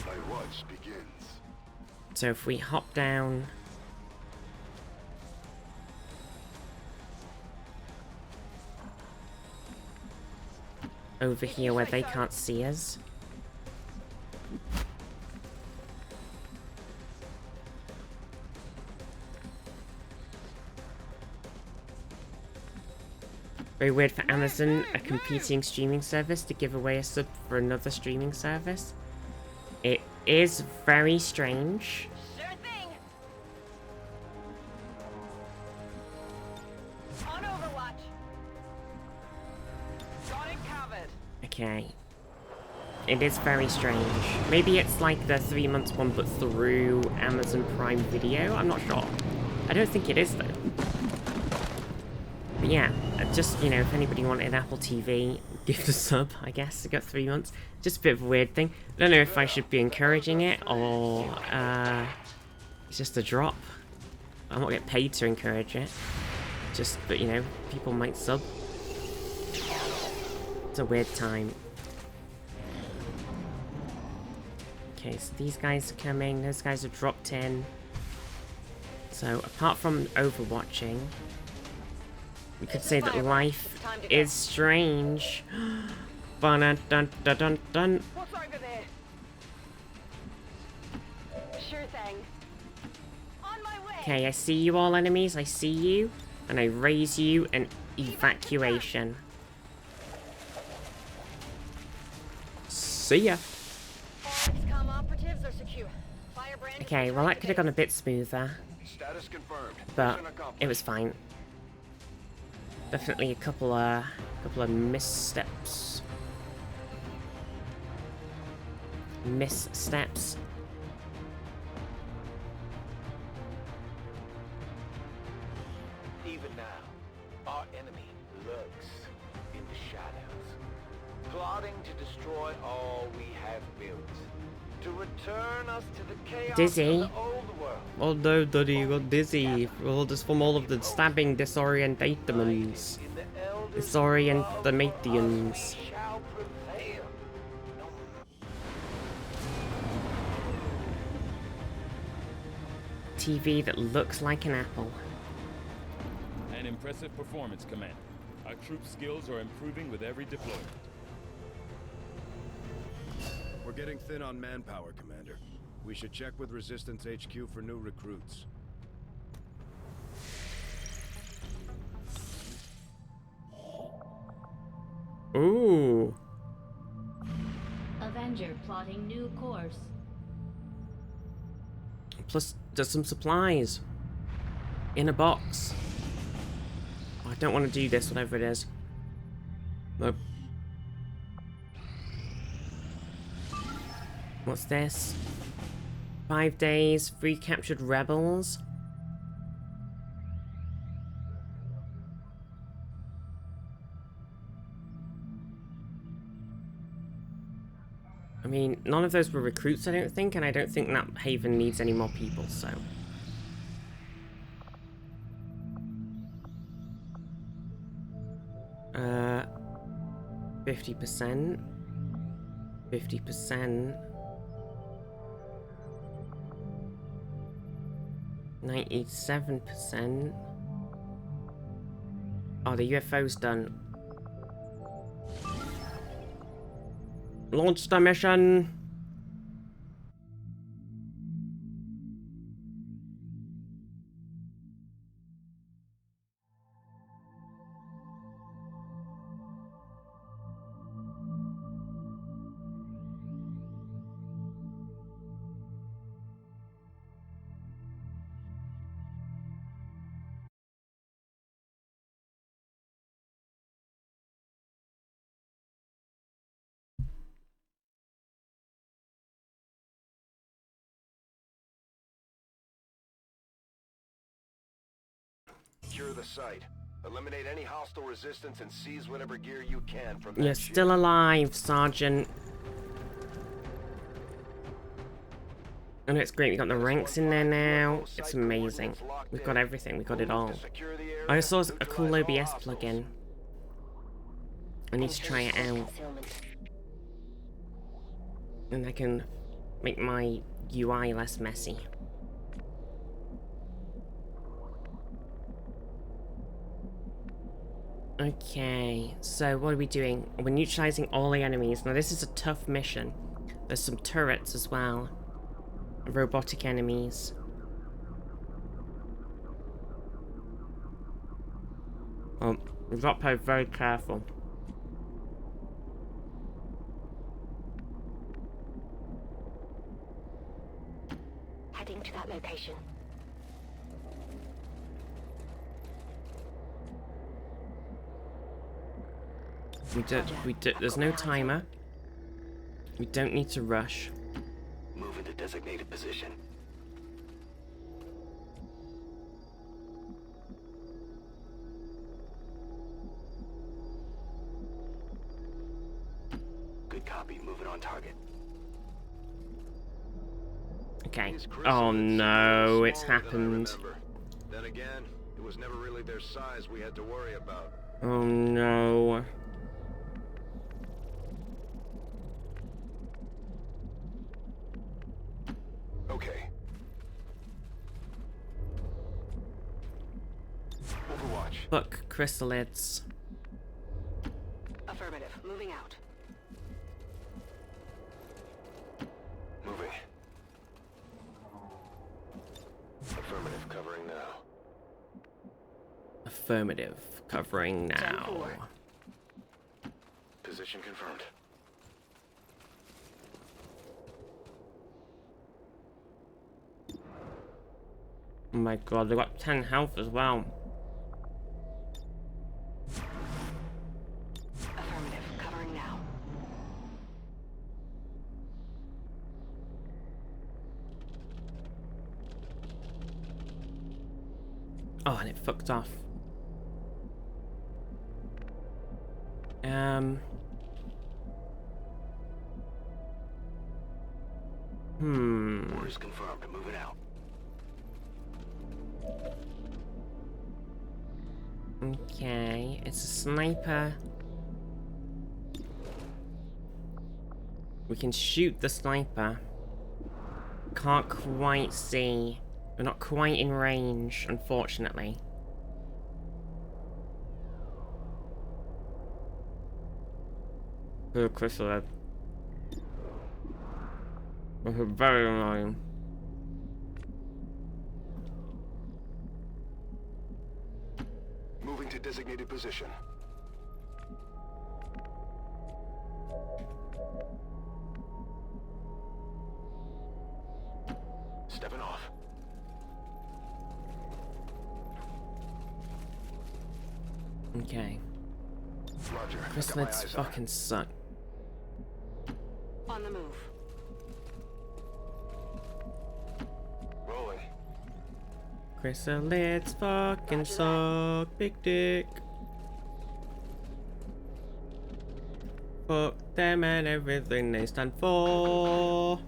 My watch begins. So if we hop down... over here where they can't see us. Very weird for Amazon, a competing streaming service, to give away a sub for another streaming service. It is very strange. Sure thing. On Overwatch. Got it covered. Okay. It is very strange. Maybe it's like the 3 months one, but through Amazon Prime Video? I'm not sure. I don't think it is, though. But yeah, just, you know, if anybody wanted an Apple TV, gift a sub, I guess, to get 3 months. Just a bit of a weird thing. I don't know if I should be encouraging it, or it's just a drop. I won't get paid to encourage it. Just, but you know, people might sub. It's a weird time. Okay, so these guys are coming, those guys have dropped in. So, apart from overwatching, we could say that life is strange. Dun dun dun dun dun. What's over there? Sure thing. On my way. Okay, I see you all, enemies. I see you. And I raise you an evacuation. See ya. XCOM operatives are secure. Firebrand. Okay, well that could have gone a bit smoother. Status confirmed. But Mission accomplished. it was fine. Definitely a couple of missteps. Missteps. Even now, our enemy lurks in the shadows, plotting to destroy all we have built, to return us to the chaos Dizzy. of the old world. Oh no, Duddy, you got dizzy. All this from all of the stabbing disorientations. In the elder Disorientamatians. shall prevail. TV that looks like an apple. An impressive performance, Command. Our troops' skills are improving with every deployment. We're getting thin on manpower, Commander. We should check with Resistance HQ for new recruits. Ooh. Avenger plotting new course. Plus, there's some supplies. In a box. Oh, I don't want to do this, whatever it is. Nope. What's this? 5 days, free captured rebels. I mean, none of those were recruits, I don't think, and I don't think that haven needs any more people, so... 50%. 50%. 97%. Oh, the UFO's done. Launch the mission! Secure the site. Eliminate any hostile resistance and seize whatever gear you can from that You're ship. still alive, Sergeant. And it's great, we got the ranks in there now. It's amazing. We've got everything, we got it all. I saw a cool OBS plugin. I need to try it out. And I can make my UI less messy. Okay, so what are we doing? We're neutralizing all the enemies. Now this is a tough mission. There's some turrets as well. Robotic enemies. Well, we've got to be very careful. Heading to that location. There's no timer. We don't need to rush. Move into designated position. Good copy. Moving on target. Okay. Oh no, it's happened. Then again, it was never really their size we had to worry about. Oh no. Okay. Overwatch. Look, chrysalids. Affirmative. Moving out. Moving. Affirmative. Covering now. Affirmative. Covering now. Position confirmed. Oh my god, they got 10 health as well. Affirmative. Covering now. Oh, and it fucked off. Orders confirmed. Moving out. Okay, it's a sniper. We can shoot the sniper. Can't quite see. We're not quite in range, unfortunately. Oh, chrysalid. This is very annoying. Moving to designated position. Stepping off. Okay. Roger. Got my Chrysalids eyes on. fucking suck. On the move. Rolling. Chrysalids fucking suck. Big dick. Fuck them and everything they stand for.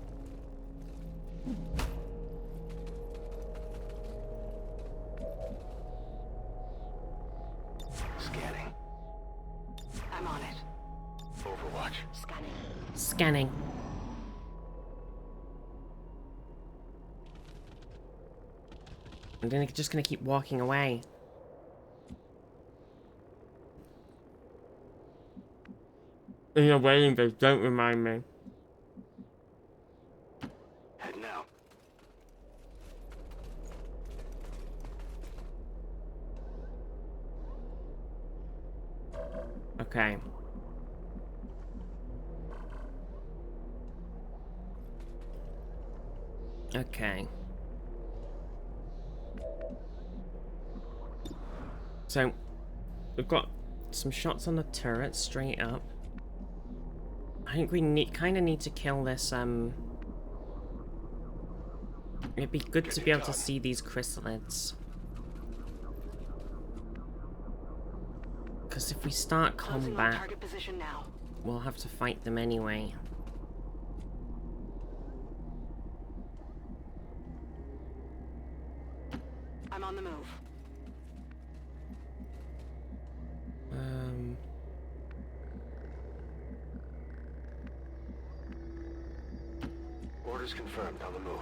Scanning. I'm on it. Overwatch. Scanning. Scanning. I'm just gonna keep walking away. In a way, they don't remind me. Head now. Okay. Okay. So, we've got some shots on the turret straight up. I think we kind of need to kill this, it'd be good to be able to see these chrysalids. Because if we start combat, Target position now. we'll have to fight them anyway. I'm on the move. Orders confirmed. On the move.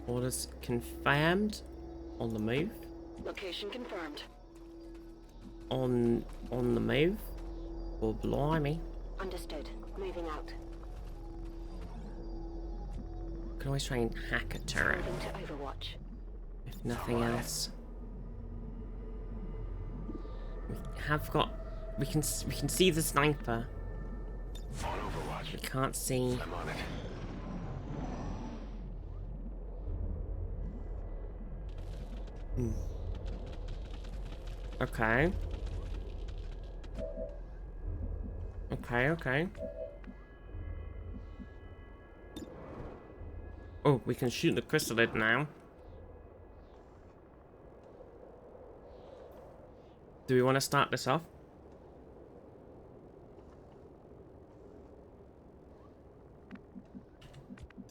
Orders confirmed. On the move. Location confirmed. On the move. Oh, blimey. Understood. Moving out. Can always try and hack a turret, Moving to Overwatch. if nothing else. We have got. We can see the sniper. On Overwatch. We can't see. I'm on it. Okay. Okay. Oh, we can shoot the chrysalid now. Do we want to start this off?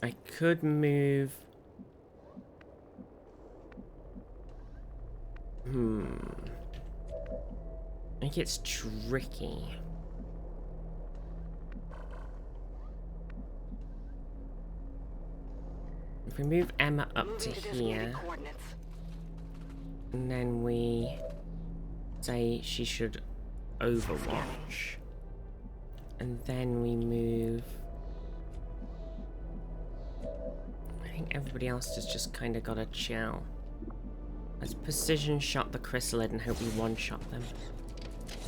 I could move... I think it's tricky. If we move Emma up to here, and then we say she should overwatch, and then we move... I think everybody else has just kind of got to chill. Let's precision shot the chrysalid and hope we one-shot them.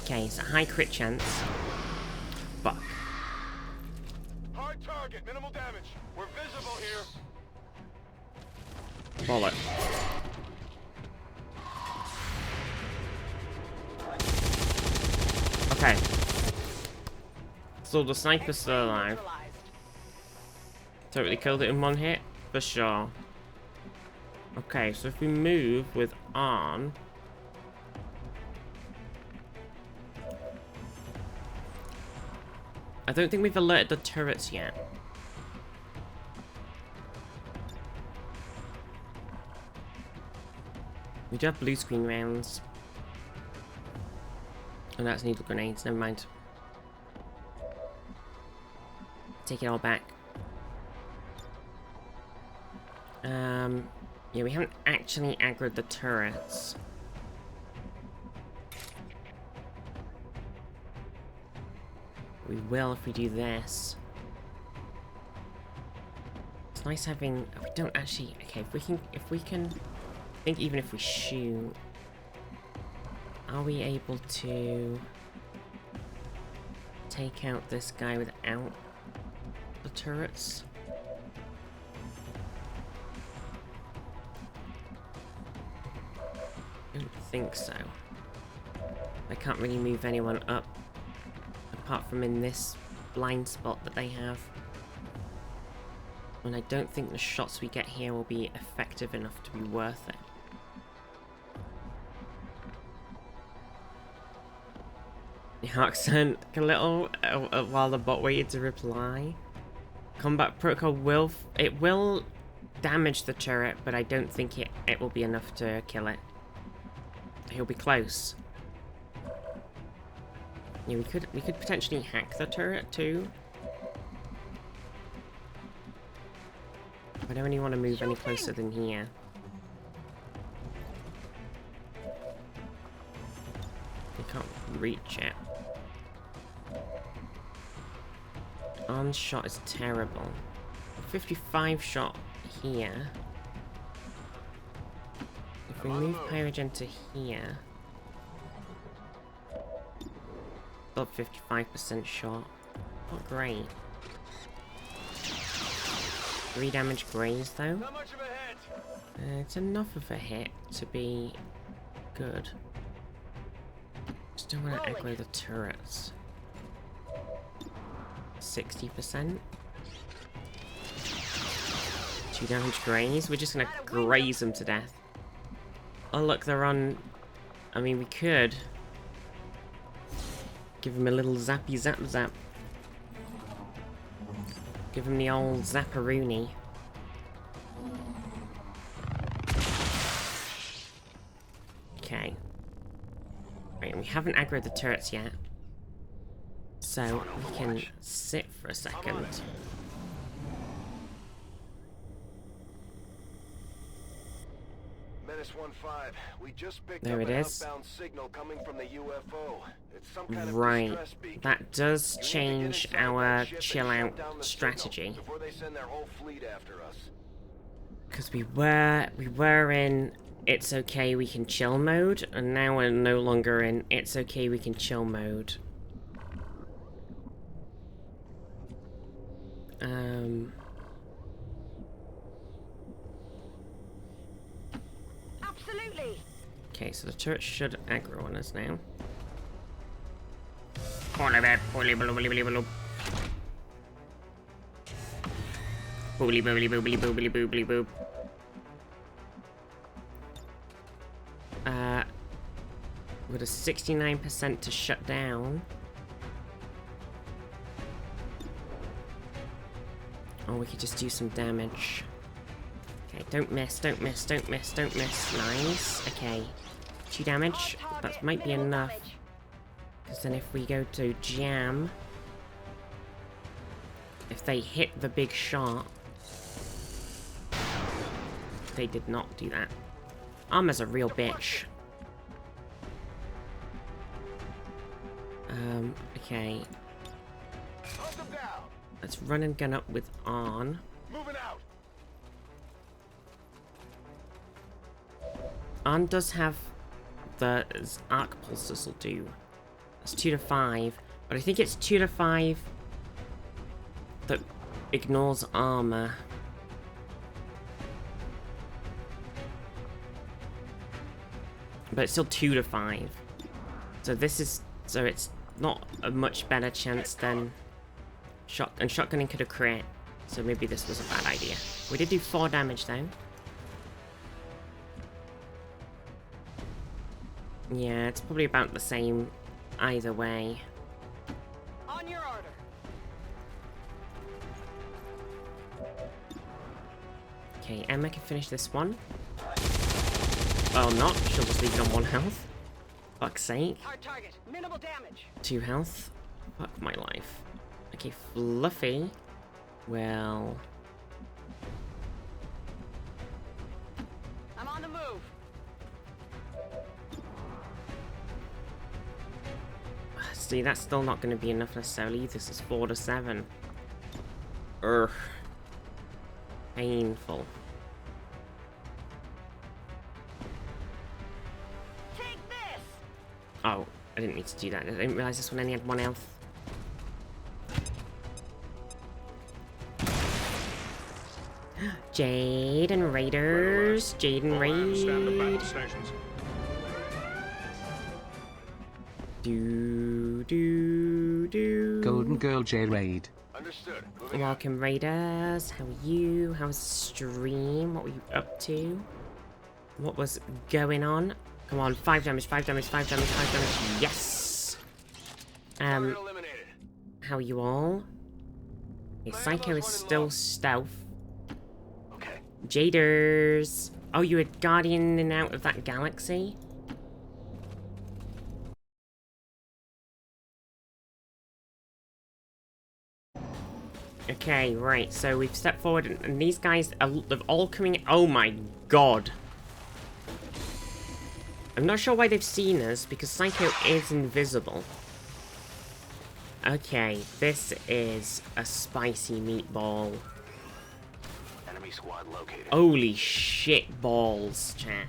Okay, it's a high crit chance. Fuck. Hard target, minimal damage. We're visible here. Bullet. Okay. So the sniper's still alive. Totally killed it in one hit? For sure. Okay, so if we move with on... I don't think we've alerted the turrets yet. We do have blue screen rounds. Oh, that's needle grenades, never mind. Take it all back. Yeah, we haven't actually aggroed the turrets. We will if we do this. It's nice having... We don't actually... Okay, if we can... I think even if we shoot... Are we able to... take out this guy without the turrets? I don't think so. I can't really move anyone up apart from in this blind spot that they have. And I don't think the shots we get here will be effective enough to be worth it. The accent a little while the bot waited to reply. Combat protocol will will damage the turret, but I don't think it will be enough to kill it. He'll be close. Yeah, we could potentially hack the turret too. I don't really want to move any closer than here. I can't reach it. On shot is terrible. 55 shot here. If we move Pyrogen to here. Still 55% shot. Not great. 3 damage graze though. Not much of a hit. It's enough of a hit to be good. Just don't want to aggro the turrets. 60%. 2 damage graze. We're just gonna graze them to death. Oh look, they're on. I mean, we could give them a little zappy zap zap. Give him the old zapparoonie. Okay. Right, we haven't aggroed the turrets yet. So we can sit for a second. Menace 1-5, we just picked There up it an is. outbound signal coming from the UFO. It's some kind of Right. distress beacon. That does You need to get change inside our that ship and chill shut out down the strategy. signal before they send their whole fleet after us. Because we were in it's okay we can chill mode, and now we're no longer in it's okay we can chill mode. Absolutely. Okay, so the turret should aggro on us now. Boobly boobly boobly boobly boobly boob. With a 69% to shut down. Or we could just do some damage. Okay, don't miss, don't miss, don't miss, don't miss. Nice. Okay. 2 damage. That might be enough. Because then if we go to jam, if they hit the big shot, they did not do that. Armor's a real bitch. Okay. Let's run and gun up with on. Moving out. On does have the arc pulses will do. It's 2 to 5, but I think it's 2 to 5 that ignores armor. But it's still 2 to 5. So this is, so it's not a much better chance than shotgunning could have crit. So maybe this was a bad idea. We did do 4 damage though. Yeah, it's probably about the same either way. On your order. Okay, Emma can finish this one. Well, not. She'll just leave it on 1 health. Fuck's sake. Hard target. Minimal damage. 2 health. Fuck my life. Okay, Fluffy. Well... I'm on the move. See, that's still not going to be enough necessarily. This is 4 to 7. Ugh. Painful. Take this. Oh, I didn't need to do that. I didn't realize this one only had 1 health. Jade and Raiders. Jade and Raid. Do. Golden Girl J Raid. Understood. Welcome, Raiders. How are you? How's the stream? What were you up to? What was going on? Come on, 5 damage, 5 damage, 5 damage, 5 damage. Yes! Target eliminated. How are you all? Okay, Psycho is still stealth. Okay. Jaders! Oh, you were guardian in and out of that galaxy? Okay, right, so we've stepped forward, and these guys are they're all coming. Oh my god. I'm not sure why they've seen us, because Psycho is invisible. Okay, this is a spicy meatball. Enemy squad located. Holy shit balls, chat.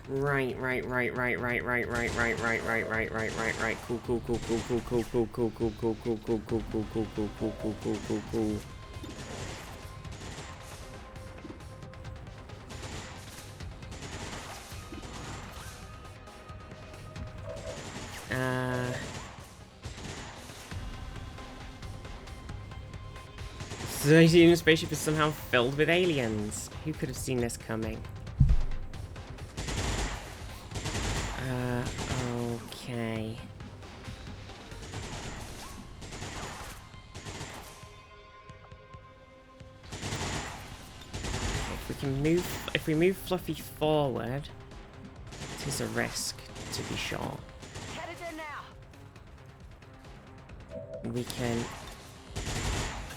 Right. Cool. So the human spaceship is somehow filled with aliens. Who could have seen this coming? Okay. If we move Fluffy forward, it is a risk, to be sure. Headed there now. We can... Oh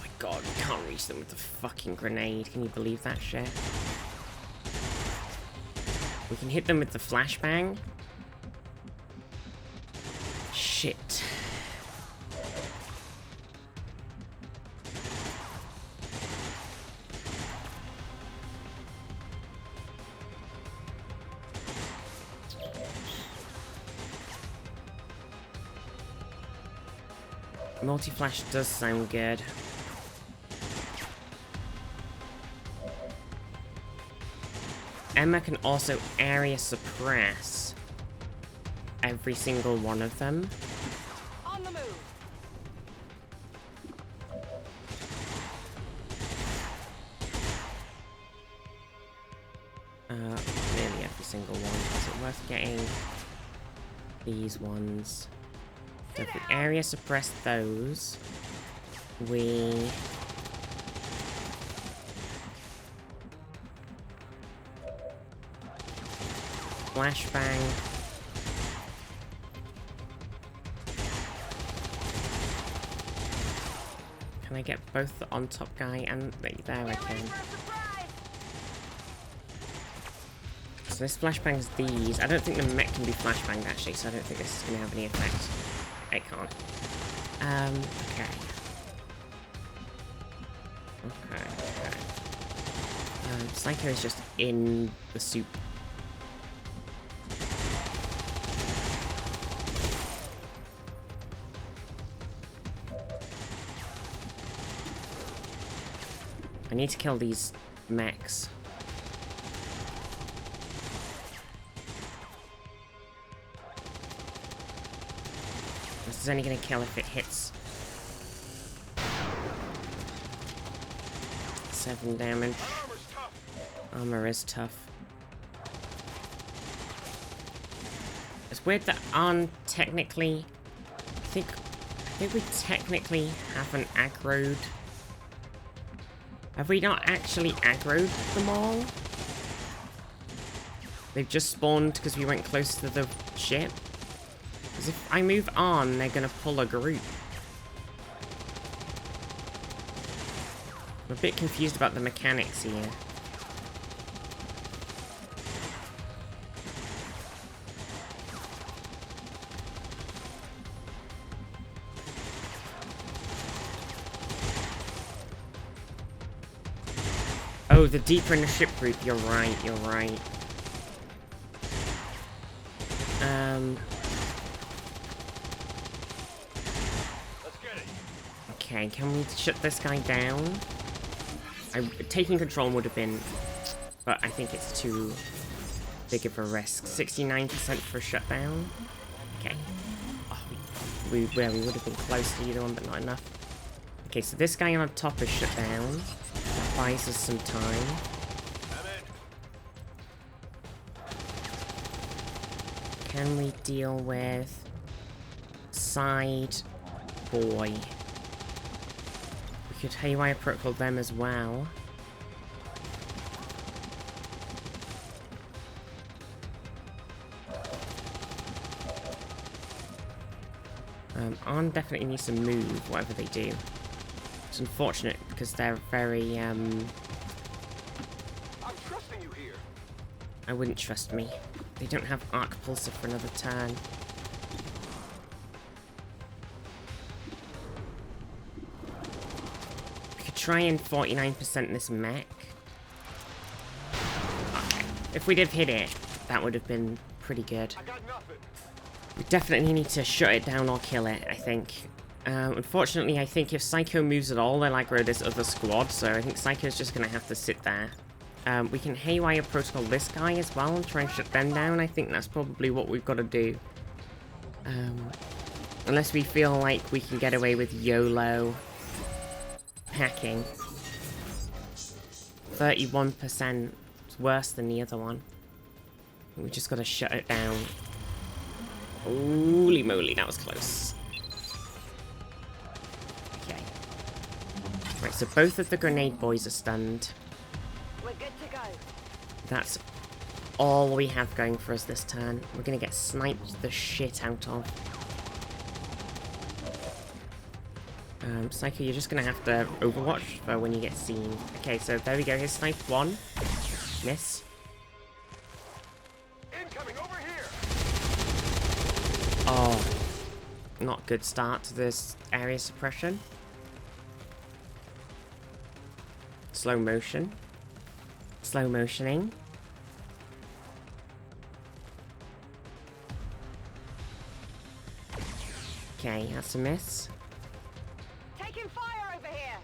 my god, we can't reach them with the fucking grenade. Can you believe that shit? We can hit them with the flashbang. Shit. Multi-flash does sound good. Emma can also area suppress every single one of them. On the move. Nearly every single one. Is it worth getting these ones? So if we area suppress those, we... Flashbang. Can I get both the on top guy and there I can. So this flashbangs these. I don't think the mech can be flashbanged actually, so I don't think this is gonna have any effect. It can't. Okay. Psycho is just in the soup. I need to kill these mechs. This is only gonna kill if it hits. 7 damage. Armor is tough. It's weird that aren't technically... I think we technically haven't aggroed. Have we not actually aggroed them all? They've just spawned because we went close to the ship? Because if I move on, they're gonna pull a group. I'm a bit confused about the mechanics here. Oh, the deeper in the ship group, you're right. Okay, can we shut this guy down? Taking control would have been, but I think it's too big of a risk. 69% for shutdown. Okay. Oh, we would have been close to either one, but not enough. Okay, so this guy on top is shut down. That buys us some time. Can we deal with side boy? We could haywire protocol them as well. Arn definitely needs to move, whatever they do. It's unfortunate because they're very, I'm trusting you here. I wouldn't trust me. They don't have arc pulsar for another turn. We could try and 49% this mech. If we'd have hit it, that would have been pretty good. I got nothing. We definitely need to shut it down or kill it, I think. Unfortunately, I think if Psycho moves at all, they'll aggro this other squad, so I think Psycho's just going to have to sit there. We can haywire protocol this guy as well and try and shut them down. I think that's probably what we've got to do. Unless we feel like we can get away with YOLO hacking. 31%. It's worse than the other one. We just got to shut it down. Holy moly, that was close. Okay. Right, so both of the grenade boys are stunned. We're good to go. That's all we have going for us this turn. We're gonna get sniped the shit out of. Psycho, you're just gonna have to overwatch for when you get seen. Okay, so there we go. Here's snipe 1. Miss. Incoming over here. Oh, not good start to this area suppression. Slow motion. Slow motioning. Okay, that's a miss. Taking fire over here.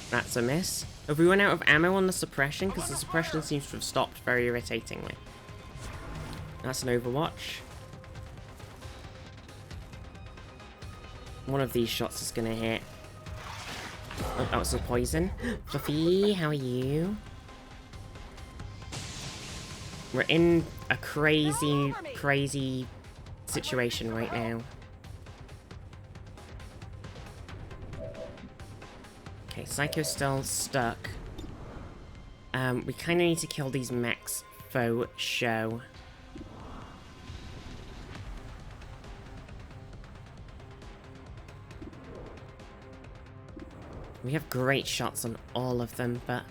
That's a miss. Have we run out of ammo on the suppression? Because the suppression seems to have stopped very irritatingly. That's an overwatch. One of these shots is going to hit. Oh, that was a poison. Fluffy, how are you? We're in a crazy, crazy situation right now. Okay, Psycho's still stuck. We kind of need to kill these mechs faux show. We have great shots on all of them, but...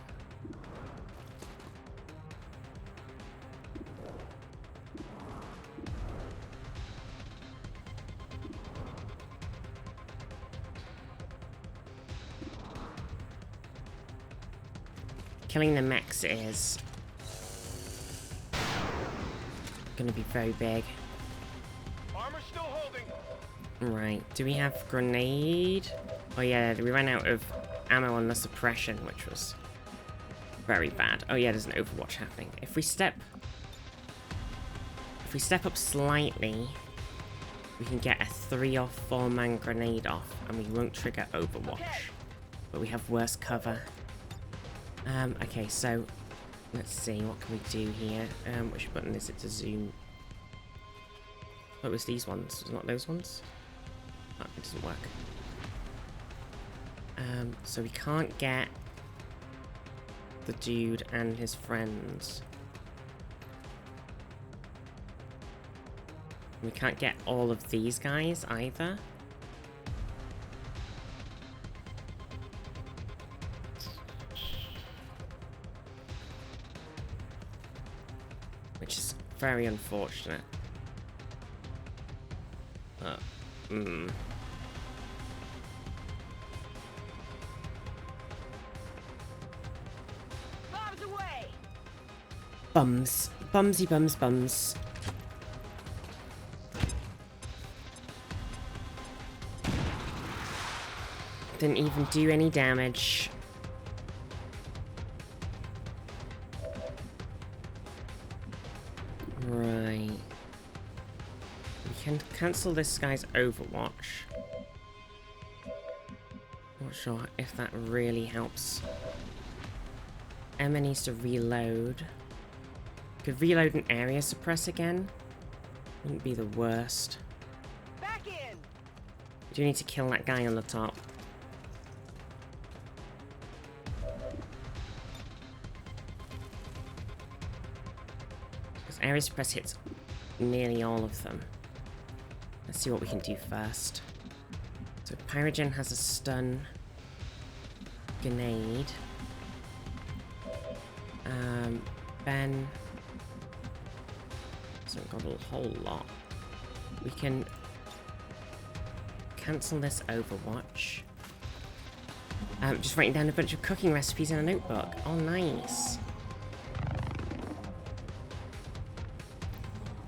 killing the mechs is gonna be very big. Armor still holding. Right, do we have grenade? Oh yeah, we ran out of ammo on the suppression, which was very bad. Oh yeah, there's an overwatch happening. If we step up slightly, we can get a 3 or 4 man grenade off, and we won't trigger overwatch. But we have worse cover. Okay, so let's see, what can we do here? Which button is it to zoom? Oh, it was these ones, was it not those ones? Oh, it doesn't work. So we can't get the dude and his friends. We can't get all of these guys either. Which is very unfortunate. Bombs away. Bums. Bumsy bums bums. Didn't even do any damage. Right. We can cancel this guy's overwatch. Not sure if that really helps. Emma needs to reload. Could reload an area suppress again. Wouldn't be the worst. Back in. We do need to kill that guy on the top. Because area suppress hits nearly all of them. Let's see what we can do first. So Pyrogen has a stun grenade. Ben hasn't got a whole lot. We can cancel this Overwatch. Just writing down a bunch of cooking recipes in a notebook. Oh, nice.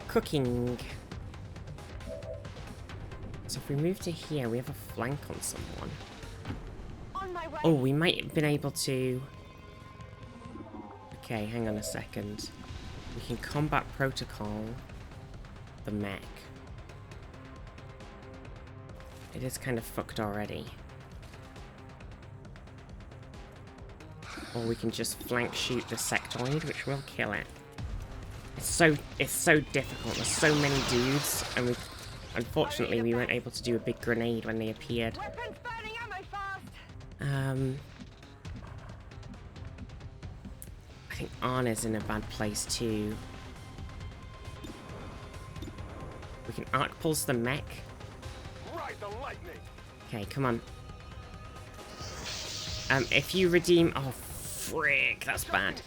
Cooking. So if we move to here, we have a flank on someone. On my way. Oh, we might have been able to... Okay, hang on a second. We can combat protocol the mech. It is kind of fucked already. Or we can just flank shoot the sectoid, which will kill it. It's so difficult. There's so many dudes, and unfortunately we weren't able to do a big grenade when they appeared. Weapons burning ammo fast. I think Arna's in a bad place too. We can arc pulse the mech. Ride the lightning. Okay, come on. If you redeem... Oh, frick, that's bad.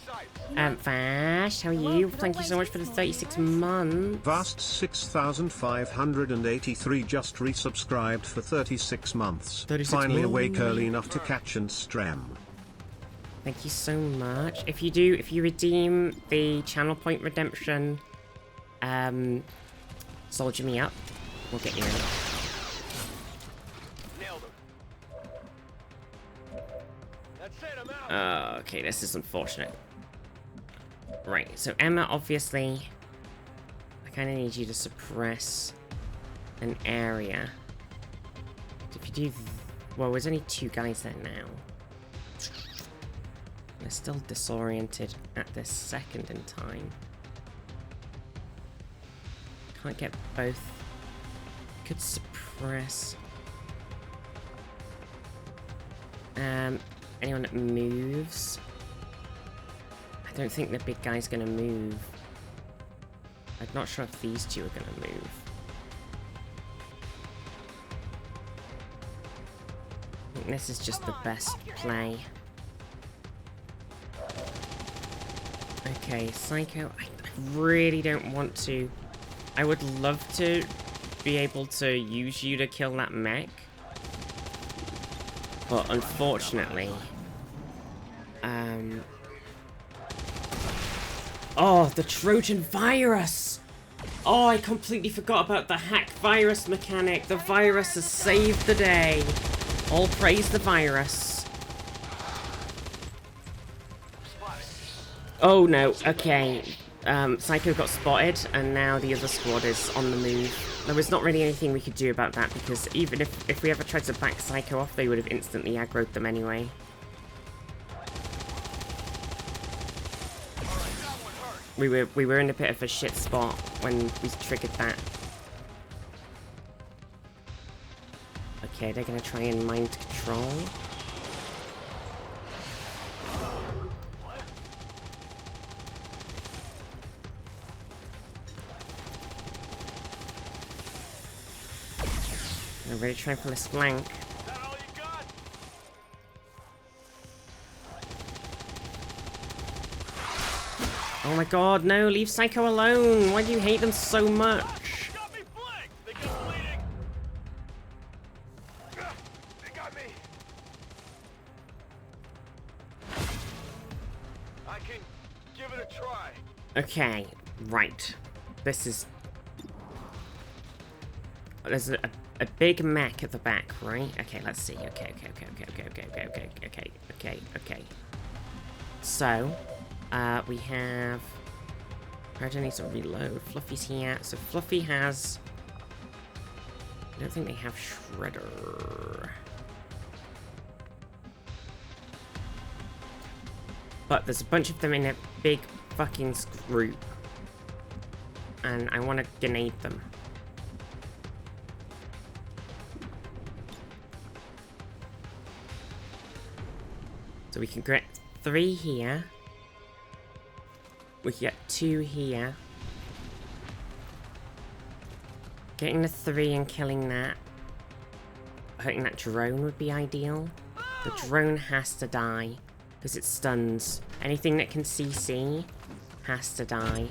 Vash, how are you? Thank you so much for the 36 months. Vast 6583 just resubscribed for 36 months. 36 Finally months. awake early enough to catch and stream. Thank you so much. If you redeem the channel point redemption, soldier me up. We'll get you in. Nailed him. That's it, I'm out. Okay, this is unfortunate. Right, so Emma, obviously, I kind of need you to suppress an area. If you do... Well, there's only 2 guys there now. They're still disoriented at this second in time. Can't get both. Could suppress. Anyone that moves. I don't think the big guy's gonna move. I'm not sure if these 2 are gonna move. I think this is just the best play. Okay, Psycho, I really don't want to... I would love to be able to use you to kill that mech. But unfortunately... Oh, the Trojan virus! Oh, I completely forgot about the hack virus mechanic. The virus has saved the day. All praise the virus. Oh no, okay. Psycho got spotted, and now the other squad is on the move. There was not really anything we could do about that, because even if we ever tried to back Psycho off, they would have instantly aggroed them anyway. We were in a bit of a shit spot when we triggered that. Okay, they're gonna try and mind control. I'm ready to try for this flank. Oh my god, no, leave Psycho alone! Why do you hate them so much? They got me. I can give it a try. Okay, right. This is... There's a big mech at the back, right? Okay, let's see. Okay. So, we have... Predator needs to reload. Fluffy's here. So Fluffy has... I don't think they have Shredder. But there's a bunch of them in a big fucking group. And I want to grenade them. So we can get 3 here. We can get 2 here. Getting the 3 and killing that. Hurting that drone would be ideal. The drone has to die. Because it stuns. Anything that can CC has to die.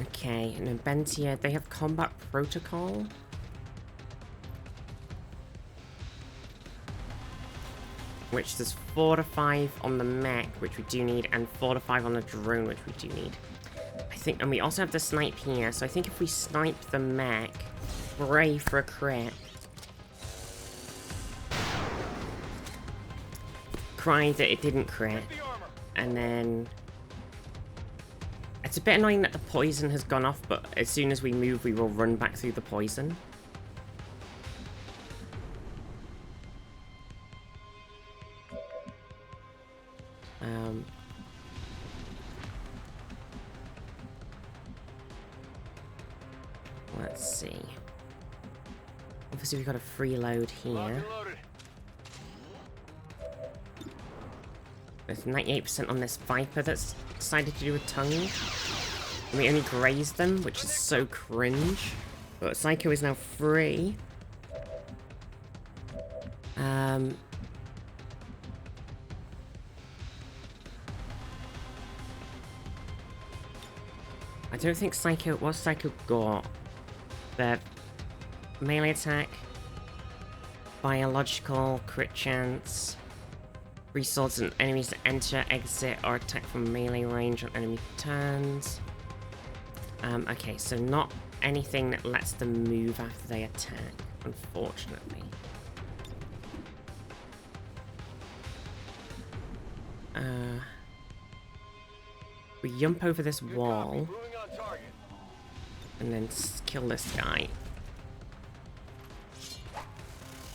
Okay, and then Bentia, they have combat protocol. Which there's 4 to 5 on the mech, which we do need, and 4 to 5 on the drone, which we do need. I think, and we also have the snipe here, so I think if we snipe the mech, pray for a crit. Cry that it didn't crit. And then... It's a bit annoying that the poison has gone off, but as soon as we move, we will run back through the poison. Let's see. Obviously, we've got a freeload here. There's 98% on this Viper that's decided to do a tongue. And we only grazed them, which is so cringe. But Psycho is now free. I don't think Psycho... What Psycho got? The melee attack, biological, crit chance, free swords and enemies to enter, exit, or attack from melee range on enemy turns. Okay, so not anything that lets them move after they attack, unfortunately. We jump over this wall. And then kill this guy.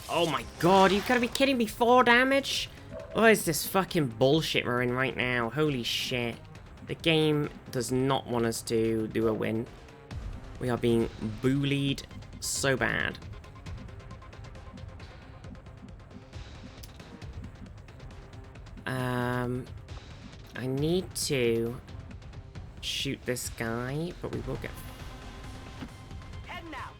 Oh my god, you've got to be kidding me, 4 damage? What is this fucking bullshit we're in right now? Holy shit. The game does not want us to do a win. We are being bullied so bad. I need to shoot this guy, but we will get... Heading out.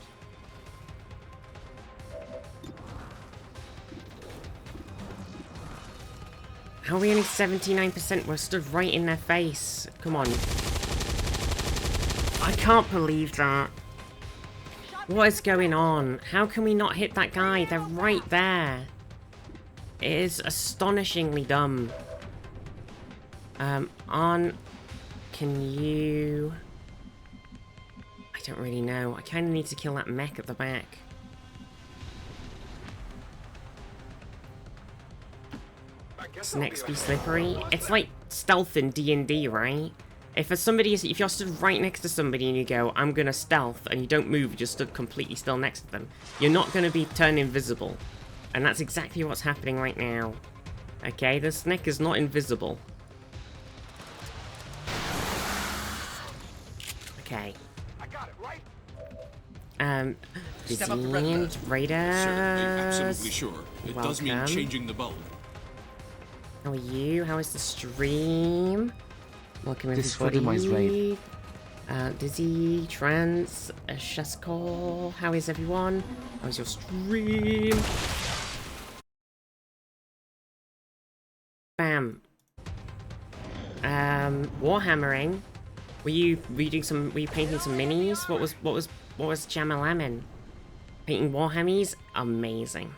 How are we only 79%? We're stood right in their face. Come on. I can't believe that. What is going on? How can we not hit that guy? They're right there. It is astonishingly dumb. Can you... I don't really know. I kind of need to kill that mech at the back. Does next be slippery? It's like stealth in D&D, right? If you're stood right next to somebody and you go, I'm gonna stealth, and you don't move, you just stood completely still next to them, you're not gonna be turned invisible. And that's exactly what's happening right now. Okay, the snake is not invisible. Okay. I got it, right? Step up the red alert. Raiders. Certainly, absolutely sure. It does mean Welcome. changing the bulb. How are you? How is the stream? Welcome This everybody. sodomized raid. Dizzy, Trance, Shaskol. How is everyone? How is your stream? Bam. Warhammering. Were you painting some minis? What was Jamalamin? Painting Warhammies? Amazing.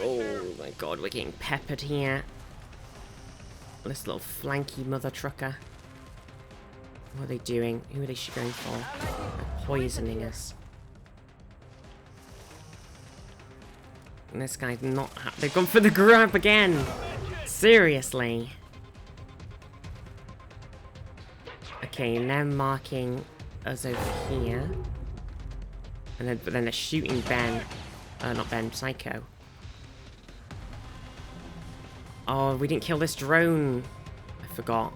Oh my god, we're getting peppered here. This little flanky mother trucker. What are they doing? Who are they going for? They're poisoning us. And this guy's not... They've gone for the grab again! Seriously. Okay, and they're marking us over here. And but then they're shooting Ben. Not Ben, Psycho. Oh, we didn't kill this drone. I forgot.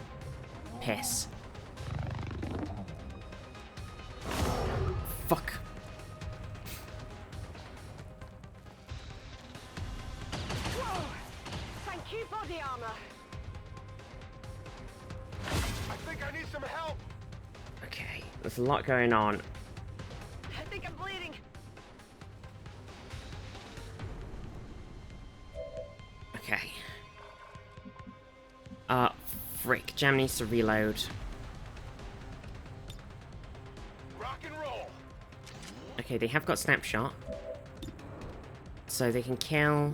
Piss. Fuck. Whoa! Thank you, body armor. I think I need some help. Okay, there's a lot going on. I think I'm bleeding. Okay. Frick. Jam needs to reload. Rock and roll. Okay, they have got snapshot. So they can kill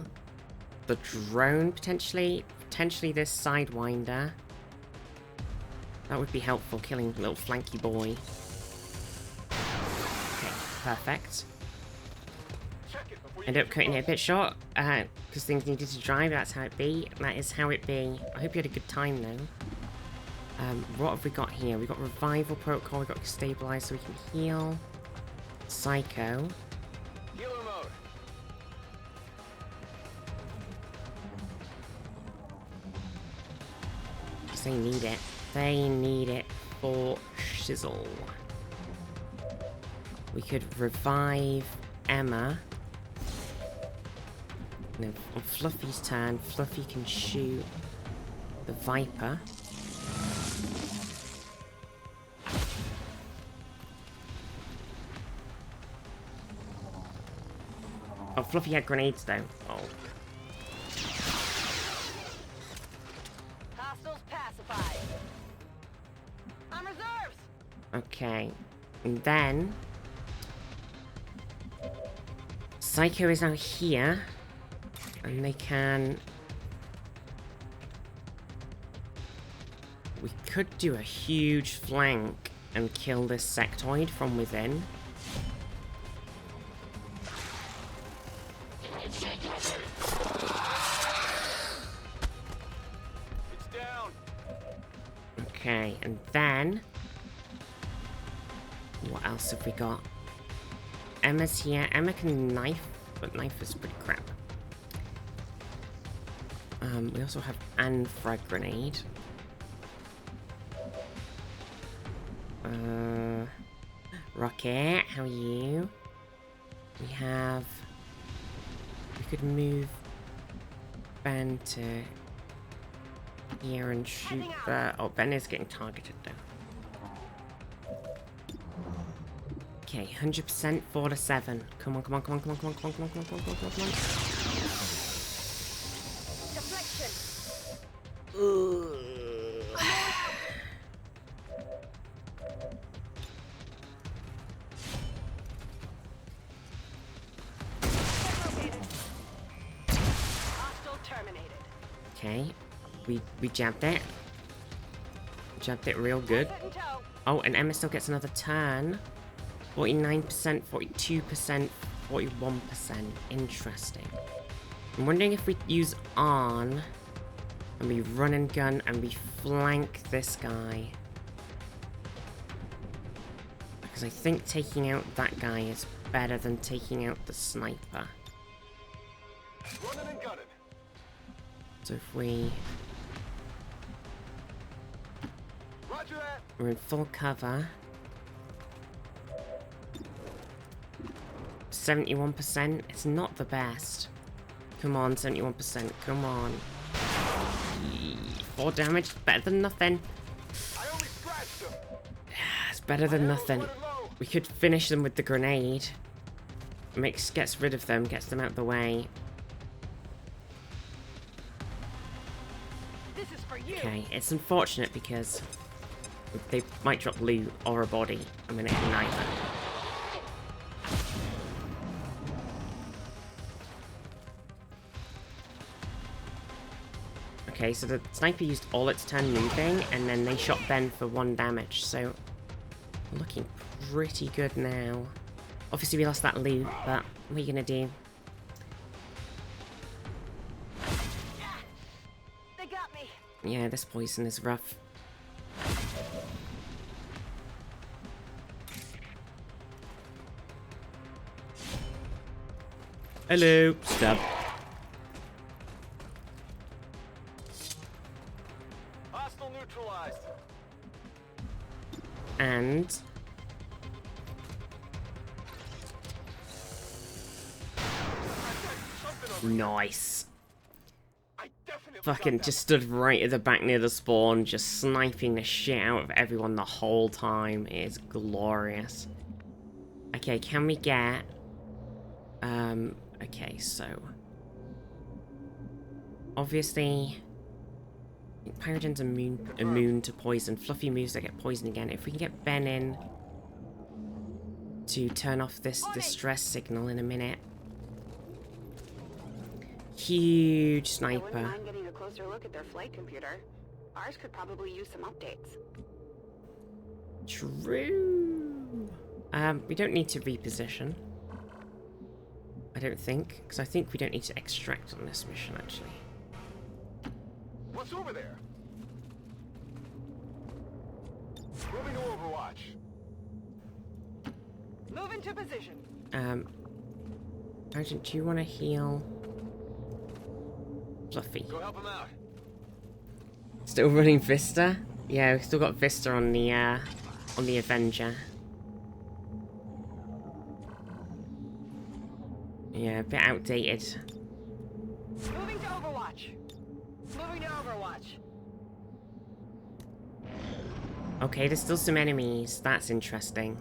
the drone, potentially. Potentially this Sidewinder. That would be helpful, killing the little flanky boy. Okay, perfect. Ended up cutting it a bit short, because things needed to dry, but that's how it be. That is how it be. I hope you had a good time, though. What have we got here? We've got Revival Protocol, we've got Stabilize so we can heal. Psycho. Healer mode. Because they need it. They need it for shizzle. We could revive Emma. No, on Fluffy's turn, Fluffy can shoot the Viper. Oh, Fluffy had grenades though. Oh. Hostiles pacified. On reserves. Okay. And then Psycho is now here. And they can... We could do a huge flank and kill this sectoid from within. It's down. Okay, and then... What else have we got? Emma's here. Emma can knife, but knife is pretty crap. We also have an frag grenade. Rocket, how are you? We have... We could move Ben to here and shoot the... Oh, Ben is getting targeted though. Okay, 100%, 4 to 7. Come on, come on, come on, come on, come on, come on, come on, come on, come on, come on, come on. Deflection. Hostile terminated. Okay, we jabbed it. Jabbed it real good. Foot in tow. Oh, and Emma still gets another turn. 49%, 42%, 41%. Interesting. I'm wondering if we use on and we run and gun and we flank this guy. Because I think taking out that guy is better than taking out the sniper. Running and gunning. So if we... Roger that. We're in full cover. 71%. It's not the best. Come on, 71%. Come on. 4 damage. Better than nothing. I only scratched them. It's better than nothing. We could finish them with the grenade. Gets rid of them. Gets them out of the way. This is for you. Okay, it's unfortunate because they might drop loot or a body. I'm gonna ignite them. Okay, so the sniper used all its turn moving, and then they shot Ben for 1 damage, so we're looking pretty good now. Obviously we lost that loot, but what are you gonna do? They got me. Yeah, this poison is rough. Hello. Stab. Hostile neutralized. And nice. Fucking just stood right at the back near the spawn, just sniping the shit out of everyone the whole time. It is glorious. Okay, can we get... okay, so... Obviously... Pyrogen's immune to poison. Fluffy moves that get poisoned again. If we can get Ben in to turn off this distress signal in a minute. Huge sniper. I wouldn't mind getting a closer look at their flight computer. Ours could probably use some updates. True. We don't need to reposition. I don't think, because I think we don't need to extract on this mission actually. What's over there? Moving to Overwatch. Move into position. Sergeant, do you want to heal Fluffy? Go help him out. Still running Vista? Yeah, we've still got Vista on the Avenger. Yeah, a bit outdated. Moving to Overwatch. Moving to Overwatch. Okay, there's still some enemies. That's interesting.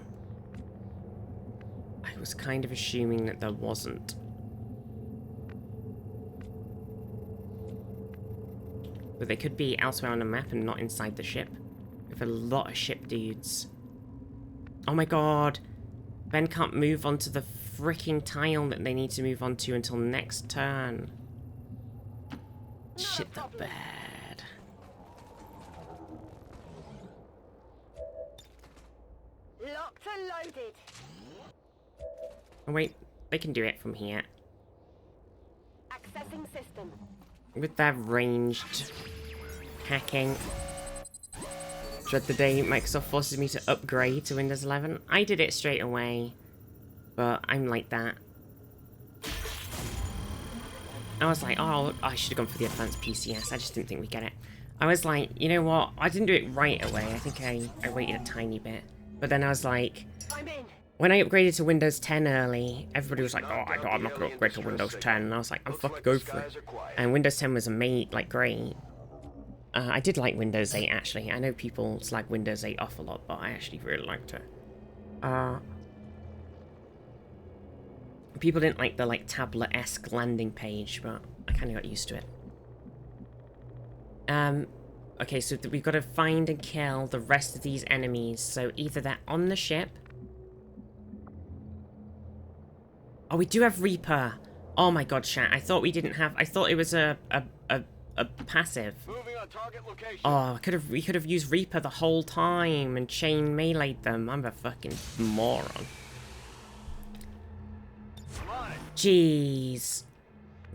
I was kind of assuming that there wasn't. But they could be elsewhere on the map and not inside the ship. We have a lot of ship dudes. Oh my god! Ben can't move onto the freaking tile that they need to move onto until next turn. Shit the bed. Locked and loaded. Oh wait, they can do it from here. Accessing system. With their ranged hacking. Dread the day Microsoft forces me to upgrade to Windows 11. I did it straight away, but I'm like that. I was like, oh, I should have gone for the advanced PCS. I just didn't think we'd get it. I was like, you know what? I didn't do it right away. I think I waited a tiny bit. But then I was like, when I upgraded to Windows 10 early, everybody was like, oh, I'm not going to upgrade to Windows 10. And I was like, I'm fucking go for it. And Windows 10 was like great. I did like Windows 8 actually. I know people slag Windows 8 off a lot, but I actually really liked it. People didn't like the tablet-esque landing page, but I kind of got used to it. Okay, so we've got to find and kill the rest of these enemies. So either they're on the ship. Oh, we do have Reaper. Oh my god, chat. I thought we didn't have... I thought it was a passive. Moving on target location. Oh, we could have used Reaper the whole time and chain melee'd them. I'm a fucking moron. Jeez.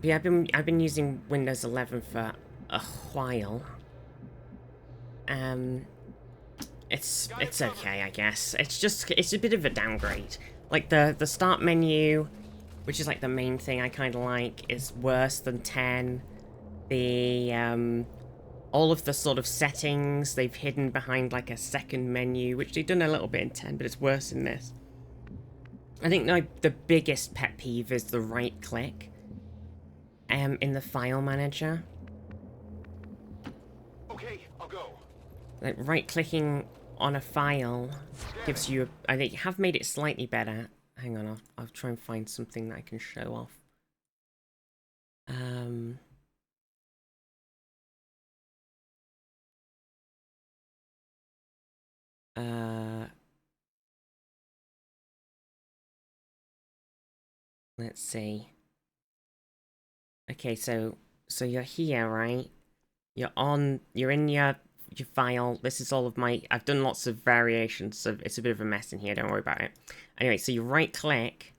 Yeah, I've been using Windows 11 for a while. It's okay, I guess. It's a bit of a downgrade. Like the start menu, which is like the main thing I kind of like, is worse than 10. The all of the sort of settings they've hidden behind like a second menu, which they've done a little bit in 10, but it's worse in this. I think the biggest pet peeve is the right click in the file manager. Okay, I'll go. Like right clicking on a file gives you I think have made it slightly better. Hang on, I'll try and find something that I can show off. Let's see. Okay, so you're here, right? You're in your file. This is all of my... I've done lots of variations, so it's a bit of a mess in here, don't worry about it. Anyway, so you right-click,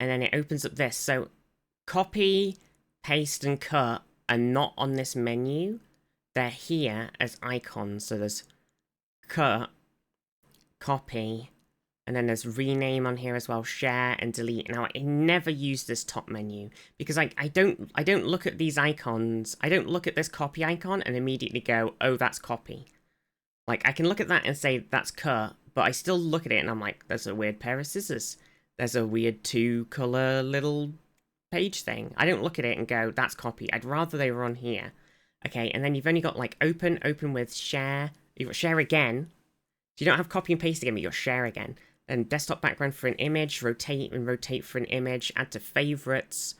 and then it opens up this. So, copy, paste, and cut are not on this menu. They're here as icons. So there's cut, copy, And then there's rename on here as well, share and delete. Now, I never use this top menu because I don't look at these icons. I don't look at this copy icon and immediately go, oh, that's copy. Like, I can look at that and say that's cut, but I still look at it and I'm like, there's a weird pair of scissors. There's a weird 2-color little page thing. I don't look at it and go, that's copy. I'd rather they were on here. Okay, and then you've only got like open with share. You've got share again. So you don't have copy and paste again, but you've got share again. And desktop background for an image, rotate for an image, add to favorites,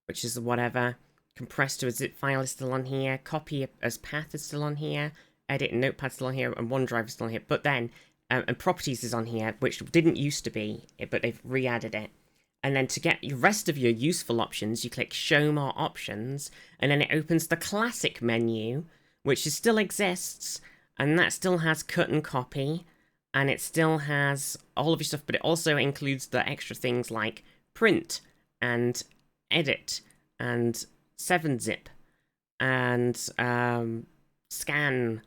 which is whatever. Compress to a zip file is still on here. Copy as path is still on here. Edit and notepad still on here, and OneDrive is still on here. But then, and properties is on here, which didn't used to be, but they've re-added it. And then to get the rest of your useful options, you click Show More Options, and then it opens the classic menu, which still exists, and that still has cut and copy. And it still has all of your stuff, but it also includes the extra things like print and edit and 7-zip and scan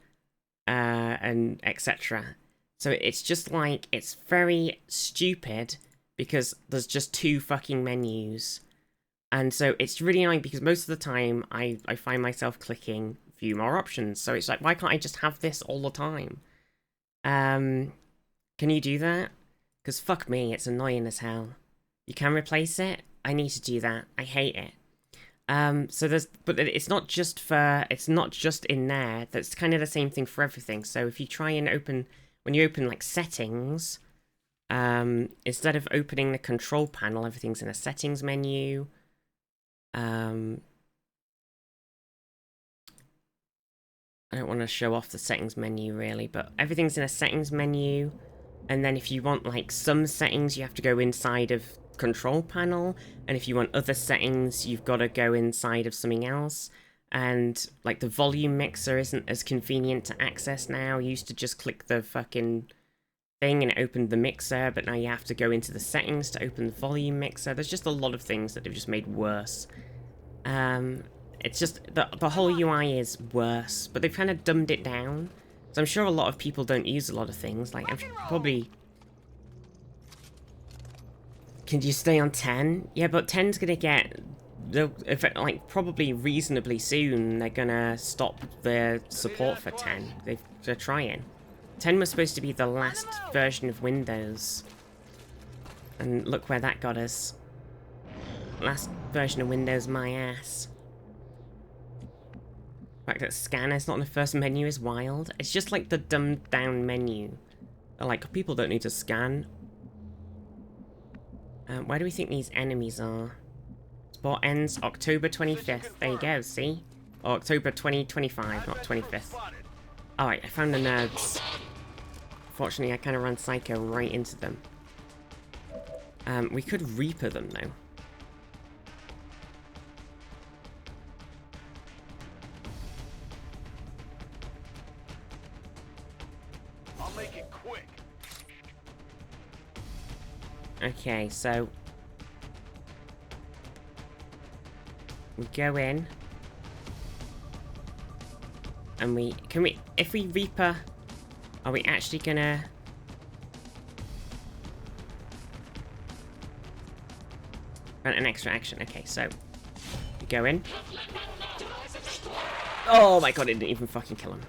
and etc. So it's just like, it's very stupid because there's just 2 fucking menus. And so it's really annoying because most of the time I find myself clicking view more options. So it's like, why can't I just have this all the time? Can you do that? Because fuck me, it's annoying as hell. You can replace it? I need to do that. I hate it. So there's, but it's not just in there. That's kind of the same thing for everything. So if you try and open, when you open like settings, instead of opening the control panel, everything's in a settings menu. I don't want to show off the settings menu really, but everything's in a settings menu. And then if you want like some settings, you have to go inside of control panel. And if you want other settings, you've got to go inside of something else. And like the volume mixer isn't as convenient to access now. You used to just click the fucking thing and it opened the mixer, but now you have to go into the settings to open the volume mixer. There's just a lot of things that have just made worse. It's just, the whole UI is worse, but they've kind of dumbed it down. So I'm sure a lot of people don't use a lot of things. Like, I'm probably... Can you stay on 10? Yeah, but 10's gonna get... If it, like, probably reasonably soon, they're gonna stop their support for 10. They're trying. 10 was supposed to be the last version of Windows. And look where that got us. Last version of Windows, my ass. The fact that scanner's not in the first menu is wild. It's just like the dumbed down menu. They're like, people don't need to scan. Where do we think these enemies are? Sport ends October 25th. There you go, see? Or October 2025, not 25th. Alright, I found the nerds. Fortunately, I kind of ran Psycho right into them. We could Reaper them, though. I'll make it quick. Okay, so we go in and if we Reaper, are we actually gonna run an extra action? Okay, so we go in. Oh my god, it didn't even fucking kill him.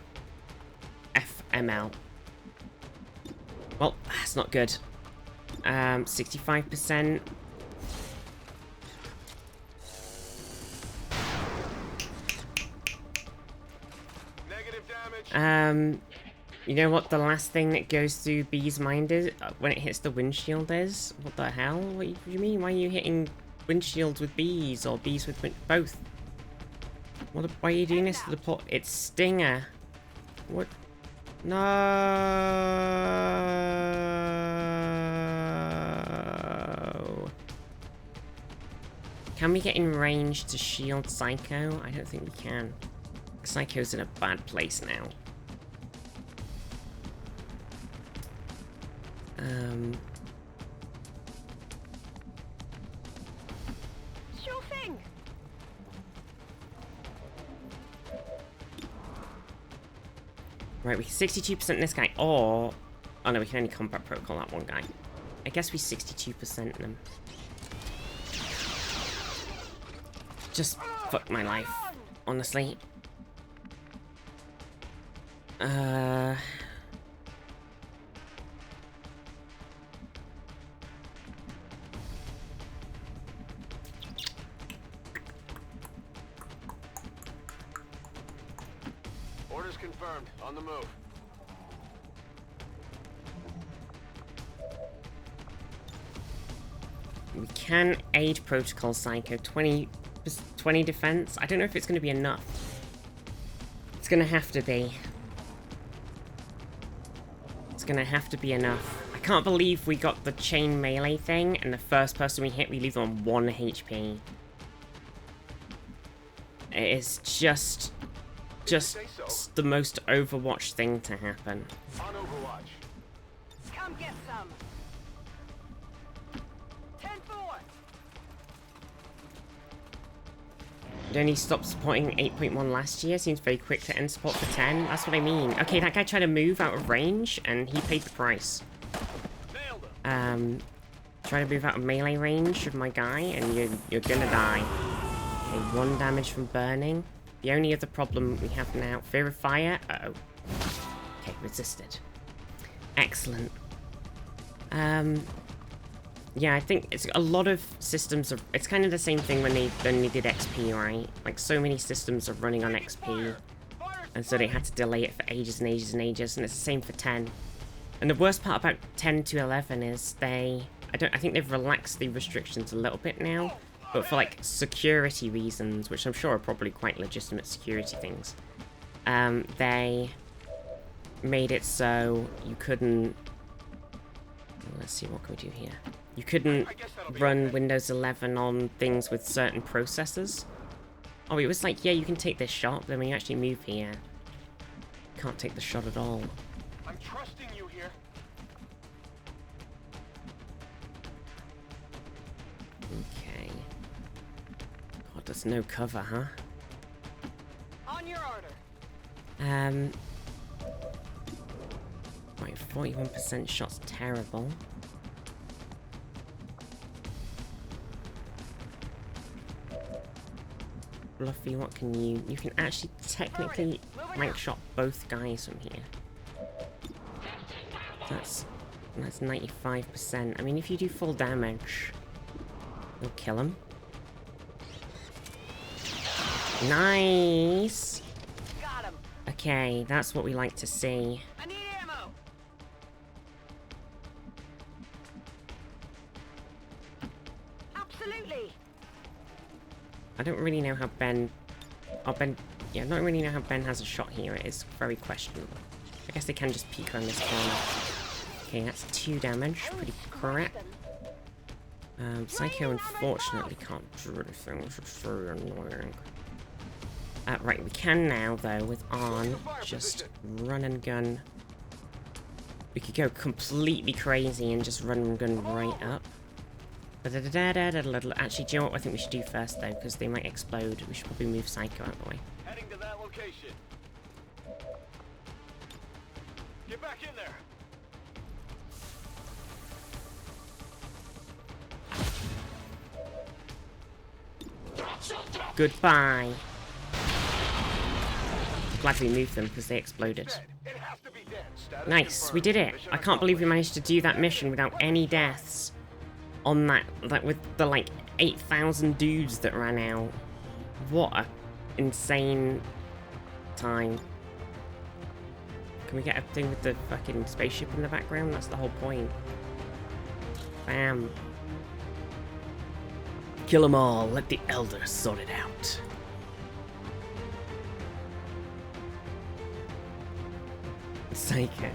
FML. Well, that's not good. 65%. Negative damage. You know what the last thing that goes through B's mind is when it hits the windshield is? What the hell? What do you mean? Why are you hitting windshields with bees or bees with both? What? Why are you doing this to the plot? It's Stinger. What? No. Can we get in range to shield Psycho? I don't think we can. Psycho's in a bad place now. Sure thing. Right, we 62% this guy, or... Oh no, we can only combat protocol that one guy. I guess we 62% them. Just fuck my life, honestly. Orders confirmed. On the move. We can aid Protocol Psycho. 20 defense. I don't know if it's going to be enough. It's going to have to be. It's going to have to be enough. I can't believe we got the chain melee thing, and the first person we hit, we leave them on 1 HP. It is just the most Overwatch thing to happen. On Overwatch. Come get some. 10-4. It only stopped supporting 8.1 last year. Seems very quick to end support for 10. That's what I mean. Okay, that guy tried to move out of range, and he paid the price. Try to move out of melee range of my guy, and you're gonna die. Okay, 1 damage from burning. The only other problem we have now, fear of fire. Uh-oh. Okay, resisted. Excellent. Yeah, I think it's a lot of systems are. It's kind of the same thing when they did XP, right? Like so many systems are running on XP, and so they had to delay it for ages and ages and ages. And it's the same for 10. And the worst part about 10 to 11 is I think they've relaxed the restrictions a little bit now, but for like security reasons, which I'm sure are probably quite legitimate security things. They made it so you couldn't. Let's see, what can we do here? You couldn't run Windows 11 on things with certain processors. Oh, it was like, yeah, you can take this shot, but then when you actually move here, you can't take the shot at all. I'm trusting you here. Okay. God, there's no cover, huh? On your order. Right, 41% shots, terrible. Fluffy, what can you... You can actually technically rank shot both guys from here. That's 95%. I mean, if you do full damage, you'll kill him. Nice! Got him. Okay, that's what we like to see. I need ammo. Absolutely. I don't really know how Ben... Oh, Ben... Yeah, I don't really know how Ben has a shot here. It is very questionable. I guess they can just peek on this corner. Okay, that's 2 damage. Pretty crap. Psycho unfortunately can't do anything, which is very annoying. Right, we can now, though, with Arn, just run and gun. We could go completely crazy and just run and gun right up. Actually, do you know what I think we should do first, though? Because they might explode. We should probably move Psycho out of the way. Heading to that location. Get back in there. Goodbye. Glad we moved them because they exploded. It has to be dead. Status Nice, confirmed. we did it. Mission I can't believe we managed to do that mission without any deaths. On that, with the like 8,000 dudes that ran out. What a insane time. Can we get a thing with the fucking spaceship in the background? That's the whole point. Bam. Kill them all. Let the elders sort it out. Psycho.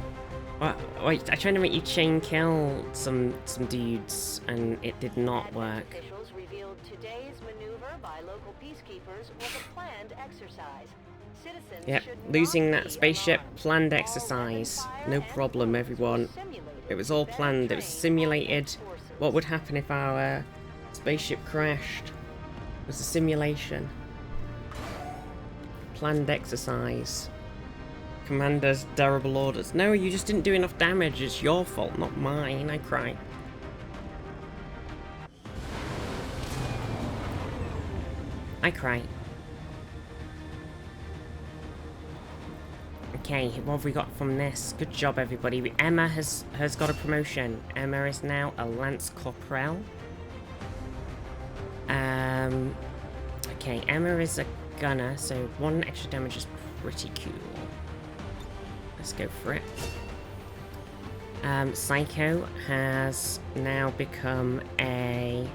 Wait, I tried to make you chain kill some dudes, and it did not work. Officials revealed today's maneuver by local peacekeepers was a planned exercise. Citizens Yep, should losing not that be spaceship, alarmed. planned All exercise. rapid-fire No and problem, movements were everyone. simulated. It was all Better planned, it was trained simulated. forces. What would happen if our spaceship crashed? It was a simulation. Planned exercise. Commander's terrible orders. No, you just didn't do enough damage. It's your fault, not mine. I cry. I cry. Okay, what have we got from this? Good job, everybody. Emma has got a promotion. Emma is now a Lance Corporal. Okay, Emma is a gunner, so 1 extra damage is pretty cool. Let's go for it. Psycho has now become a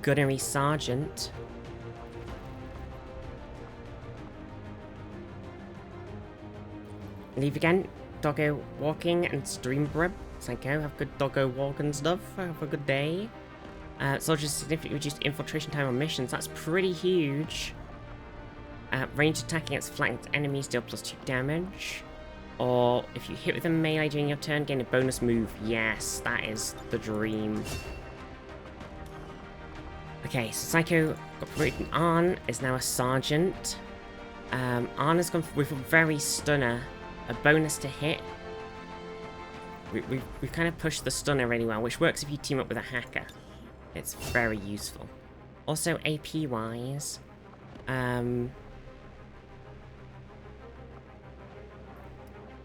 gunnery sergeant. Leave again. Doggo walking and stream grub. Psycho, have good doggo walk and stuff. Have a good day. Soldiers significantly reduced infiltration time on missions. That's pretty huge. Range attack against flanked enemies deal +2 damage. Or if you hit with a melee during your turn, gain a bonus move. Yes, that is the dream. Okay, so Psycho got promoted. Arn is now a sergeant. Arn has gone with a very stunner. A bonus to hit. We've kind of pushed the stunner really well, which works if you team up with a hacker. It's very useful. Also, AP-wise,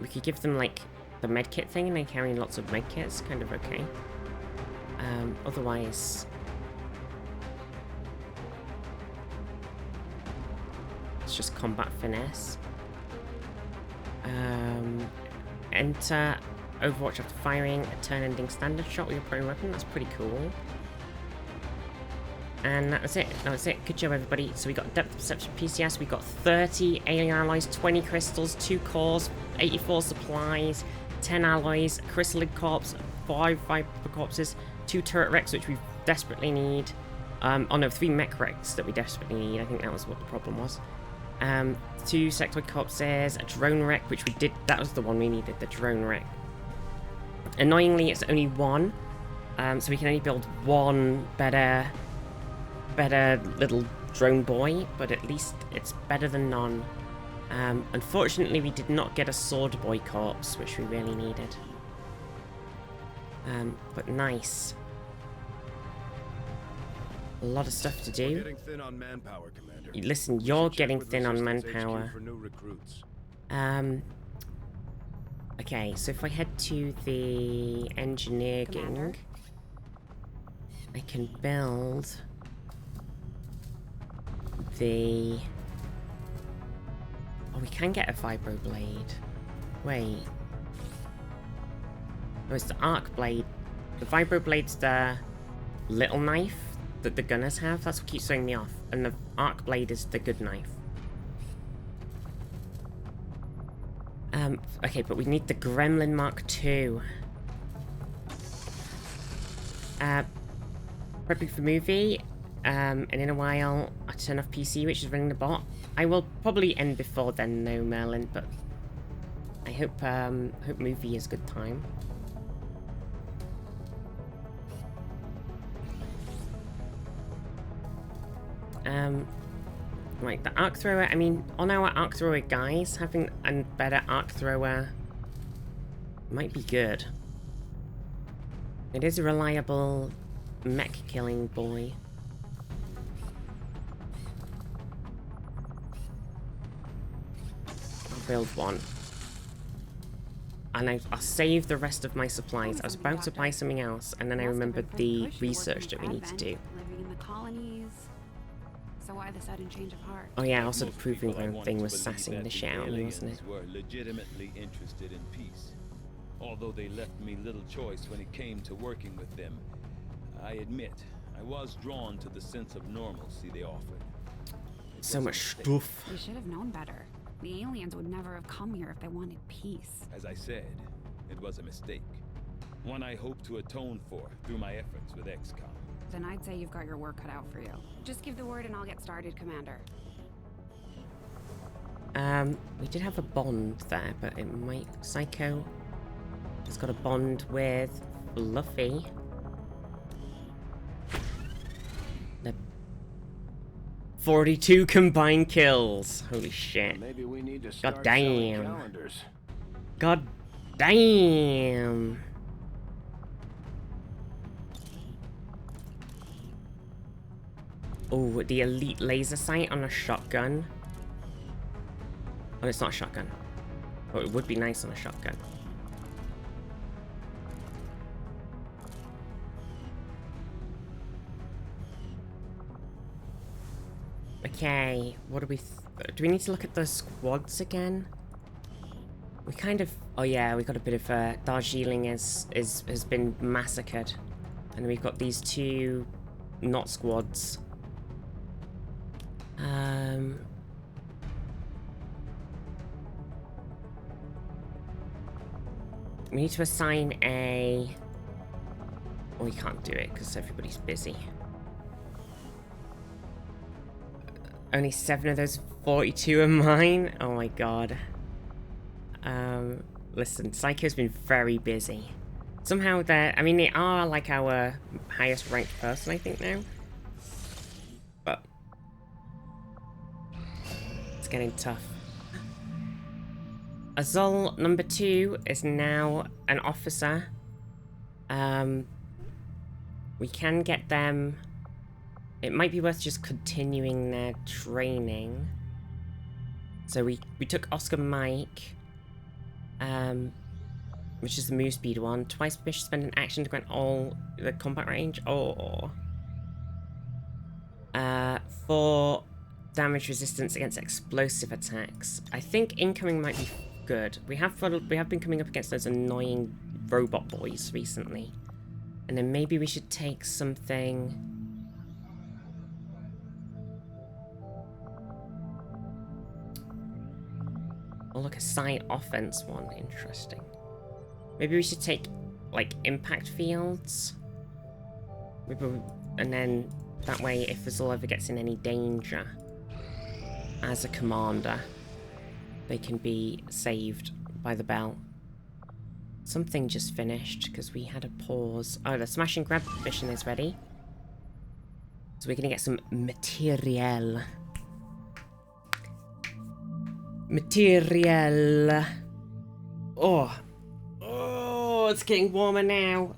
we could give them, like, the medkit thing, and they carry lots of medkits. Kind of okay. Otherwise, it's just combat finesse. Enter Overwatch after firing a turn-ending standard shot with your prone weapon. That's pretty cool. And that was it. That was it. Good job, everybody. So we got Depth Perception PCS. We got 30 alien alloys, 20 crystals, 2 cores, 84 supplies, 10 alloys, Chrysalid corpse, 5 Viper corpses, 2 turret wrecks, which we desperately need. Oh no, 3 mech wrecks that we desperately need. I think that was what the problem was. 2 sectoid corpses, a drone wreck, which we did. That was the one we needed, the drone wreck. Annoyingly, it's only 1, so we can only build 1 better little drone boy, but at least it's better than none. Unfortunately, we did not get a sword boy corpse, which we really needed. But nice. A lot of stuff to do. We're getting thin on manpower, Commander. Listen, you're getting thin on manpower. Okay, so if I head to the engineer gang, I can build the... Oh, we can get a vibroblade. Wait. Oh, it's the arc blade. The vibroblade's the little knife that the gunners have. That's what keeps throwing me off. And the arc blade is the good knife. Okay, but we need the Gremlin Mark II. Prepping for movie. And in a while, I turn off PC, which is running the bot. I will probably end before then, though, Merlin, but I hope movie is a good time. Right, the arc thrower. I mean, on our arc thrower guys, having a better arc thrower might be good. It is a reliable mech killing boy. I'll build 1. And I'll save the rest of my supplies. I was about to buy something else, and then I remembered the research that we need to do. Living in the colonies. So why the sudden change of heart? Oh yeah, also the proving ground thing was sassing the shit out of me, wasn't it? Were legitimately interested in peace. Although they left me little choice when it came to working with them, I admit I was drawn to the sense of normalcy they offered. So much stuff. You should have known better. The aliens would never have come here if they wanted peace. As I said, it was a mistake. One I hope to atone for through my efforts with XCOM. Then I'd say you've got your work cut out for you. Just give the word and I'll get started, Commander. We did have a bond there, but it might... Psycho has got a bond with Fluffy. The 42 combined kills. Holy shit. Maybe we need to start God damn. calendars. God damn. Oh, the elite laser sight on a shotgun. Oh, it's not a shotgun. Oh, it would be nice on a shotgun. Okay, what do we... do we need to look at the squads again? We kind of... oh yeah, we got a bit of... Darjeeling has been massacred. And we've got these two... not squads. We need to assign a... oh, we can't do it because everybody's busy. Only 7 of those 42 are mine? Oh my god. Listen, Psycho's been very busy. Somehow they're... I mean, they are like our highest ranked person, I think, now. But... it's getting tough. Azul number 2 is now an officer. We can get them... it might be worth just continuing their training. So we took Oscar Mike, which is the move speed one. Twice permission to spend an action to grant all the combat range, or 4 damage resistance against explosive attacks. I think incoming might be good. We have been coming up against those annoying robot boys recently, and then maybe we should take something. Oh look, a side offense one. Interesting. Maybe we should take, like, impact fields. And then, that way, if Azul ever gets in any danger as a commander, they can be saved by the bell. Something just finished, because we had a pause. Oh, the smash and grab mission is ready. So we're going to get some materiel. Material. Oh, it's getting warmer now.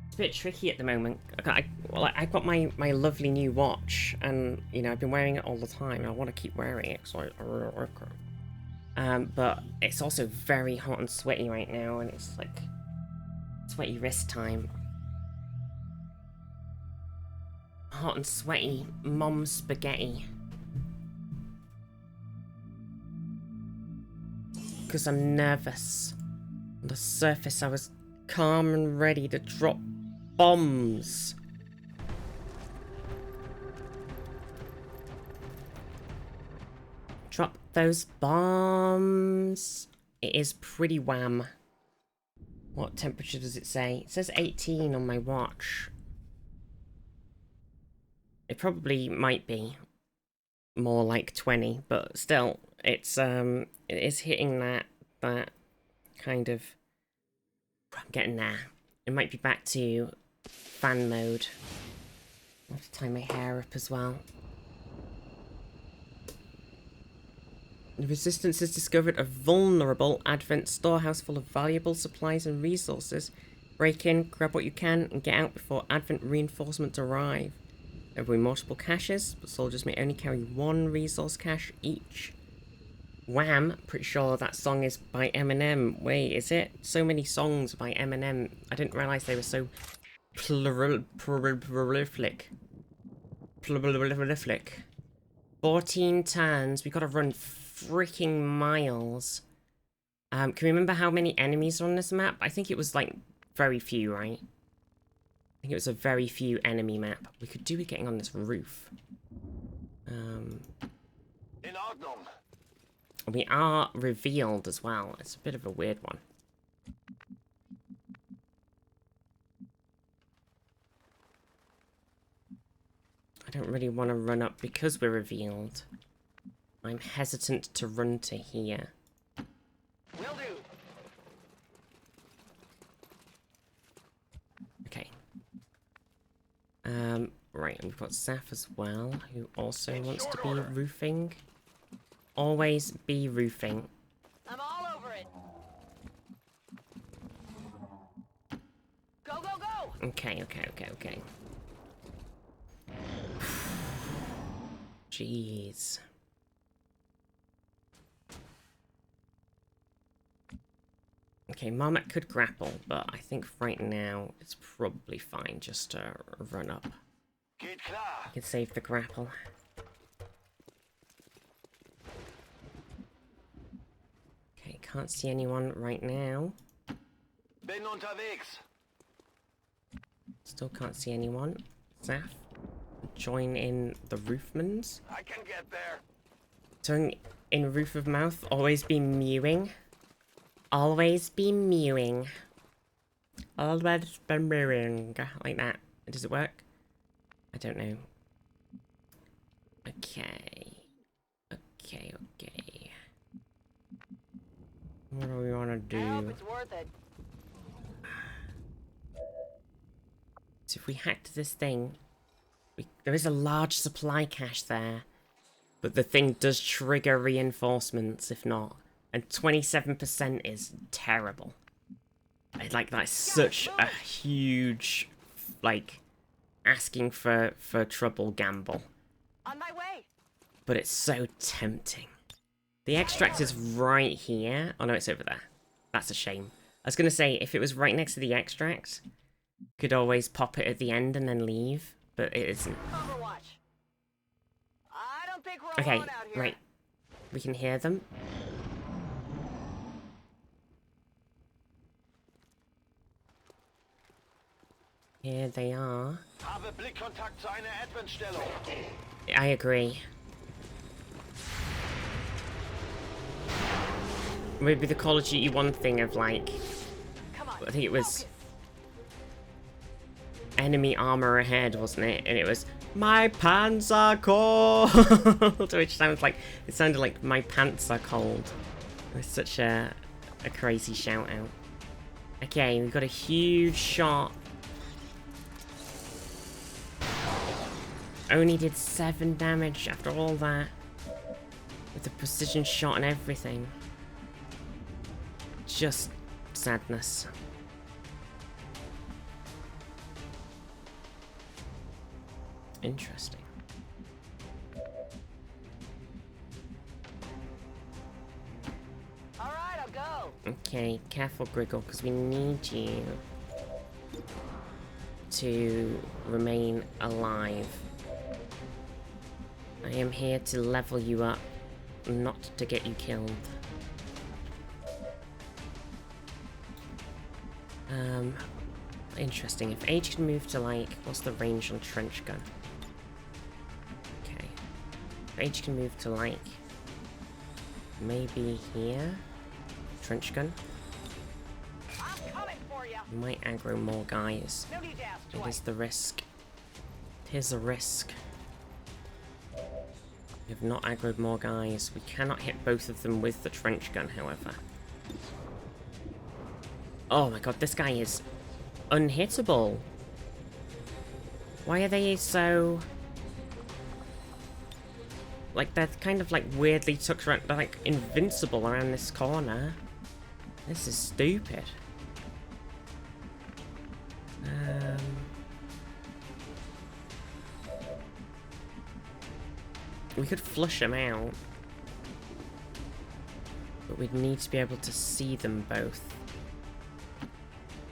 It's a bit tricky at the moment. I've got my lovely new watch, and you know I've been wearing it all the time. I want to keep wearing it, so but it's also very hot and sweaty right now, and it's like sweaty wrist time. Hot and sweaty, mom's spaghetti. Because I'm nervous. On the surface, I was calm and ready to drop bombs. Drop those bombs. It is pretty wham. What temperature does it say? It says 18 on my watch. It probably might be more like 20, but still, it is hitting that kind of... I'm getting there. It might be back to fan mode. I have to tie my hair up as well. The Resistance has discovered a vulnerable Advent storehouse full of valuable supplies and resources. Break in, grab what you can, and get out before Advent reinforcements arrive. There will be multiple caches, but soldiers may only carry 1 resource cache each. Wham! Pretty sure that song is by Eminem. Wait, is it? So many songs by Eminem. I didn't realise they were so prolific. 14 turns. We gotta run freaking miles. Can we remember how many enemies are on this map? I think it was like very few, right? I think it was a very few enemy map. We could do with getting on this roof. We are revealed as well. It's a bit of a weird one. I don't really want to run up because we're revealed. I'm hesitant to run to here. Will do. Okay. Right, and we've got Saf as well, who also wants to be roofing. Always be roofing. I'm all over it. Go, go, go! Okay. Jeez. Okay, Marmot could grapple, but I think right now it's probably fine just to run up. Geht klar. I can save the grapple. Okay, can't see anyone right now. Bin unterwegs. Still can't see anyone. Zaf, join in the Roofmans. I can get there. Tongue in roof of mouth, always be mewing. Always be mewing. Always be mewing. Like that. Does it work? I don't know. Okay. Okay. What do we want to do? I hope it's worth it. So if we hacked this thing, there is a large supply cache there. But the thing does trigger reinforcements if not. And 27% is terrible. Like, that's such a huge, like, asking for trouble gamble. On my way. But it's so tempting. The extract is right here. Oh no, it's over there. That's a shame. I was going to say, if it was right next to the extract, could always pop it at the end and then leave. But it isn't. Overwatch. I don't think we're Okay, alone out here. right. We can hear them. Here they are. Habe Blickkontakt zu einer Adventstellung. I agree. Maybe the Call of Duty 1 thing of like, I think it was enemy armor ahead, wasn't it? And it was my pants are cold, which sounds like it sounded like my pants are cold. It was such a crazy shout out. Okay, we've got a huge shot. Only did 7 damage after all that. With the precision shot and everything. Just sadness. Interesting. Alright, I'll go. Okay, careful, Griggle, because we need you to remain alive. I am here to level you up, not to get you killed. Interesting. If H can move to, like, what's the range on trench gun? Okay. If H can move to, like, maybe here? Trench gun? I'm coming for you. We might aggro more guys. No need to ask It twice. is the risk. It is a risk. We have not aggroed more guys. We cannot hit both of them with the trench gun, however. Oh my god, this guy is unhittable. Why are they so... like, they're kind of like weirdly tucked around, they're like invincible around this corner. This is stupid. We could flush them out. But we'd need to be able to see them both.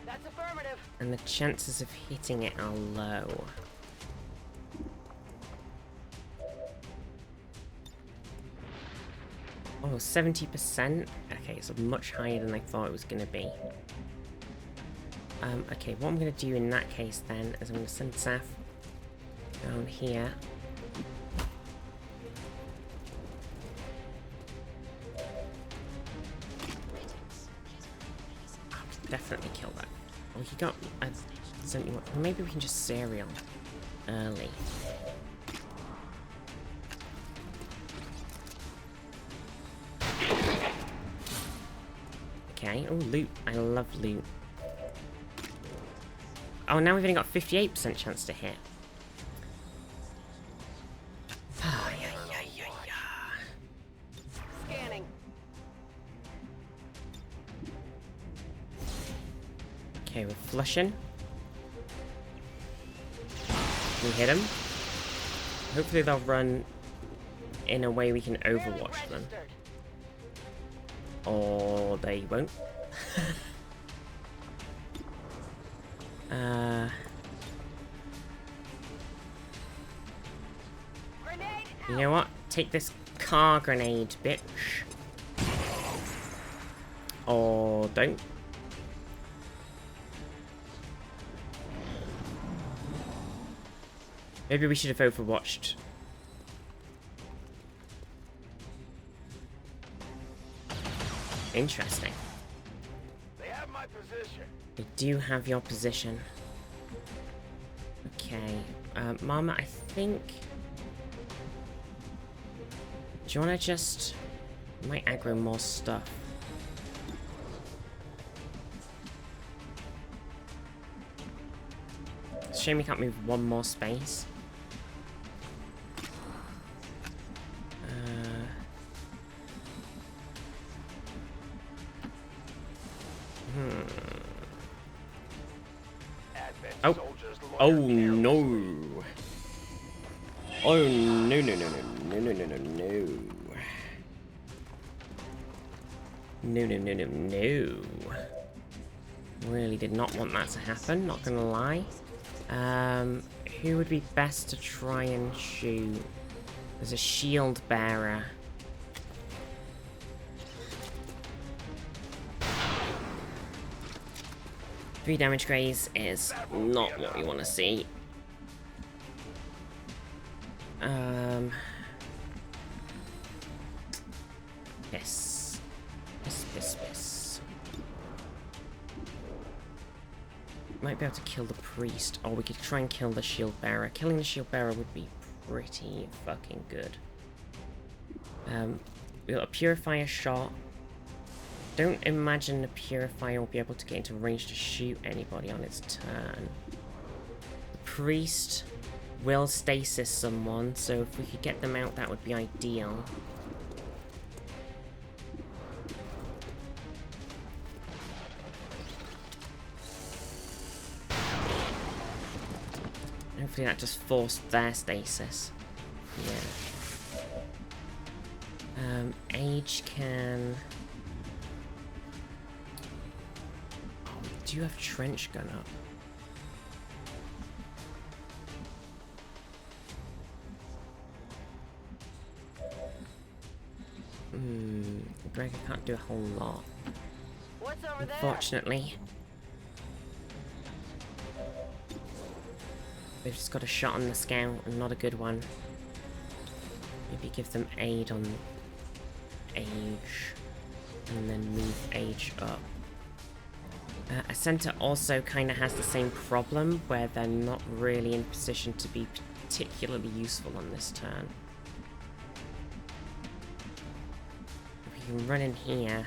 That's affirmative. And the chances of hitting it are low. Oh, 70%? Okay, it's much higher than I thought it was going to be. Okay, what I'm going to do in that case then is I'm going to send Saf down here. Definitely kill that. Oh, he got... maybe we can just serial early. Okay, oh, loot. I love loot. Oh, now we've only got 58% chance to hit. Scanning. Okay, we're flushing. We hit him. Hopefully they'll run in a way we can overwatch them. Or they won't. You know what? Take this car grenade, bitch. Or don't. Maybe we should have overwatched. Interesting. They have my position. They do have your position. Okay. Mama, I think... Do you want to just... I might aggro more stuff. It's a shame we can't move one more space. Oh. Oh no. Oh no no no no no no no no no. No no no no no. Really did not want that to happen, not gonna lie. Who would be best to try and shoot? There's a shield bearer. Three damage graze is not what we want to see. Piss. Piss, piss, piss. Might be able to kill the priest, or we could try and kill the shield bearer. Killing the shield bearer would be pretty fucking good. We got a purifier shot. Don't imagine the purifier will be able to get into range to shoot anybody on its turn. The priest will stasis someone, so if we could get them out, that would be ideal. Hopefully that just forced their stasis. Yeah. Age can... Do you have trench gun up? Greg, I can't do a whole lot. What's over there? Unfortunately. They've just got a shot on the scout and not a good one. Maybe give them aid on age. And then move age up. A center also kind of has the same problem, where they're not really in position to be particularly useful on this turn. We can run in here,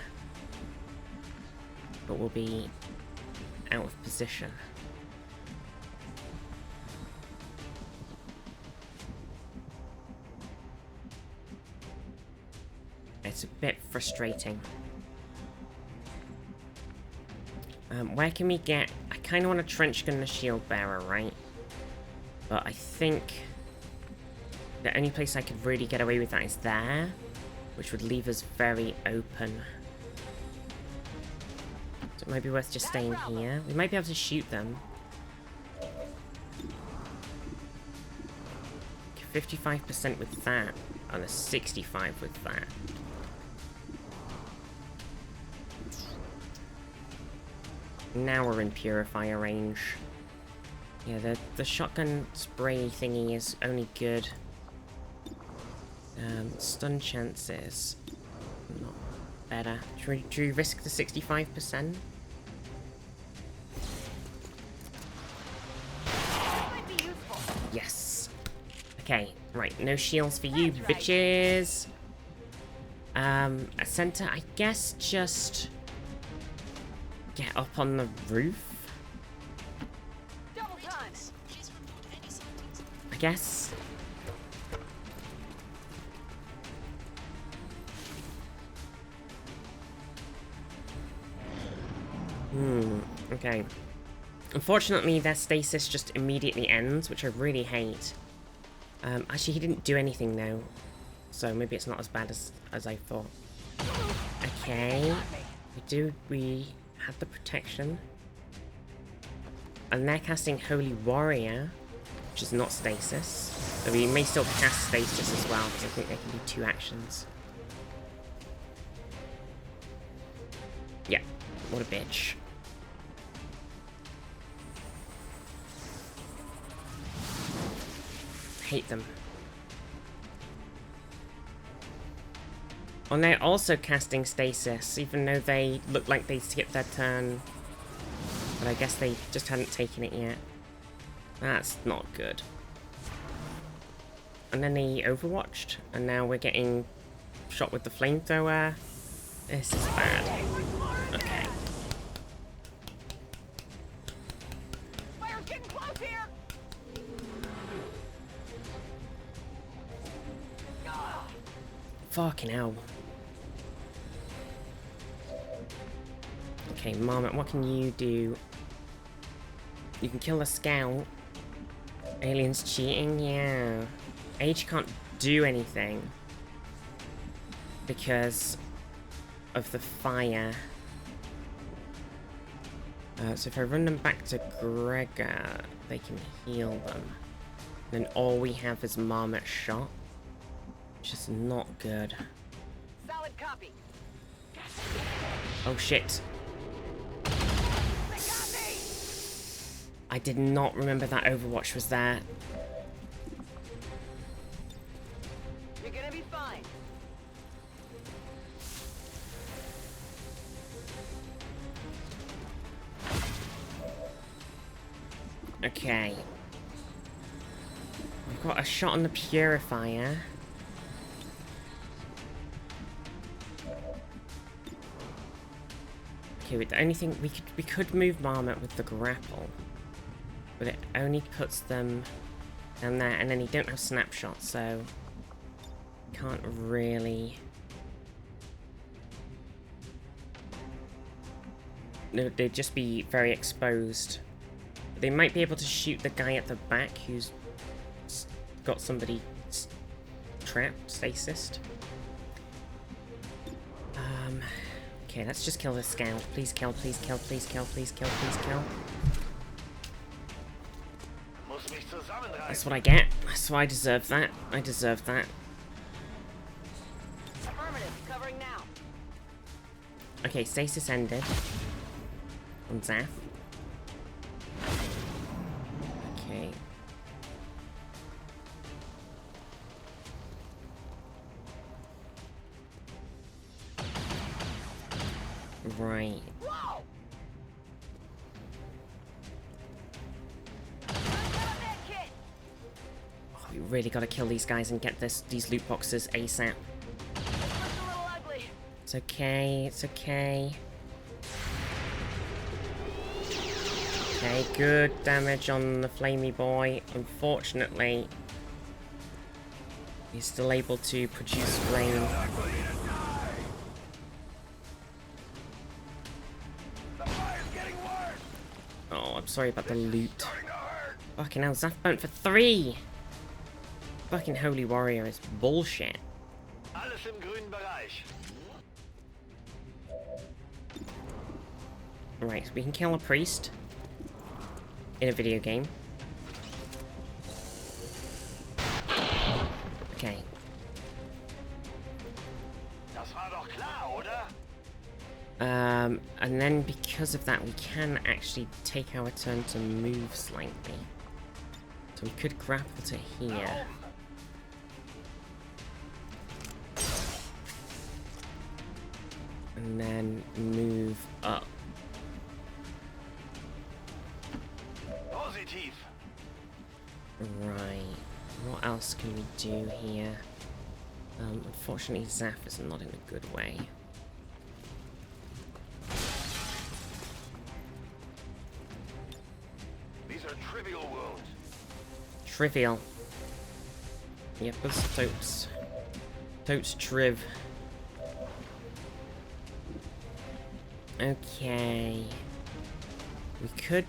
but we'll be out of position. It's a bit frustrating. Where can we get... I kind of want to trench gun the shield bearer, right? But I think the only place I could really get away with that is there, which would leave us very open. So it might be worth just staying here. We might be able to shoot them. 55% with that, and a 65 with that. Now we're in purifier range. Yeah, the shotgun spray thingy is only good. Stun chances, not better. Should we risk the 65%? Yes. Okay, right. No shields for you, bitches. A center, I guess, just get up on the roof. I guess. Okay. Unfortunately, their stasis just immediately ends, which I really hate. Actually, he didn't do anything, though. so maybe it's not as bad as I thought. Okay, we had the protection. And they're casting Holy Warrior, which is not stasis. So we may still cast stasis as well, because I think they can do 2 actions. Yeah, what a bitch. Hate them. And they're also casting stasis, even though they look like they skipped their turn. But I guess they just hadn't taken it yet. That's not good. And then they overwatched, and now we're getting shot with the flamethrower. This is bad. Okay. Fire's getting close here. Fucking hell. Okay, Marmot, what can you do? You can kill the scout. Aliens cheating? Yeah. Age can't do anything because of the fire. So if I run them back to Gregor, they can heal them. Then all we have is Marmot shot, which is not good. Solid copy. Oh shit. I did not remember that Overwatch was there. You're gonna be fine. Okay. We've got a shot on the purifier. Okay, with the only thing we could move Marmot with the grapple, but it only puts them down there, and then you don't have snapshot, so can't really. No, they'd just be very exposed. They might be able to shoot the guy at the back who's got somebody trapped, stasised. Okay, let's just kill this scout. Please kill, please kill, please kill, please kill, please kill. That's what I get. That's why I deserve that. I deserve that. Affirmative, covering now. Okay, stasis ended. On Zaf. Okay. Right. Whoa! Oh, we really gotta kill these guys and get these loot boxes ASAP. It's okay, it's okay. Okay, good damage on the flamey boy. Unfortunately, he's still able to produce flame. Oh, I'm sorry about the loot. Fucking hell, Zaf burnt for 3! Fucking Holy Warrior is bullshit. Alles im grünen Bereich. Right, so we can kill a priest in a video game. Okay. Das war doch klar, oder? And then because of that, we can actually take our turn to move slightly. So we could grapple to here. And then move up. Positiv. Right. What else can we do here? Unfortunately, Zaf is not in a good way. These are trivial wounds. Trivial. Yep, that's totes. Totes triv. Okay. We could...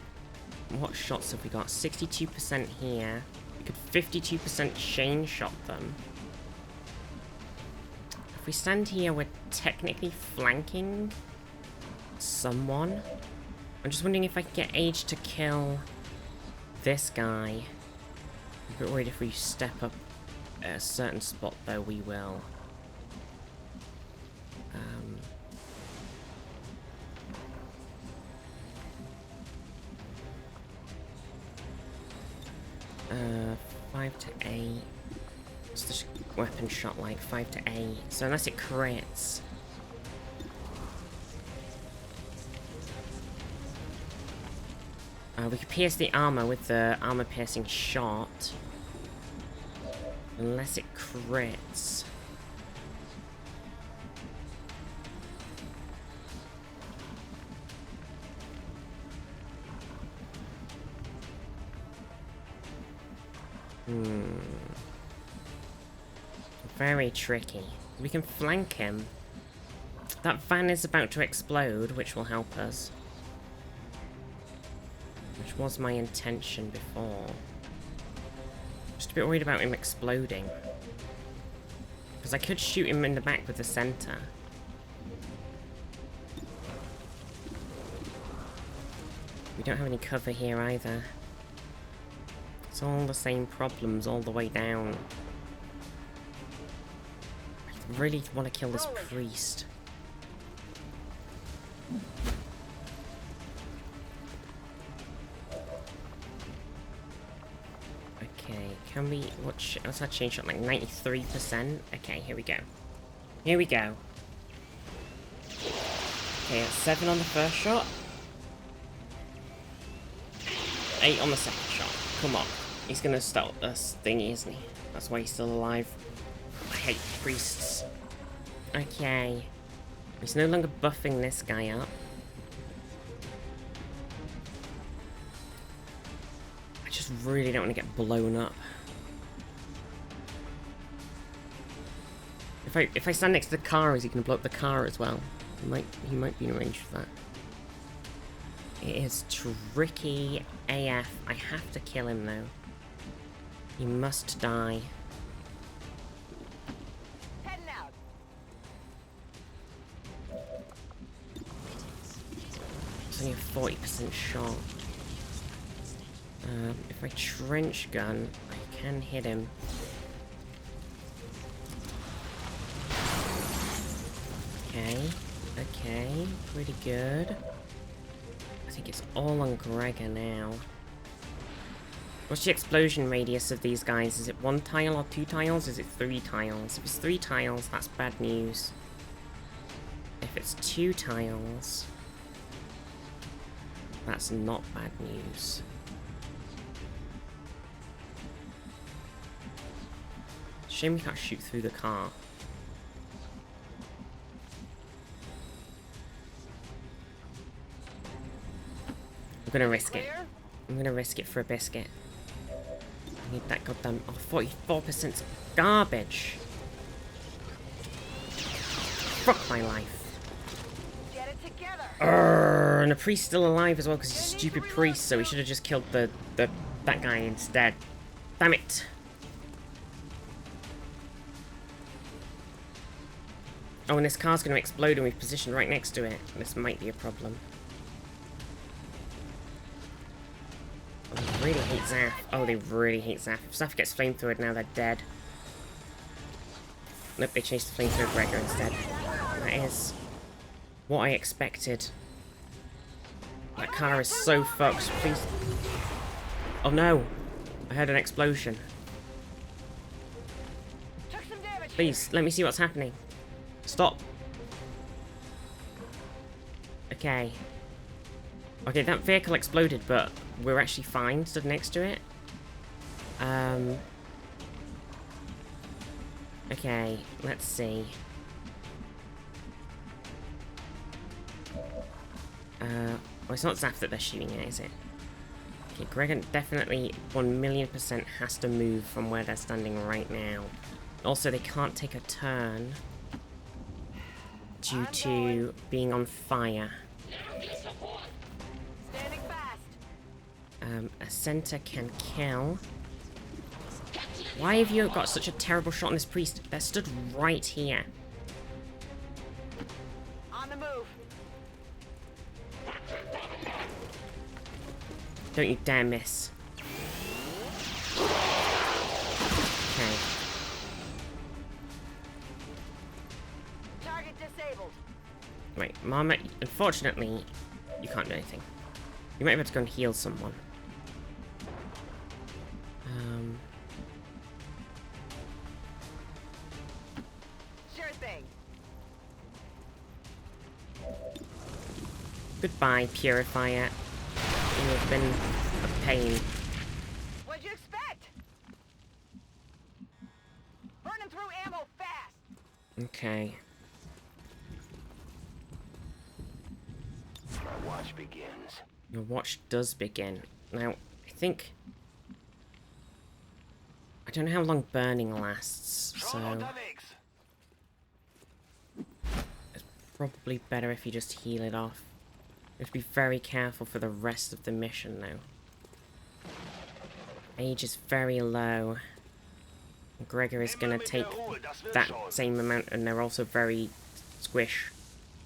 What shots have we got? 62% here. We could 52% chain shot them. if we stand here, we're technically flanking someone. I'm just wondering if I can get Age to kill this guy. I'm a bit worried if we step up at a certain spot, though, we will. Uh, 5 to 8. What's the weapon shot like? 5 to 8. So unless it crits. We could pierce the armor with the armor-piercing shot. Unless it crits. Very tricky. We can flank him. That van is about to explode, which will help us. Which was my intention before. Just a bit worried about him exploding. Because I could shoot him in the back with the center. We don't have any cover here either. It's all the same problems all the way down. I really want to kill this priest. Okay, can we... what's that change shot? Like 93%? Okay, here we go. Here we go. Okay, that's 7 on the first shot. 8 on the second shot. Come on. He's gonna start this thingy, isn't he? That's why he's still alive. I hate priests. Okay. He's no longer buffing this guy up. I just really don't want to get blown up. If I stand next to the car, is he gonna blow up the car as well? He might be in range for that. It is tricky AF. I have to kill him though. He must die. Heading out. It's only a 40% shot. If I trench gun, I can hit him. Okay, pretty good. I think it's all on Gregor now. What's the explosion radius of these guys? Is it 1 tile or 2 tiles? Is it 3 tiles? If it's 3 tiles, that's bad news. If it's 2 tiles, that's not bad news. Shame we can't shoot through the car. I'm gonna risk it. I'm gonna risk it for a biscuit. I need that goddamn... oh, 44% garbage. Fuck my life. Get it together. And the priest's still alive as well because he's a stupid priest, so we should have just killed that guy instead. Damn it. Oh, and this car's gonna explode and we've positioned right next to it. This might be a problem. Oh, they really hate Zaf. Oh, they really hate Zaf. If Zaf gets flamethrowered now, they're dead. Nope, they chased the flamethrower Gregor instead. That is what I expected. That car is so fucked. Please. Oh no! I heard an explosion. Please, let me see what's happening. Stop. Okay. Okay, that vehicle exploded, but we're actually fine stood next to it. Okay, let's see. Well, it's not Zaf that they're shooting at, is it? Okay, Gregor definitely 1,000,000% has to move from where they're standing right now. Also, they can't take a turn due to being on fire. Standing fast. A center can kill. Why have you got such a terrible shot on this priest? They're stood right here. Don't you dare miss. Okay. Target disabled. Right, Marmot, unfortunately, you can't do anything. You might be able to go and heal someone. Sure thing. Goodbye, Purifier. You have been a pain. What'd you expect? Burning through ammo fast. Okay. My watch begins. Your watch does begin. Now, I think... I don't know how long burning lasts, so... It's probably better if you just heal it off. You have to be very careful for the rest of the mission, though. Age is very low. Gregor is gonna take that same amount, and they're also very squish.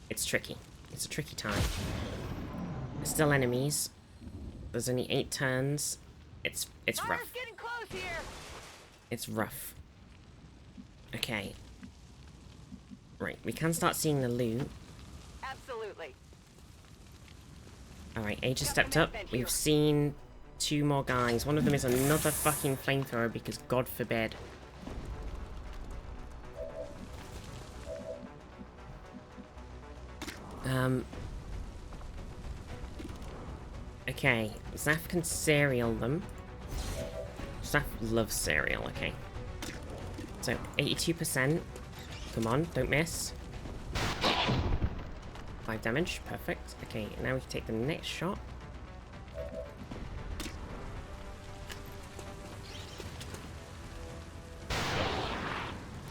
It's tricky. It's a tricky time. There's still enemies. There's only 8 turns. It's rough. Getting close here. It's rough. Okay. Right, we can start seeing the loot. Absolutely. Alright, Age has stepped up. We've seen 2 more guys. One of them is another fucking flamethrower because God forbid. Okay, Zaf can cereal them. Zaf loves cereal, okay. So, 82%. Come on, don't miss. 5 damage, perfect. Okay, now we can take the next shot.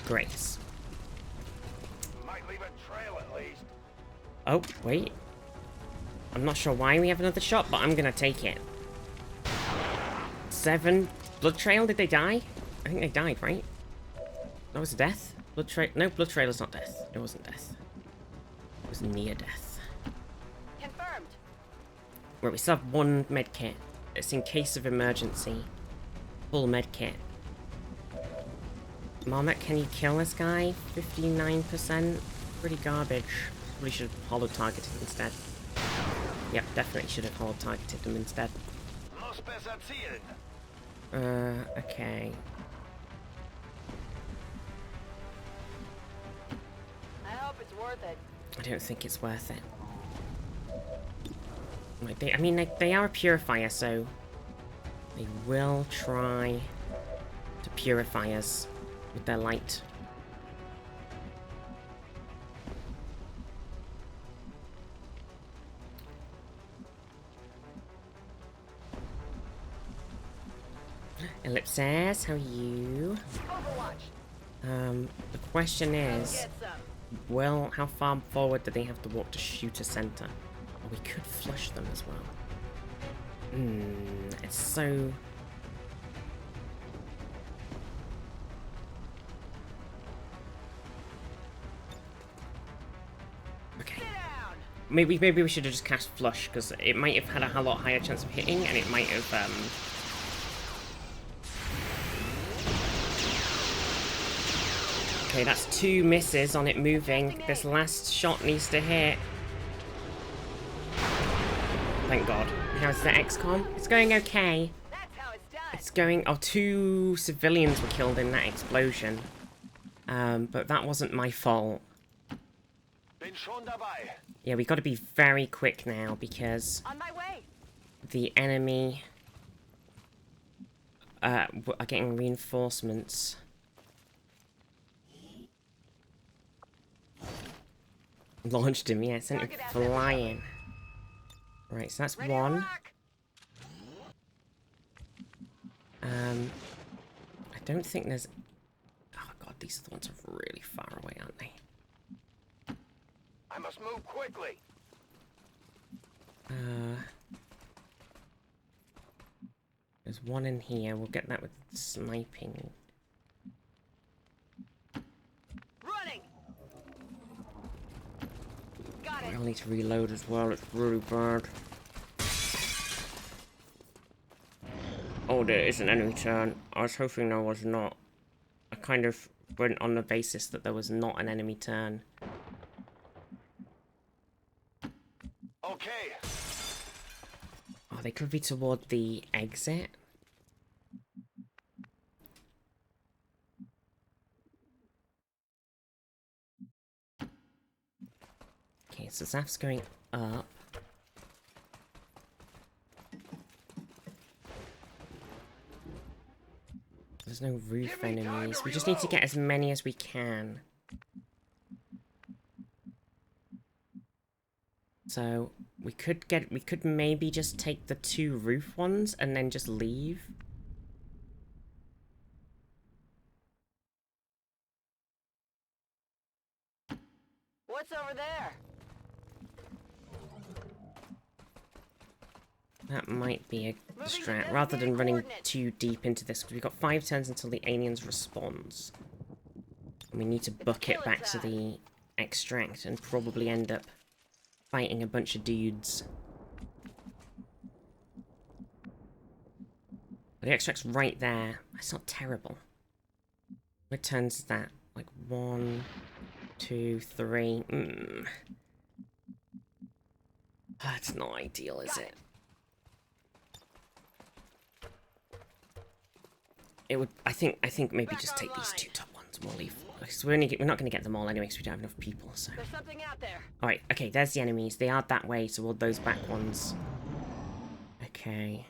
Grace. Might leave a trail at least. Oh, wait. I'm not sure why we have another shot, but I'm gonna take it. 7. Blood Trail, did they die? I think they died, right? That was a death? Blood Trail? No, Blood Trail is not death. It wasn't death. It was near death. Confirmed. Right, we still have 1 med kit. It's in case of emergency. Full med kit. Marmot, can you kill this guy? 59%? Pretty garbage. Probably should have hollow targeted instead. Yep, definitely should have hollow targeted them instead. Okay. I hope it's worth it. I don't think it's worth it. Like they are a purifier, so they will try to purify us with their light. Ellipses, how are you? The question is, how far forward do they have to walk to shoot a center? Or we could flush them as well. It's so... Okay. Maybe we should have just cast flush, because it might have had a lot higher chance of hitting, and it might have, Okay, that's 2 misses on it moving. This last shot needs to hit. Thank God. How's the XCOM? It's going okay. It's going... Oh, 2 civilians were killed in that explosion. But that wasn't my fault. Yeah, we got to be very quick now because on my way. The enemy are getting reinforcements. Launched him, yeah, sent him flying. Right, so that's 1. I don't think there's... Oh god, these are the ones are really far away, aren't they? I must move quickly. There's 1 in here. We'll get that with sniping. Running. Got it. I'll need to reload as well. It's really bad. Oh, there is an enemy turn. I was hoping there was not. I kind of went on the basis that there was not an enemy turn. Okay. Oh, they could be toward the exit. Okay, so Zaf's going up. There's no roof enemies. We just need to get as many as we can. So we could maybe just take the 2 roof ones and then just leave. What's over there? That might be a strat, rather than running too deep into this, because we've got 5 turns until the aliens responds. And we need to book it back to the extract and probably end up fighting a bunch of dudes. The extract's right there. That's not terrible. What turns is that? Like 1, 2, 3. That's not ideal, is it? It would. I think maybe just take these 2 top ones and we'll leave. Because we're not going to get them all anyway, because we don't have enough people. So. There's something out there. All right. Okay. There's the enemies. They are that way toward those back ones. Okay.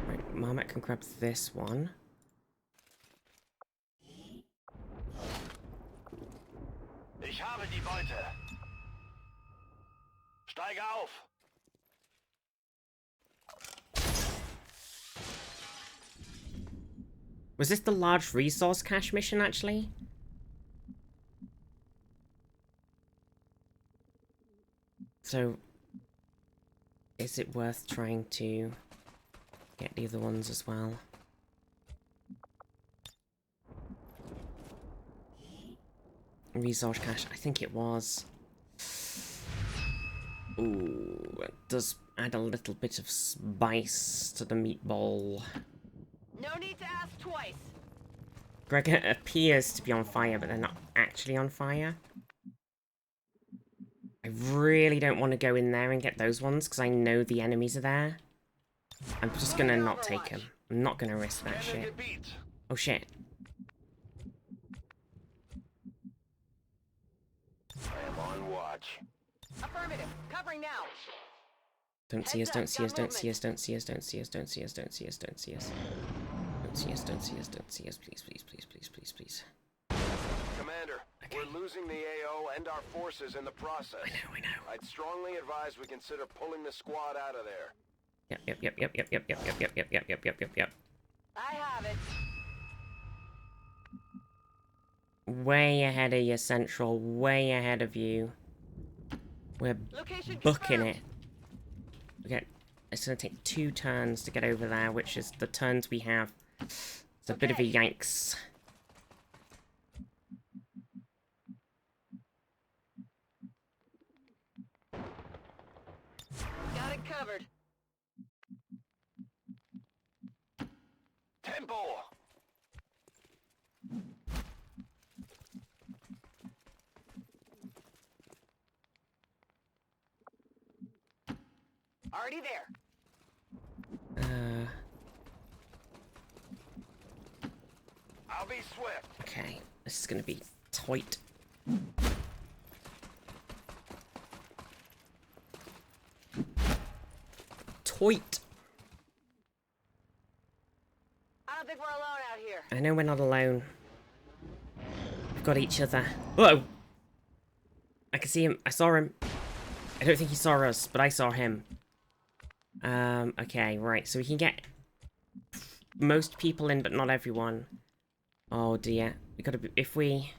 Right. Marmot can grab this one. Ich habe die Beute. Steige auf. Was this the large resource cache mission, actually? So, is it worth trying to get the other ones as well? Resource cache, I think it was. Ooh, it does add a little bit of spice to the meatball. No need to ask twice. Gregor appears to be on fire, but they're not actually on fire. I really don't want to go in there and get those ones, because I know the enemies are there. I'm just gonna not take them. I'm not gonna risk that shit. Oh shit. I am on watch. Affirmative. Covering now. Don't see us, don't see us, don't see us, don't see us, don't see us, don't see us, don't see us, don't see us. Don't see us, don't see us, don't see us, please, please, please, please, please, please. Commander, we're losing the AO and our forces in the process. I know. I'd strongly advise we consider pulling the squad out of there. Yep. I have it. Way ahead of you, Central. Way ahead of you. We're booking it. Okay, it's gonna take 2 turns to get over there, which is the turns we have. It's a bit of a yanks. Got it covered. Tempo. Already there. I'll be swift. Okay, this is gonna be tight. Tight. I don't think we're alone out here. I know we're not alone. We've got each other. Whoa! I can see him. I saw him. I don't think he saw us, but I saw him. Okay, right. So we can get most people in, but not everyone. Oh dear. We gotta be, if we...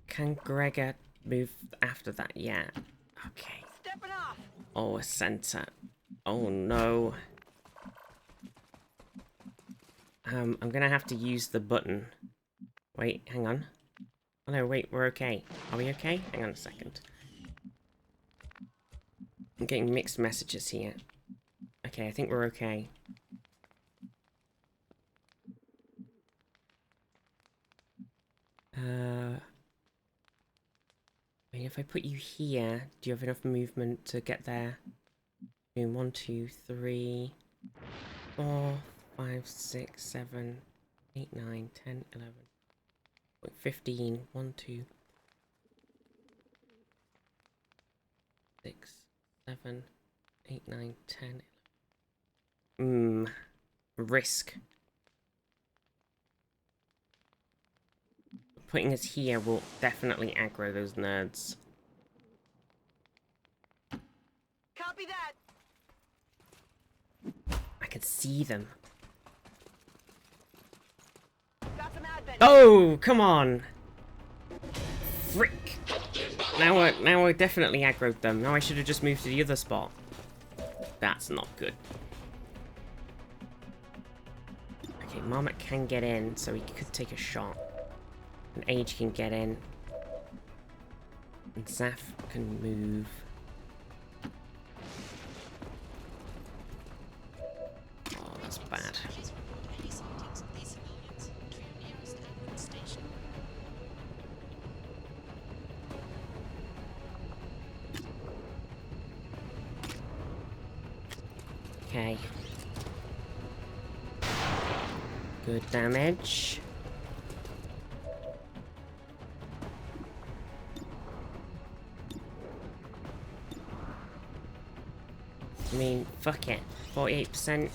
Can Gregor move after that? Yeah. Okay. Stepping off. Oh, a center. Oh no. I'm gonna have to use the button. Wait, hang on. Oh no, wait, we're okay. Are we okay? Hang on a second. I'm getting mixed messages here. Okay, I think we're okay. I mean, if I put you here, do you have enough movement to get there? I mean, 1, 2, 3, 4, 5, 6, 7, 8, 9, 10, 11, 15, 1, 2, 6, 7, 8, 9, 10. Risk. Putting us here will definitely aggro those nerds. Copy that. I can see them. Got some advent. Oh, come on! Frick! Now I definitely aggroed them. Now I should have just moved to the other spot. That's not good. Okay, Marmot can get in, so he could take a shot. And Age can get in. And Zaf can move. Oh, that's bad. Okay. Good damage. I mean, fuck it. 48%.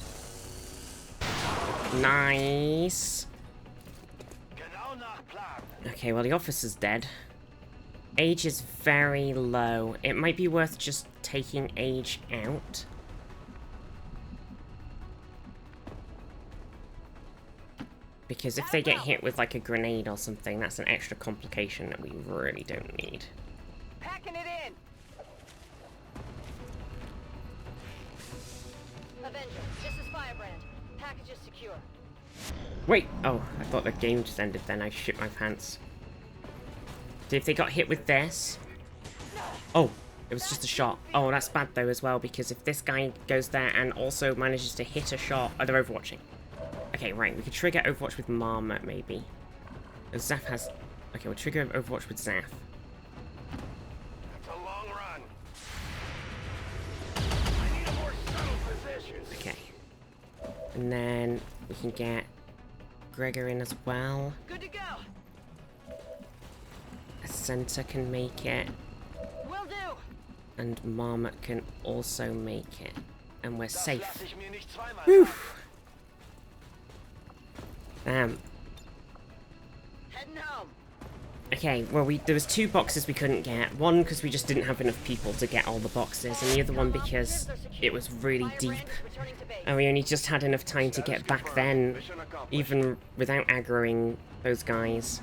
Nice. Okay, well, the officer's dead. Age is very low. It might be worth just taking Age out. Because if they get hit with, like, a grenade or something, that's an extra complication that we really don't need. Packing it in. Avenger, this is Firebrand. Package is secure. Wait! Oh, I thought the game just ended then. I shit my pants. See, if they got hit with this... Oh, it was just a shot. Oh, that's bad though as well, because if this guy goes there and also manages to hit a shot... Oh, they're overwatching. Okay, right, we could trigger Overwatch with Marmot, maybe. Oh, Zaf has... Okay, we'll trigger Overwatch with Zaf. That's a long run. I need a more subtle position. Okay. And then we can get Gregor in as well. Good to go. A center can make it. Will do. And Marmot can also make it. And we're safe. Whew. Damn. Heading home. Okay, well, there was 2 boxes we couldn't get. One because we just didn't have enough people to get all the boxes, and the other one because it was really deep. And we only just had enough time to get back then, even without aggroing those guys.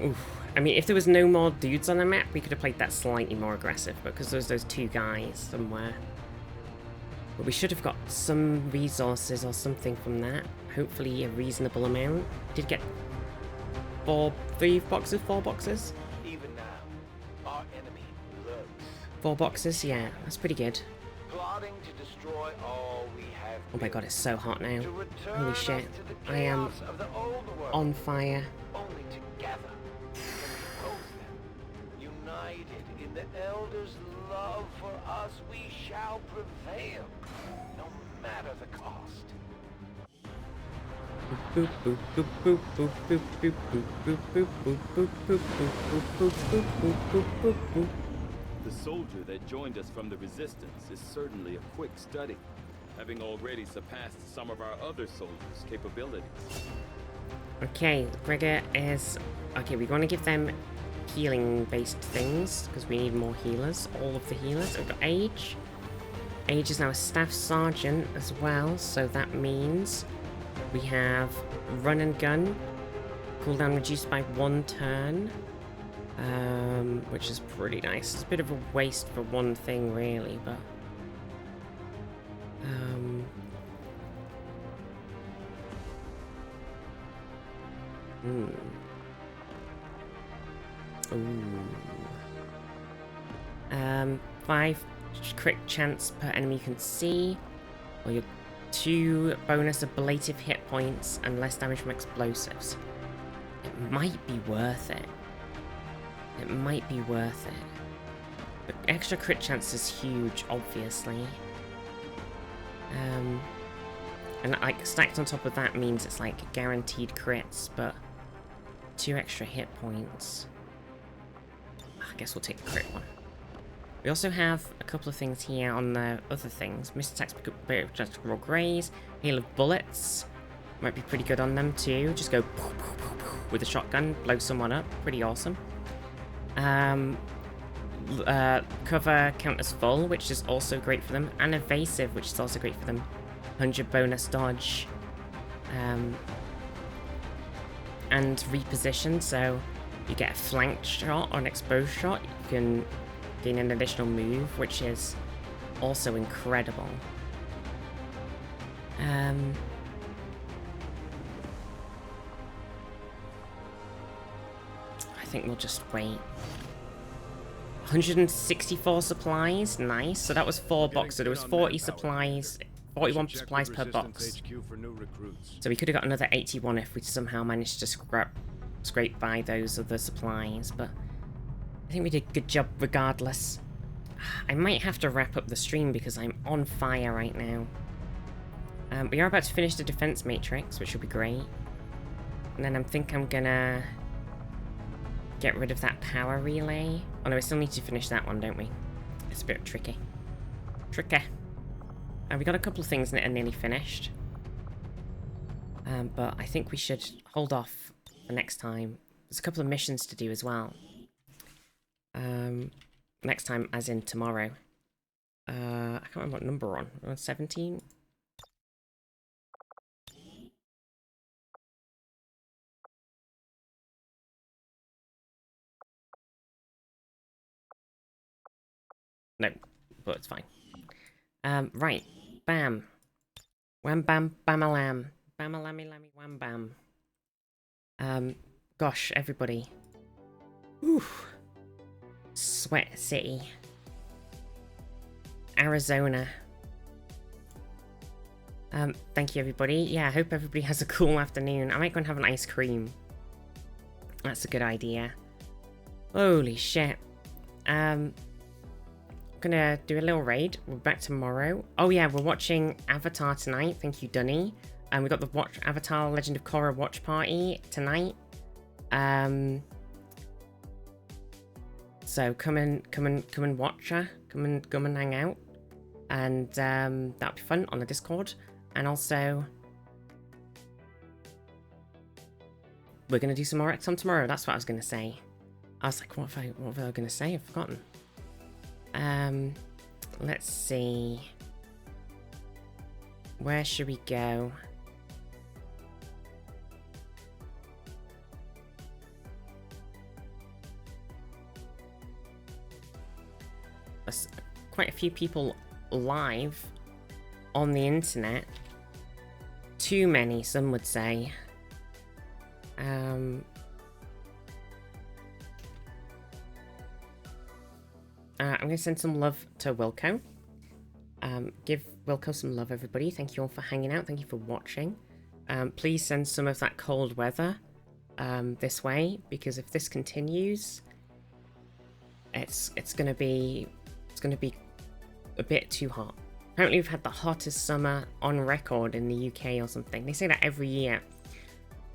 Oof. I mean, if there was no more dudes on the map, we could have played that slightly more aggressive, but because there's those 2 guys somewhere. But we should have got some resources or something from that. Hopefully a reasonable amount. Did get 4 boxes? Even now, our enemy lurks. 4 boxes? Yeah, that's pretty good. Plotting to destroy all we have. Oh my god, it's so hot now. To return Holy us shit. to the I am chaos of the old world. on fire. Only together can we oppose them. United in the Elder's love for us, we shall prevail, no matter the cost. Boop boop boop boop boop boop boop boop boop boop boop boop boop boop boop boop boop boop boop. The soldier that joined us from the Resistance is certainly a quick study, having already surpassed some of our other soldiers' capabilities. Okay, Gregor is... Okay, we want to give them healing-based things, because we need more healers. All of the healers. We've got Age. Age is now a Staff Sergeant as well, so that means we have Run and Gun. Cooldown reduced by 1 turn. Which is pretty nice. It's a bit of a waste for one thing, really, but... Ooh. 5 crit chance per enemy you can see, or your 2 bonus ablative hit points and less damage from explosives. It might be worth it. It might be worth it. The extra crit chance is huge, obviously. And like stacked on top of that means it's like guaranteed crits, but 2 extra hit points. I guess we'll take the crit one. We also have a couple of things here on the other things. Missed attacks, just raw graze, hail of bullets. Might be pretty good on them too. Just go with a shotgun, blow someone up. Pretty awesome. Cover count as full, which is also great for them. And evasive, which is also great for them. 100 bonus dodge. And reposition, so you get a flanked shot or an exposed shot. You can gain an additional move, which is also incredible. I think we'll just wait. 164 supplies, nice. So that was 4 boxes, so there was 40 supplies, 41 supplies per box. So we could have got another 81 if we somehow managed to scrape by those other supplies, but I think we did a good job regardless. I might have to wrap up the stream because I'm on fire right now. We are about to finish the defense matrix, which will be great. And then I think I'm gonna get rid of that power relay. Oh no, we still need to finish that one, don't we? It's a bit tricky. And we got a couple of things that are nearly finished. But I think we should hold off for next time. There's a couple of missions to do as well. Next time, as in tomorrow. I can't remember what number we're on. We're on 17? No, but it's fine. Right. Bam. Wham bam bam-a-lam. Bam-a-lammy-lammy wham bam. Gosh, everybody. Oof. Sweat City. Arizona. Thank you, everybody. Yeah, I hope everybody has a cool afternoon. I might go and have an ice cream. That's a good idea. Holy shit. Gonna do a little raid. We're back tomorrow. Oh yeah, we're watching Avatar tonight. Thank you, Dunny. And we got the Avatar Legend of Korra watch party tonight. So come and watch her. Come and hang out. And that'll be fun on the Discord. And also we're gonna do some more XCOM tomorrow. That's what I was gonna say. I was like, what was I gonna say? I've forgotten. Let's see. Where should we go? There's quite a few people live on the internet. Too many, some would say. I'm going to send some love to Wilco. Give Wilco some love, everybody. Thank you all for hanging out. Thank you for watching. Please send some of that cold weather this way, because if this continues, it's going to be a bit too hot. Apparently, we've had the hottest summer on record in the UK or something. They say that every year,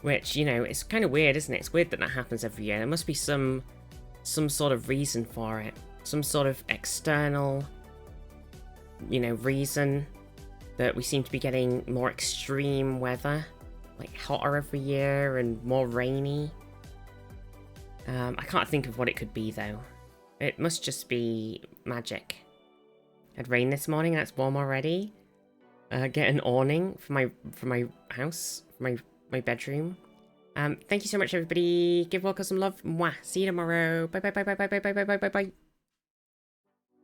which, you know, it's kind of weird, isn't it? It's weird that that happens every year. There must be some sort of reason for it. Some sort of external, you know, reason that we seem to be getting more extreme weather, like hotter every year and more rainy. I can't think of what it could be though. It must just be magic. It rained this morning and it's warm already. Get an awning for my house, for my bedroom. Thank you so much, everybody. Give Wilco some love. Mwah. See you tomorrow. Bye bye bye bye bye bye bye bye bye bye.